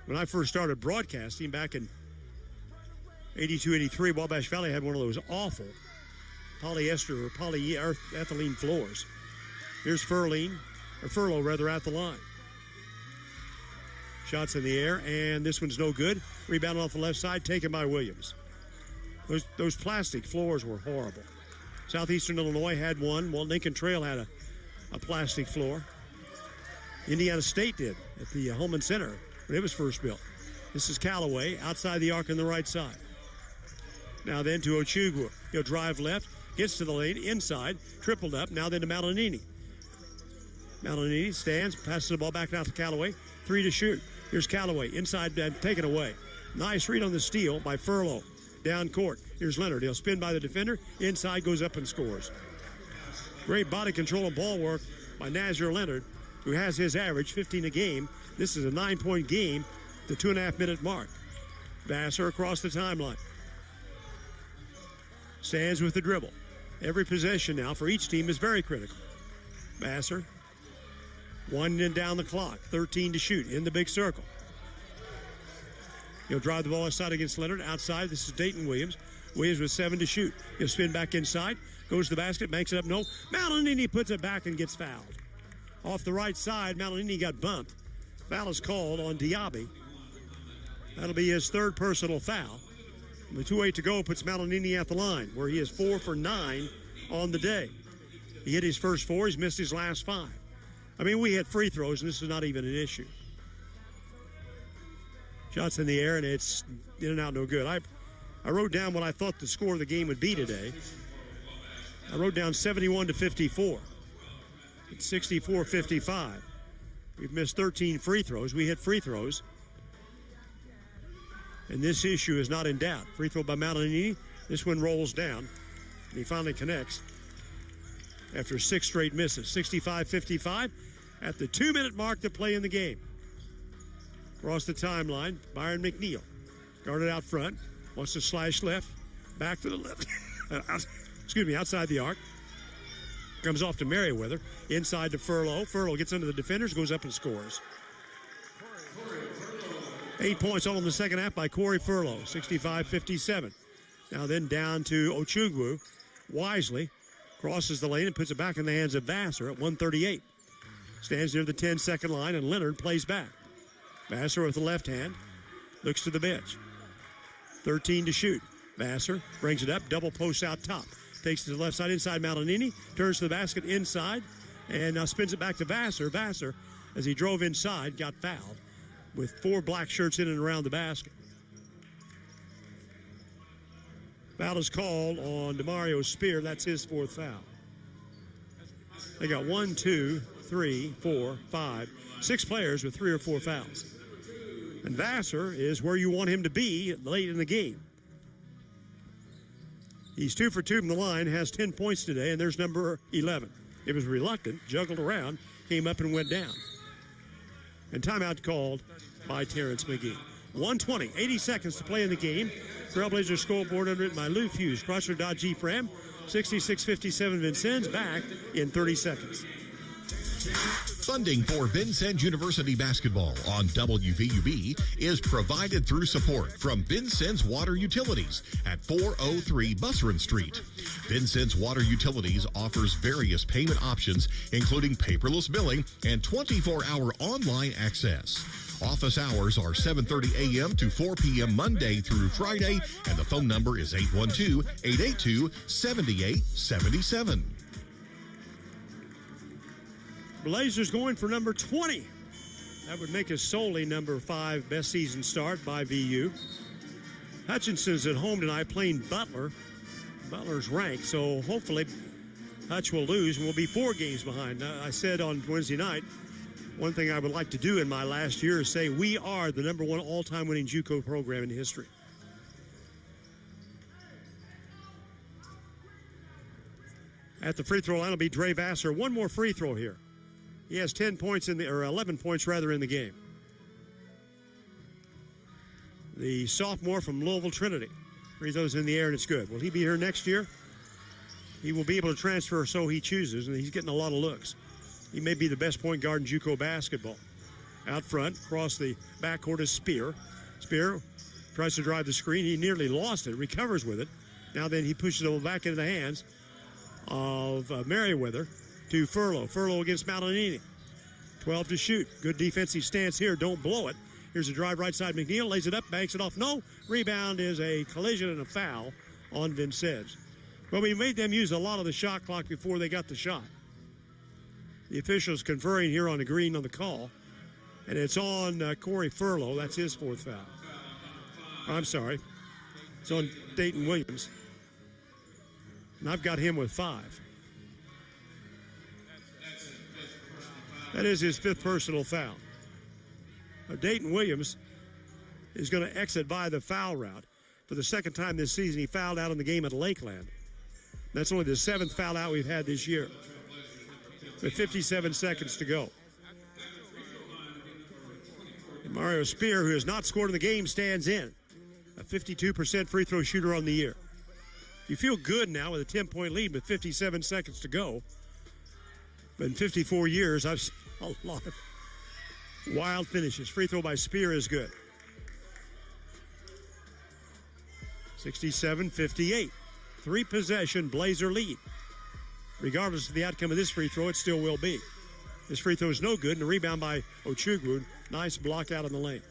When I first started broadcasting back in 82-83, Wabash Valley had one of those awful polyester or polyethylene floors. Here's Furlow at the line. Shots in the air, and this one's no good. Rebound off the left side, taken by Williams. Those plastic floors were horrible. Southeastern Illinois had one. Well, Lincoln Trail had a plastic floor. Indiana State did at the Holman Center when it was first built. This is Callaway outside the arc on the right side. Now then to Ochugwu. He'll drive left, gets to the lane, inside, tripled up, now then to Malinini. Malinini stands, passes the ball back out to Callaway. 3 to shoot. Here's Callaway, inside, taken away. Nice read on the steal by Furlow. Down court. Here's Leonard. He'll spin by the defender. Inside, goes up and scores. Great body control and ball work by Nazir Leonard, who has his average, 15 a game. This is a 9-point game, the 2.5-minute mark. Vassar across the timeline. Stands with the dribble. Every possession now for each team is very critical. Vassar winding down the clock. 13 to shoot in the big circle. He'll drive the ball inside against Leonard. Outside, this is Dayton Williams. Williams with 7 to shoot. He'll spin back inside. Goes to the basket, makes it up. No. Malinini puts it back and gets fouled. Off the right side, Malinini got bumped. Foul is called on Diaby. That'll be his 3rd personal foul. And the 2:08 to go puts Malinini at the line, where he is 4 for 9 on the day. He hit his first 4. He's missed his last 5. I mean, we hit free throws, and this is not even an issue. Shots in the air, and it's in and out, no good. I wrote down what I thought the score of the game would be today. I wrote down 71-54. It's 64-55. We've missed 13 free throws. We hit free throws. And this issue is not in doubt. Free throw by Malinini. This one rolls down. And he finally connects after 6 straight misses. 65-55 at the 2-minute mark to play in the game. Across the timeline, Byron McNeil. Guarded out front. Wants to slash left. Back to the left. Outside the arc. Comes off to Merriweather. Inside to Furlow. Furlow gets under the defenders, goes up and scores. 8 points all in the second half by Corey Furlow. 65-57. Now then down to Ochugwu. Wisely Crosses the lane and puts it back in the hands of Vassar at 138. Stands near the 10-second line, and Leonard plays back. Vassar with the left hand. Looks to the bench. 13 to shoot. Vassar brings it up. Double post out top. Takes it to the left side inside Malinini. Turns to the basket inside. And now spins it back to Vassar. Vassar, as he drove inside, got fouled with 4 black shirts in and around the basket. Foul is called on DeMario Spear. That's his 4th foul. They got 1, 2, 3, 4, 5, 6 players with 3 or 4 fouls. And Vassar is where you want him to be late in the game. He's 2 for 2 from the line, has 10 points today, and there's number 11. It was reluctant, juggled around, came up and went down. And timeout called by Terrence McGee. 1:20, 80 seconds to play in the game. Trailblazers scoreboard underwritten by Lou Hughes, Chrysler Dodge Jeep Ram, 6657 Vincennes, back in 30 seconds. Funding for Vincennes University basketball on WVUB is provided through support from Vincennes Water Utilities at 403 Busserin Street. Vincennes Water Utilities offers various payment options, including paperless billing and 24-hour online access. Office hours are 7:30 a.m. to 4 p.m. Monday through Friday, and the phone number is 812-882-7877. Blazers going for number 20. That would make us solely number 5 best season start by VU. Hutchinson's at home tonight playing Butler. Butler's ranked, so hopefully Hutch will lose and we'll be 4 games behind. I said on Wednesday night, one thing I would like to do in my last year is say we are the number 1 all-time winning JUCO program in history. At the free throw line will be Dre Vassar. One more free throw here. He has 10 points in the, or 11 points rather, in the game. The sophomore from Louisville Trinity. Free throws in the air and it's good. Will he be here next year? He will be able to transfer so he chooses, and he's getting a lot of looks. He may be the best point guard in JUCO basketball. Out front, across the backcourt is Spear. Spear tries to drive the screen. He nearly lost it, recovers with it. Now then he pushes it back into the hands of Merriweather to Furlow. Furlow against Malinini. 12 to shoot. Good defensive stance here. Don't blow it. Here's a drive right side. McNeil lays it up, banks it off. No. Rebound is a collision and a foul on Vincennes. But we made them use a lot of the shot clock before they got the shot. The officials conferring here on the green on the call. And it's on Corey Furlow. That's his 4th foul. I'm sorry. It's on Dayton Williams. And I've got him with 5. That is his 5th personal foul. Now, Dayton Williams is going to exit by the foul route. For the 2nd time this season, he fouled out in the game at Lakeland. That's only the 7th foul out we've had this year. With 57 seconds to go. And Mario Spear, who has not scored in the game, stands in. A 52% free throw shooter on the year. You feel good now with a 10-point lead with 57 seconds to go. But in 54 years, I've seen a lot of wild finishes. Free throw by Spear is good. 67-58. 3-possession Blazer lead. Regardless of the outcome of this free throw, it still will be. This free throw is no good, and a rebound by Ochugwu. Nice block out in the lane.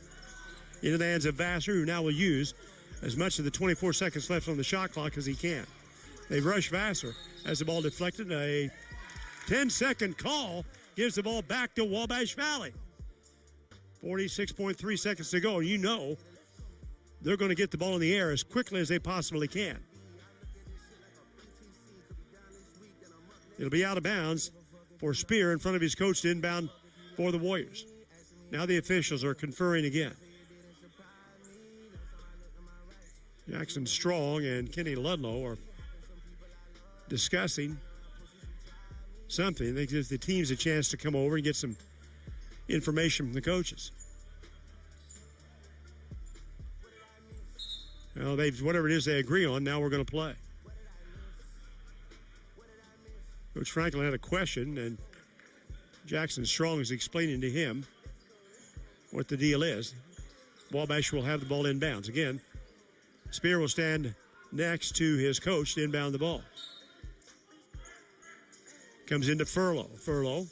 Into the hands of Vassar, who now will use as much of the 24 seconds left on the shot clock as he can. They rush Vassar as the ball deflected. A 10-second call gives the ball back to Wabash Valley. 46.3 seconds to go. You know they're going to get the ball in the air as quickly as they possibly can. It'll be out of bounds for Spear in front of his coach to inbound for the Warriors. Now the officials are conferring again. Jackson Strong and Kenny Ludlow are discussing something. They give the teams a chance to come over and get some information from the coaches. Well, whatever it is they agree on, now we're going to play. Coach Franklin had a question, and Jackson Strong is explaining to him what the deal is. Wabash will have the ball inbounds. Again, Spear will stand next to his coach to inbound the ball. Comes into Furlow. Furlow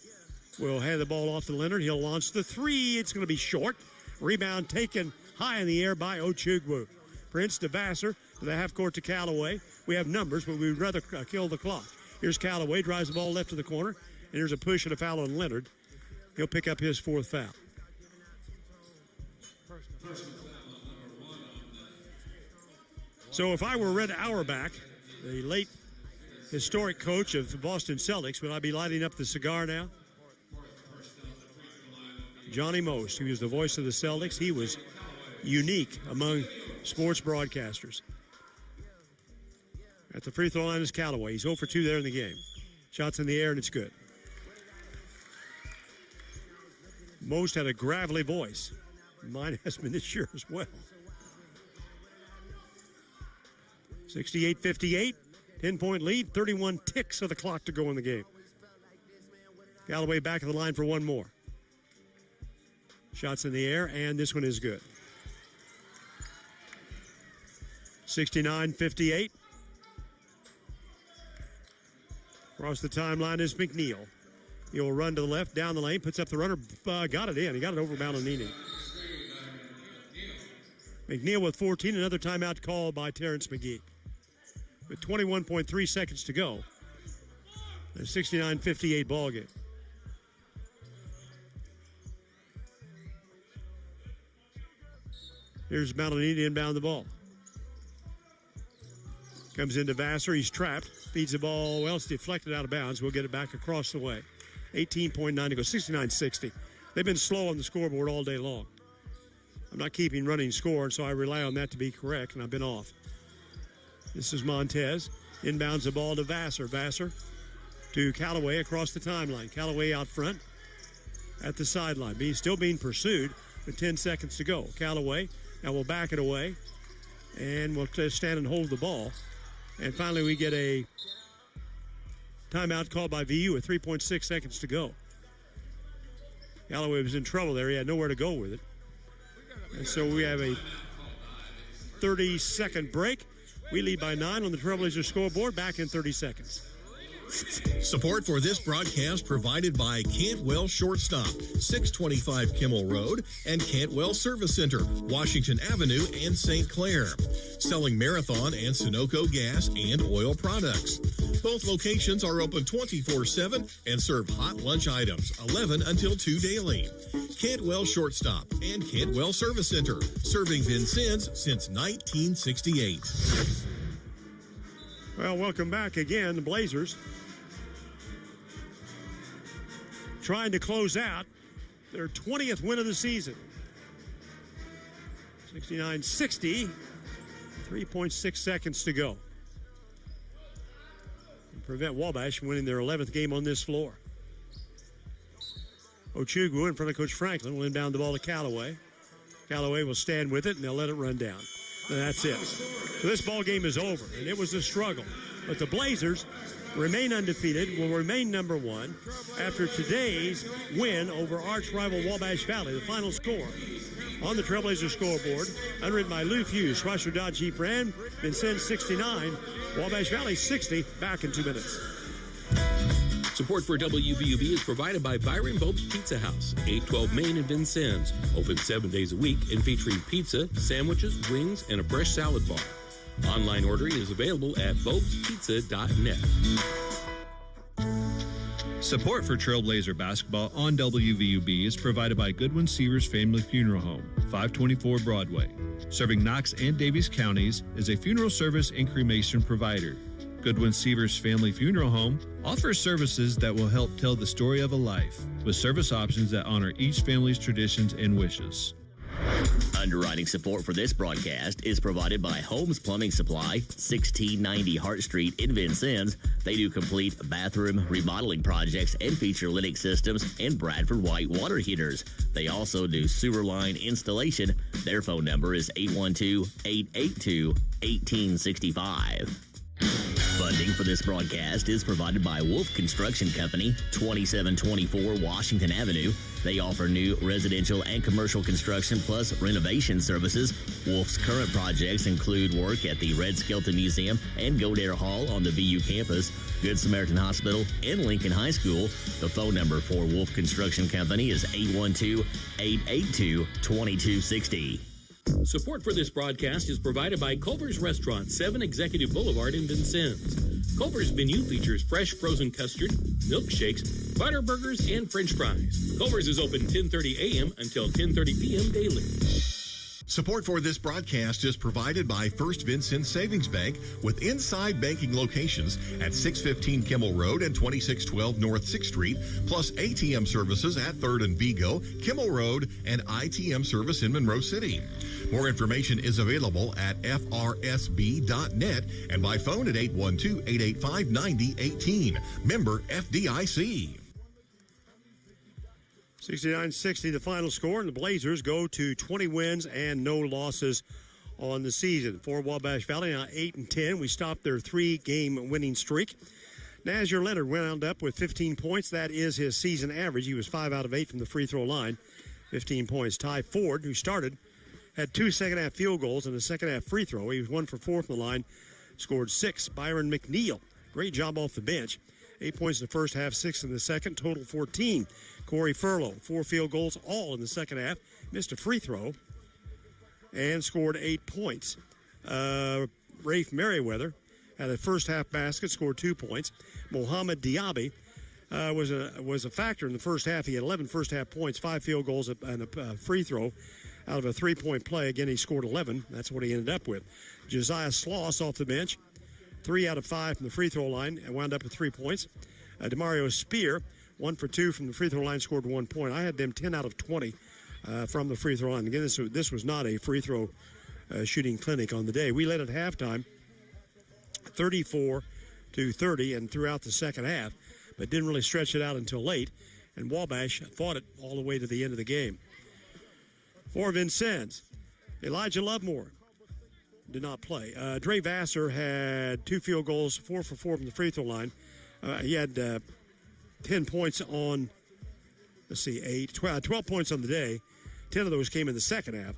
will hand the ball off to Leonard. He'll launch the three. It's going to be short. Rebound taken high in the air by Ochugwu. Prince to Vassar to the half court to Callaway. We have numbers, but we'd rather kill the clock. Here's Callaway, drives the ball left to the corner, and here's a push and a foul on Leonard. He'll pick up his fourth foul. So if I were Red Auerbach, the late historic coach of the Boston Celtics, would I be lighting up the cigar now? Johnny Most, who was the voice of the Celtics, he was unique among sports broadcasters. At the free throw line is Callaway. He's 0 for 2 there in the game. Shots in the air, and it's good. Most had a gravelly voice. Mine has been this year as well. 68-58, 10-point lead, 31 ticks of the clock to go in the game. Callaway back at the line for one more. Shots in the air, and this one is good. 69-58. Across the timeline is McNeil. He'll run to the left, down the lane, puts up the runner, got it in. He got it over Malinini. McNeil with 14, another timeout called by Terrence McGee. With 21.3 seconds to go. A 69-58 ball game. Here's Malinini inbound the ball. Comes into Vassar. He's trapped. Feeds the ball. Well, it's deflected out of bounds. We'll get it back across the way. 18.9 to go. 69-60. They've been slow on the scoreboard all day long. I'm not keeping running score, so I rely on that to be correct, and I've been off. This is Montez. Inbounds the ball to Vassar. Vassar to Callaway across the timeline. Callaway out front at the sideline. Still being pursued with 10 seconds to go. Callaway now will back it away, and we'll just stand and hold the ball. And finally, we get a timeout called by VU with 3.6 seconds to go. Callaway was in trouble there. He had nowhere to go with it. And so we have a 30-second break. We lead by 9 on the Trailblazer scoreboard. Back in 30 seconds. Support for this broadcast provided by Cantwell Shortstop, 625 Kimmel Road, and Cantwell Service Center, Washington Avenue and St. Clair. Selling Marathon and Sunoco gas and oil products. Both locations are open 24/7 and serve hot lunch items, 11 until 2 daily. Cantwell Shortstop and Cantwell Service Center, serving Vincennes since 1968. Well, welcome back again. The Blazers trying to close out their 20th win of the season. 69-60, 3.6 seconds to go. And prevent Wabash from winning their 11th game on this floor. Ochugwu in front of Coach Franklin will inbound the ball to Callaway. Callaway will stand with it, and they'll let it run down. And that's it. So this ball game is over, and it was a struggle. But the Blazers remain undefeated, will remain number one after today's win over arch rival Wabash Valley. The final score on the Trailblazer scoreboard, underwritten by Lou Hughes, Chrysler Dodge Jeep Ram, Vincennes 69, Wabash Valley 60. Back in 2 minutes. Support for WVUB is provided by Byron Bob's Pizza House, 812 Main in Vincennes. Open 7 days a week and featuring pizza, sandwiches, wings, and a fresh salad bar. Online ordering is available at bobspizza.net. Support for Trailblazer basketball on WVUB is provided by Goodwin Seavers Family Funeral Home, 524 Broadway. Serving Knox and Davies counties is a funeral service and cremation provider. Goodwin Seavers Family Funeral Home offers services that will help tell the story of a life, with service options that honor each family's traditions and wishes. Underwriting support for this broadcast is provided by Holmes Plumbing Supply, 1690 Hart Street in Vincennes. They do complete bathroom remodeling projects and feature Lennox systems and Bradford White water heaters. They also do sewer line installation. Their phone number is 812-882-1865. Funding for this broadcast is provided by Wolf Construction Company, 2724 Washington Avenue. They offer new residential and commercial construction plus renovation services. Wolf's current projects include work at the Red Skelton Museum and Godare Hall on the VU campus, Good Samaritan Hospital, and Lincoln High School. The phone number for Wolf Construction Company is 812-882-2260. Support for this broadcast is provided by Culver's Restaurant, 7 Executive Boulevard in Vincennes. Culver's menu features fresh frozen custard, milkshakes, butter burgers, and French fries. Culver's is open 10:30 a.m. until 10:30 p.m. daily. Support for this broadcast is provided by First Vincennes Savings Bank with inside banking locations at 615 Kimmel Road and 2612 North 6th Street, plus ATM services at 3rd and Vigo, Kimmel Road, and ITM service in Monroe City. More information is available at frsb.net and by phone at 812-885-9018. Member FDIC. 69-60 the final score, and the Blazers go to 20 wins and no losses on the season. For Wabash Valley, now 8-10. We stopped their 3-game winning streak. Nazir Leonard wound up with 15 points. That is his season average. He was 5 out of 8 from the free throw line, 15 points. Ty Ford, who started, had 2 second-half field goals and a second-half free throw. He was 1 for 4 from the line, scored 6. Byron McNeil, great job off the bench. 8 points in the first half, 6 in the second, total 14. Corey Furlow, 4 field goals, all in the second half. Missed a free throw and scored 8 points. Rafe Merriweather had a first half basket, scored 2 points. Mohamed Diaby was a factor in the first half. He had 11 first half points, 5 field goals, and a free throw out of a 3-point play. Again, he scored 11. That's what he ended up with. Josiah Sloss off the bench, 3 out of 5 from the free throw line and wound up with 3 points. DeMario Spear, 1 for 2 from the free throw line, scored 1 point. I had them 10 out of 20 from the free throw line. Again, this was not a free throw shooting clinic on the day. We led at halftime 34-30 and throughout the second half, but didn't really stretch it out until late, and Wabash fought it all the way to the end of the game. For Vincennes, Elijah Lovemore did not play. Dre Vassar had 2 field goals, 4 for 4 from the free throw line. He had 10 points on, 12 points on the day. 10 of those came in the second half.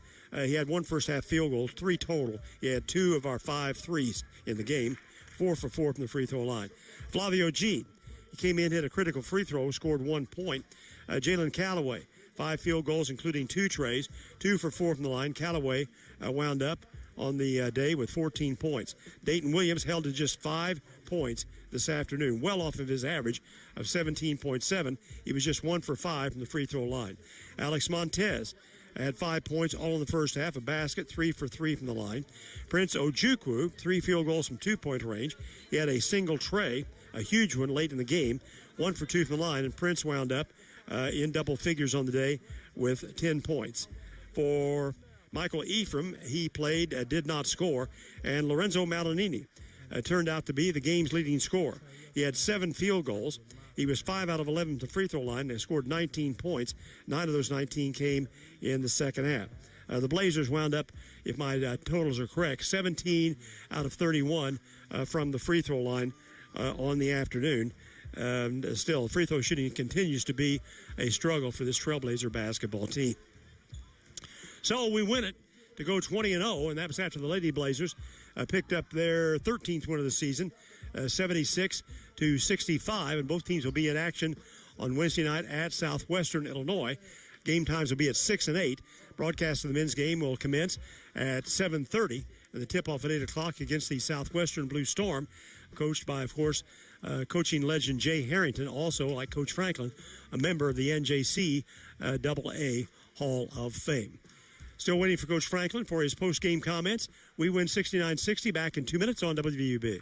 He had 1 first half field goal, 3 total. He had 2 of our 5 threes in the game, 4 for 4 from the free throw line. Flavio G, he came in, hit a critical free throw, scored 1 point. Jalen Callaway, 5 field goals, including 2 trays, 2 for 4 from the line. Callaway wound up on the day with 14 points. Dayton Williams held to just 5 points this afternoon, well off of his average of 17.7. He was just 1 for 5 from the free throw line. Alex Montez had 5 points all in the first half, a basket, 3 for 3 from the line. Prince Ojukwu, 3 field goals from 2-point range. He had a single tray, a huge one late in the game, 1 for 2 from the line, and Prince wound up in double figures on the day with 10 points. For Michael Ephraim, he played, did not score, and Lorenzo Malanini turned out to be the game's leading scorer. He had 7 field goals. He was 5 out of 11 to the free throw line. They scored 19 points. 9 of those 19 came in the second half. The Blazers wound up, if my totals are correct, 17 out of 31 from the free throw line on the afternoon. Still, free throw shooting continues to be a struggle for this Trailblazer basketball team. So we win it to go 20-0, and that was after the Lady Blazers picked up their 13th win of the season, 76-65, and both teams will be in action on Wednesday night at Southwestern Illinois. Game times will be at 6 and 8. Broadcast of the men's game will commence at 7:30, and the tip-off at 8 o'clock against the Southwestern Blue Storm, coached by, of course, coaching legend Jay Harrington, also, like Coach Franklin, a member of the NJC AA Hall of Fame. Still waiting for Coach Franklin for his post-game comments. We win 69-60 back in 2 minutes on WVUB.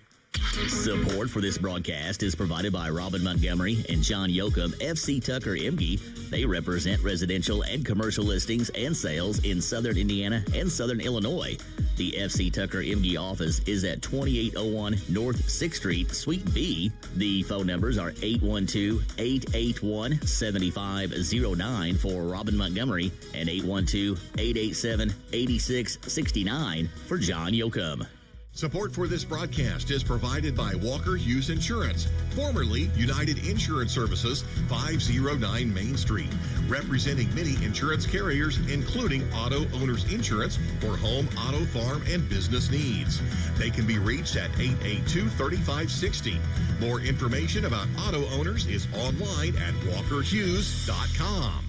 Support for this broadcast is provided by Robin Montgomery and John Yoakum, FC Tucker Emge. They represent residential and commercial listings and sales in Southern Indiana and Southern Illinois. The FC Tucker Emge office is at 2801 North 6th Street, Suite B. The phone numbers are 812-881-7509 for Robin Montgomery and 812-887-8669 for John Yoakum. Support for this broadcast is provided by Walker Hughes Insurance, formerly United Insurance Services, 509 Main Street, representing many insurance carriers, including Auto Owners Insurance for home, auto, farm, and business needs. They can be reached at 882-3560. More information about auto owners is online at walkerhughes.com.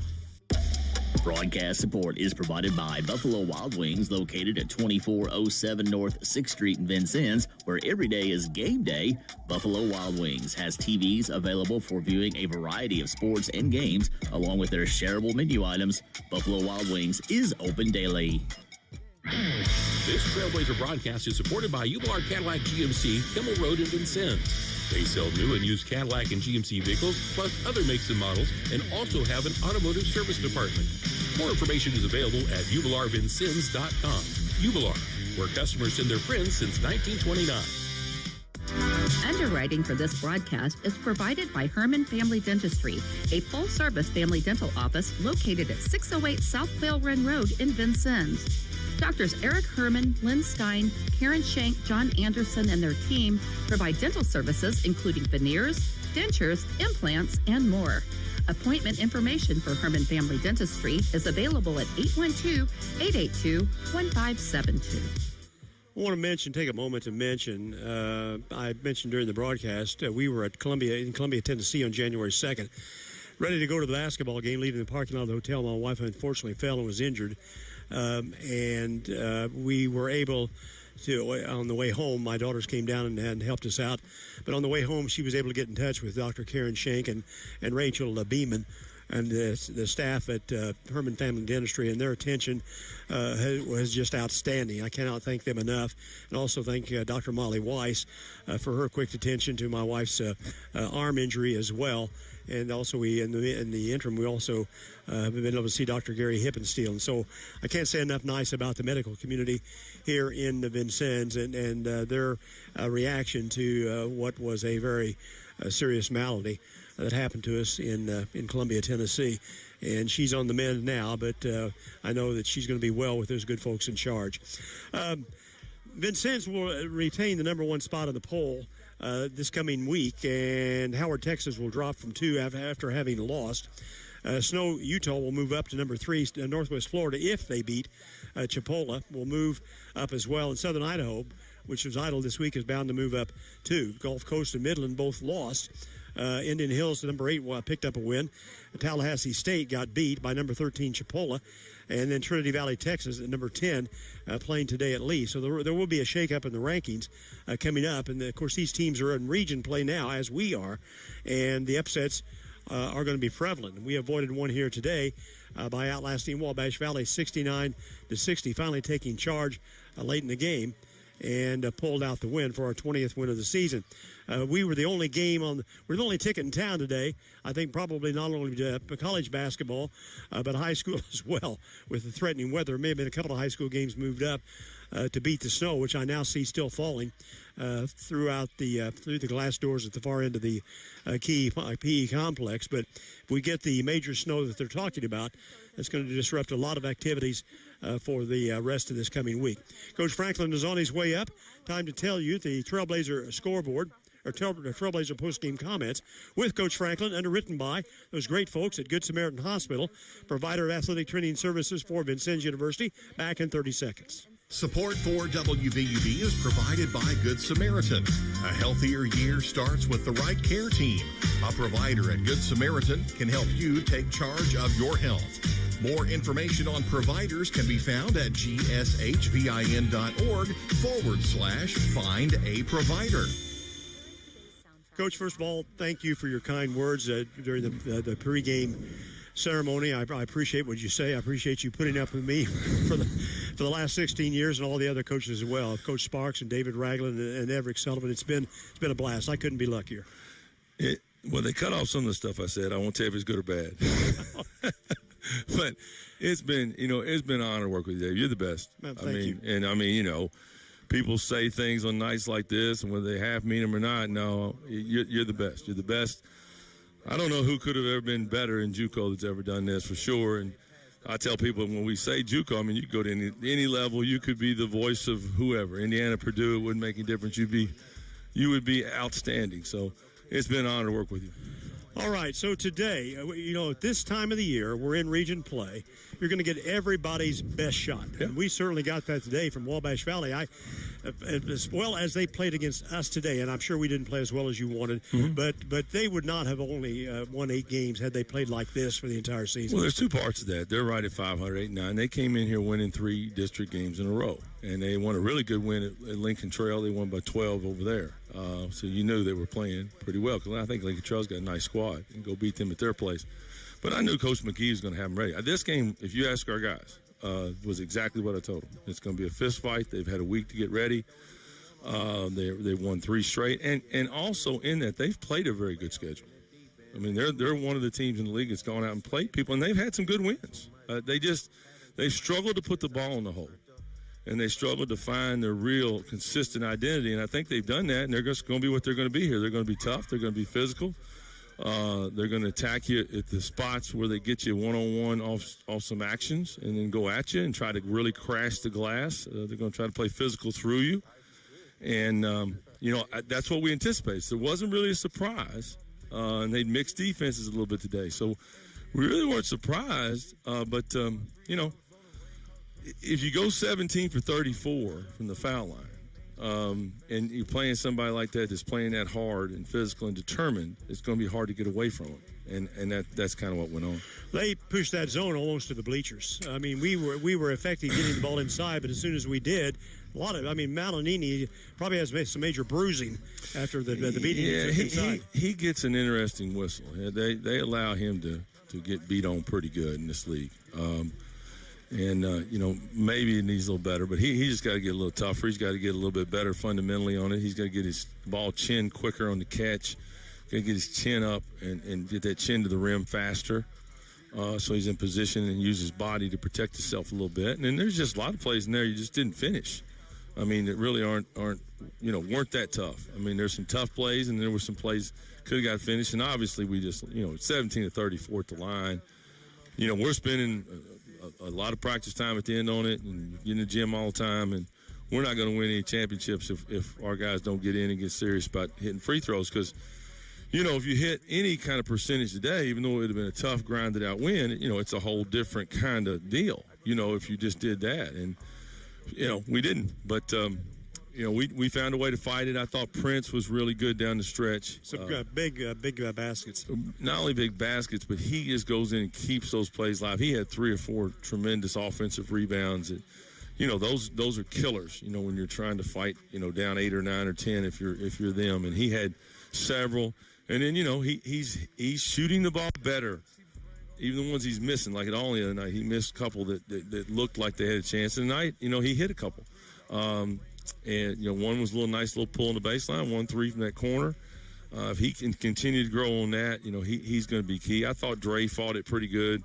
Broadcast support is provided by Buffalo Wild Wings, located at 2407 North 6th Street in Vincennes, where every day is game day. Buffalo Wild Wings has TVs available for viewing a variety of sports and games, along with their shareable menu items. Buffalo Wild Wings is open daily. This Trailblazer broadcast is supported by Wabash Cadillac GMC, Kimmel Road in Vincennes. They sell new and used Cadillac and GMC vehicles, plus other makes and models, and also have an automotive service department. More information is available at ubelarvincennes.com. Ubelar, where customers send their friends since 1929. Underwriting for this broadcast is provided by Herman Family Dentistry, a full-service family dental office located at 608 South Vail Run Road in Vincennes. Doctors Eric Herman, Lynn Stein, Karen Shank, John Anderson, and their team provide dental services including veneers, dentures, implants, and more. Appointment information for Herman Family Dentistry is available at 812-882-1572. I want to take a moment to mention, I mentioned during the broadcast, we were at in Columbia, Tennessee on January 2nd, ready to go to the basketball game, leaving the parking lot of the hotel. My wife unfortunately fell and was injured. We were able to, on the way home, my daughters came down and helped us out. But on the way home, she was able to get in touch with Dr. Karen Shank and Rachel Beeman and the staff at Herman Family Dentistry, and their attention was just outstanding. I cannot thank them enough. And also thank Dr. Molly Weiss for her quick attention to my wife's arm injury as well. And also, in the interim, we also have been able to see Dr. Gary Hippensteel. And so I can't say enough nice about the medical community here in the Vincennes and their reaction to what was a very serious malady that happened to us in Columbia, Tennessee. And she's on the mend now, but I know that she's going to be well with those good folks in charge. Vincennes will retain the number one spot on the poll this coming week, and Howard, Texas will drop from 2 after having lost. Snow, Utah will move up to number 3. Northwest Florida, if they beat Chipola, will move up as well. And Southern Idaho, which was idle this week, is bound to move up too. Gulf Coast and Midland both lost. Indian Hills, number 8, picked up a win. Tallahassee State got beat by number 13 Chipola. And then Trinity Valley, Texas, at number 10, playing today at Lee. So there will be a shakeup in the rankings coming up. And, of course, these teams are in region play now, as we are. And the upsets are going to be prevalent. We avoided one here today by outlasting Wabash Valley 69-60, finally taking charge late in the game and pulled out the win for our 20th win of the season. We were the only we're the only ticket in town today. I think probably not only college basketball, but high school as well. With the threatening weather, may have been a couple of high school games moved up to beat the snow, which I now see still falling through the glass doors at the far end of the PE complex. But if we get the major snow that they're talking about, it's going to disrupt a lot of activities for the rest of this coming week. Coach Franklin is on his way up. Time to tell you the Trailblazer scoreboard, or Trailblazer postgame comments with Coach Franklin, underwritten by those great folks at Good Samaritan Hospital, provider of athletic training services for Vincennes University. Back in 30 seconds. Support for WVUB is provided by Good Samaritan. A healthier year starts with the right care team. A provider at Good Samaritan can help you take charge of your health. More information on providers can be found at gshvin.org/find-a-provider. Coach, first of all, thank you for your kind words during the pregame ceremony. I appreciate what you say. I appreciate you putting up with me for the last 16 years, and all the other coaches as well. Coach Sparks and David Ragland and Everett Sullivan. It's been a blast. I couldn't be luckier. Well, they cut off some of the stuff I said. I won't tell you if it's good or bad. But it's been an honor to work with you, Dave. You're the best. Thank you. And people say things on nights like this, and whether they half mean them or not, no, you're the best. You're the best. I don't know who could have ever been better in JUCO that's ever done this, for sure. And I tell people when we say JUCO, I mean, you could go to any level. You could be the voice of whoever. Indiana, Purdue, it wouldn't make any difference. You would be outstanding. So it's been an honor to work with you. All right, so today, at this time of the year, we're in region play. You're going to get everybody's best shot. Yeah. And we certainly got that today from Wabash Valley. As well as they played against us today, and I'm sure we didn't play as well as you wanted, but they would not have only won 8 games had they played like this for the entire season. Well, there's 2 parts to that. They're right at 500, 8-9. They came in here winning 3 district games in a row, and they won a really good win at Lincoln Trail. They won by 12 over there. So you knew they were playing pretty well, because I think Lincoln Trail's got a nice squad and go beat them at their place. But I knew Coach McKee was going to have them ready. This game, if you ask our guys, was exactly what I told them. It's going to be a fist fight. They've had a week to get ready. They won 3 straight, and also in that they've played a very good schedule. I mean, they're one of the teams in the league that's gone out and played people, and they've had some good wins. They've struggled to put the ball in the hole, and they struggled to find their real consistent identity. And I think they've done that, and they're just going to be what they're going to be here. They're going to be tough. They're going to be physical. They're going to attack you at the spots where they get you one-on-one off some actions, and then go at you and try to really crash the glass. They're going to try to play physical through you. And, that's what we anticipated. So it wasn't really a surprise. And they mixed defenses a little bit today. So we really weren't surprised. But if you go 17 for 34 from the foul line, and you're playing somebody like that that's playing that hard and physical and determined, it's going to be hard to get away from them. And that's kind of what went on. They pushed that zone almost to the bleachers. I mean, we were effective getting the ball inside, but as soon as we did, Malinini probably has some major bruising after the beating. Yeah, he gets an interesting whistle. They allow him to get beat on pretty good in this league. Maybe he needs a little better, but he just got to get a little tougher. He's got to get a little bit better fundamentally on it. He's got to get his ball chin quicker on the catch. Got to get his chin up and get that chin to the rim faster. So he's in position and use his body to protect himself a little bit. And then there's just a lot of plays in there you just didn't finish. I mean, that really weren't that tough. I mean, there's some tough plays, and there were some plays could have got finished. And obviously we just, 17 to 34 at the line. We're spending a lot of practice time at the end on it and get in the gym all the time. And we're not going to win any championships if our guys don't get in and get serious about hitting free throws. Because, if you hit any kind of percentage today, even though it would have been a tough, grinded out win, it's a whole different kind of deal, if you just did that. And, we didn't. But, we found a way to fight it. I thought Prince was really good down the stretch. Some big baskets. Not only big baskets, but he just goes in and keeps those plays live. He had 3 or 4 tremendous offensive rebounds. And, those are killers, when you're trying to fight, down 8 or 9 or 10 if you're them. And he had several. And then, he's shooting the ball better. Even the ones he's missing, like at all the other night, he missed a couple that looked like they had a chance. And tonight, he hit a couple. And, one was a nice little pull on the baseline, 1-3 from that corner. If he can continue to grow on that, he's going to be key. I thought Dre fought it pretty good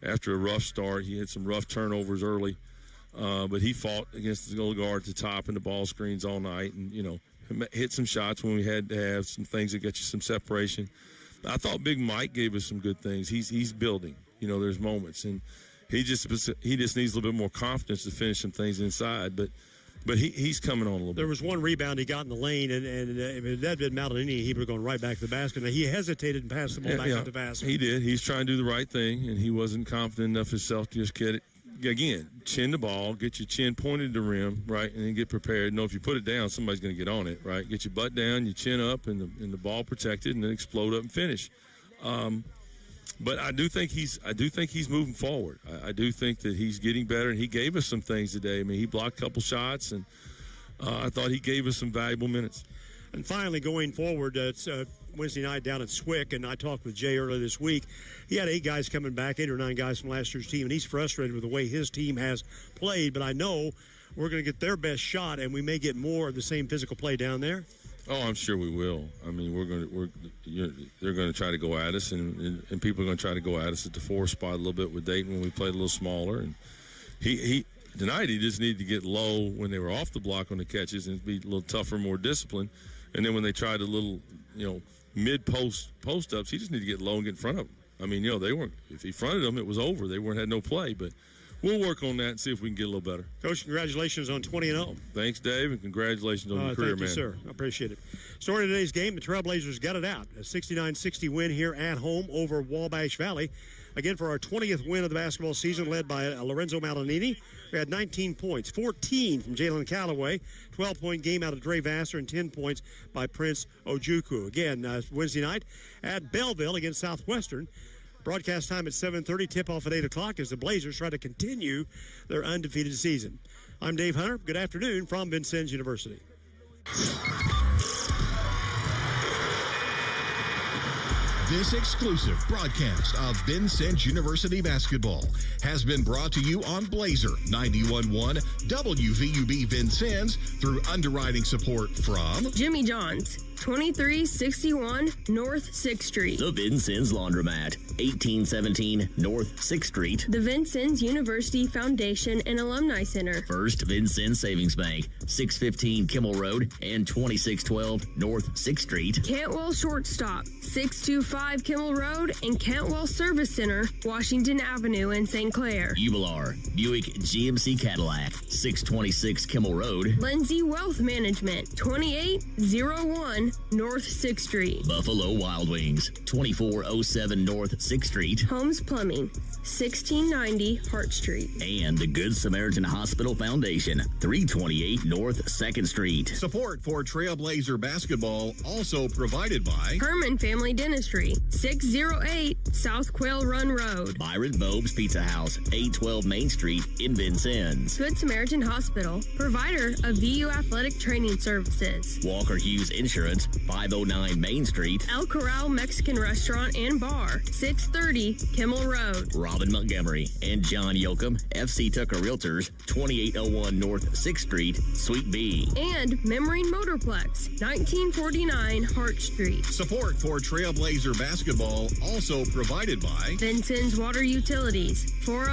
after a rough start. He had some rough turnovers early. But he fought against the goal guard at the top and the ball screens all night and, hit some shots when we had to have some things that get you some separation. I thought Big Mike gave us some good things. He's building. There's moments. And he just needs a little bit more confidence to finish some things inside. But he's coming on a little bit. There was one rebound he got in the lane, and if that had been Malinini, he would have gone right back to the basket. Now, he hesitated and passed the ball back to the basket. He did. He's trying to do the right thing, and he wasn't confident enough himself to just get it. Again, chin the ball, get your chin pointed to the rim, right, and then get prepared. If you put it down, somebody's going to get on it, right? Get your butt down, your chin up, and the ball protected, and then explode up and finish. But I do think he's moving forward. I do think that he's getting better, and he gave us some things today. I mean, he blocked a couple shots, and I thought he gave us some valuable minutes. And finally, going forward, it's Wednesday night down at Swick, and I talked with Jay earlier this week. He had 8 guys coming back, 8 or 9 guys from last year's team, and he's frustrated with the way his team has played. But I know we're going to get their best shot, and we may get more of the same physical play down there. Oh, I'm sure we will. I mean, they're going to try to go at us, and people are going to try to go at us at the 4 spot a little bit with Dayton when we played a little smaller. And tonight he just needed to get low when they were off the block on the catches and be a little tougher, more disciplined. And then when they tried a little, mid-post post-ups, he just needed to get low and get in front of them. I mean, they weren't. If he fronted them, it was over. They had no play, but. We'll work on that and see if we can get a little better. Coach, congratulations on 20-0. Thanks, Dave, and congratulations on your career, thank you, man. sir. I appreciate it. Story of today's game, the Trailblazers got it out. A 69-60 win here at home over Wabash Valley. Again, for our 20th win of the basketball season, led by Lorenzo Malinini. We had 19 points, 14 from Jalen Callaway, 12-point game out of Dre Vassar, and 10 points by Prince Ojukwu. Again, Wednesday night at Belleville against Southwestern. Broadcast time at 7:30, tip-off at 8 o'clock as the Blazers try to continue their undefeated season. I'm Dave Hunter. Good afternoon from Vincennes University. This exclusive broadcast of Vincennes University basketball has been brought to you on Blazer 91.1 WVUB Vincennes through underwriting support from Jimmy John's, 2361 North 6th Street. The Vincennes Laundromat, 1817 North 6th Street. The Vincennes University Foundation and Alumni Center. First Vincennes Savings Bank, 615 Kimmel Road and 2612 North 6th Street. Cantwell Shortstop, 625 Kimmel Road and Cantwell Service Center, Washington Avenue in St. Clair. Ubilar, Buick GMC Cadillac, 626 Kimmel Road. Lindsay Wealth Management, 2801 North 6th Street. Buffalo Wild Wings, 2407 North 6th Street. Holmes Plumbing, 1690 Hart Street. And the Good Samaritan Hospital Foundation, 328 North 2nd Street. Support for Trailblazer basketball also provided by Herman Family Dentistry, 608 South Quail Run Road. Byron Bob's Pizza House, 812 Main Street in Vincennes. Good Samaritan Hospital, provider of VU Athletic Training Services. Walker Hughes Insurance, 509 Main Street. El Corral Mexican Restaurant and Bar, 630 Kimmel Road. Robin Montgomery and John Yoakum, FC Tucker Realtors, 2801 North 6th Street, Suite B. And Memorine Motorplex, 1949 Hart Street. Support for Trailblazer basketball also provided by Vincennes Water Utilities, 403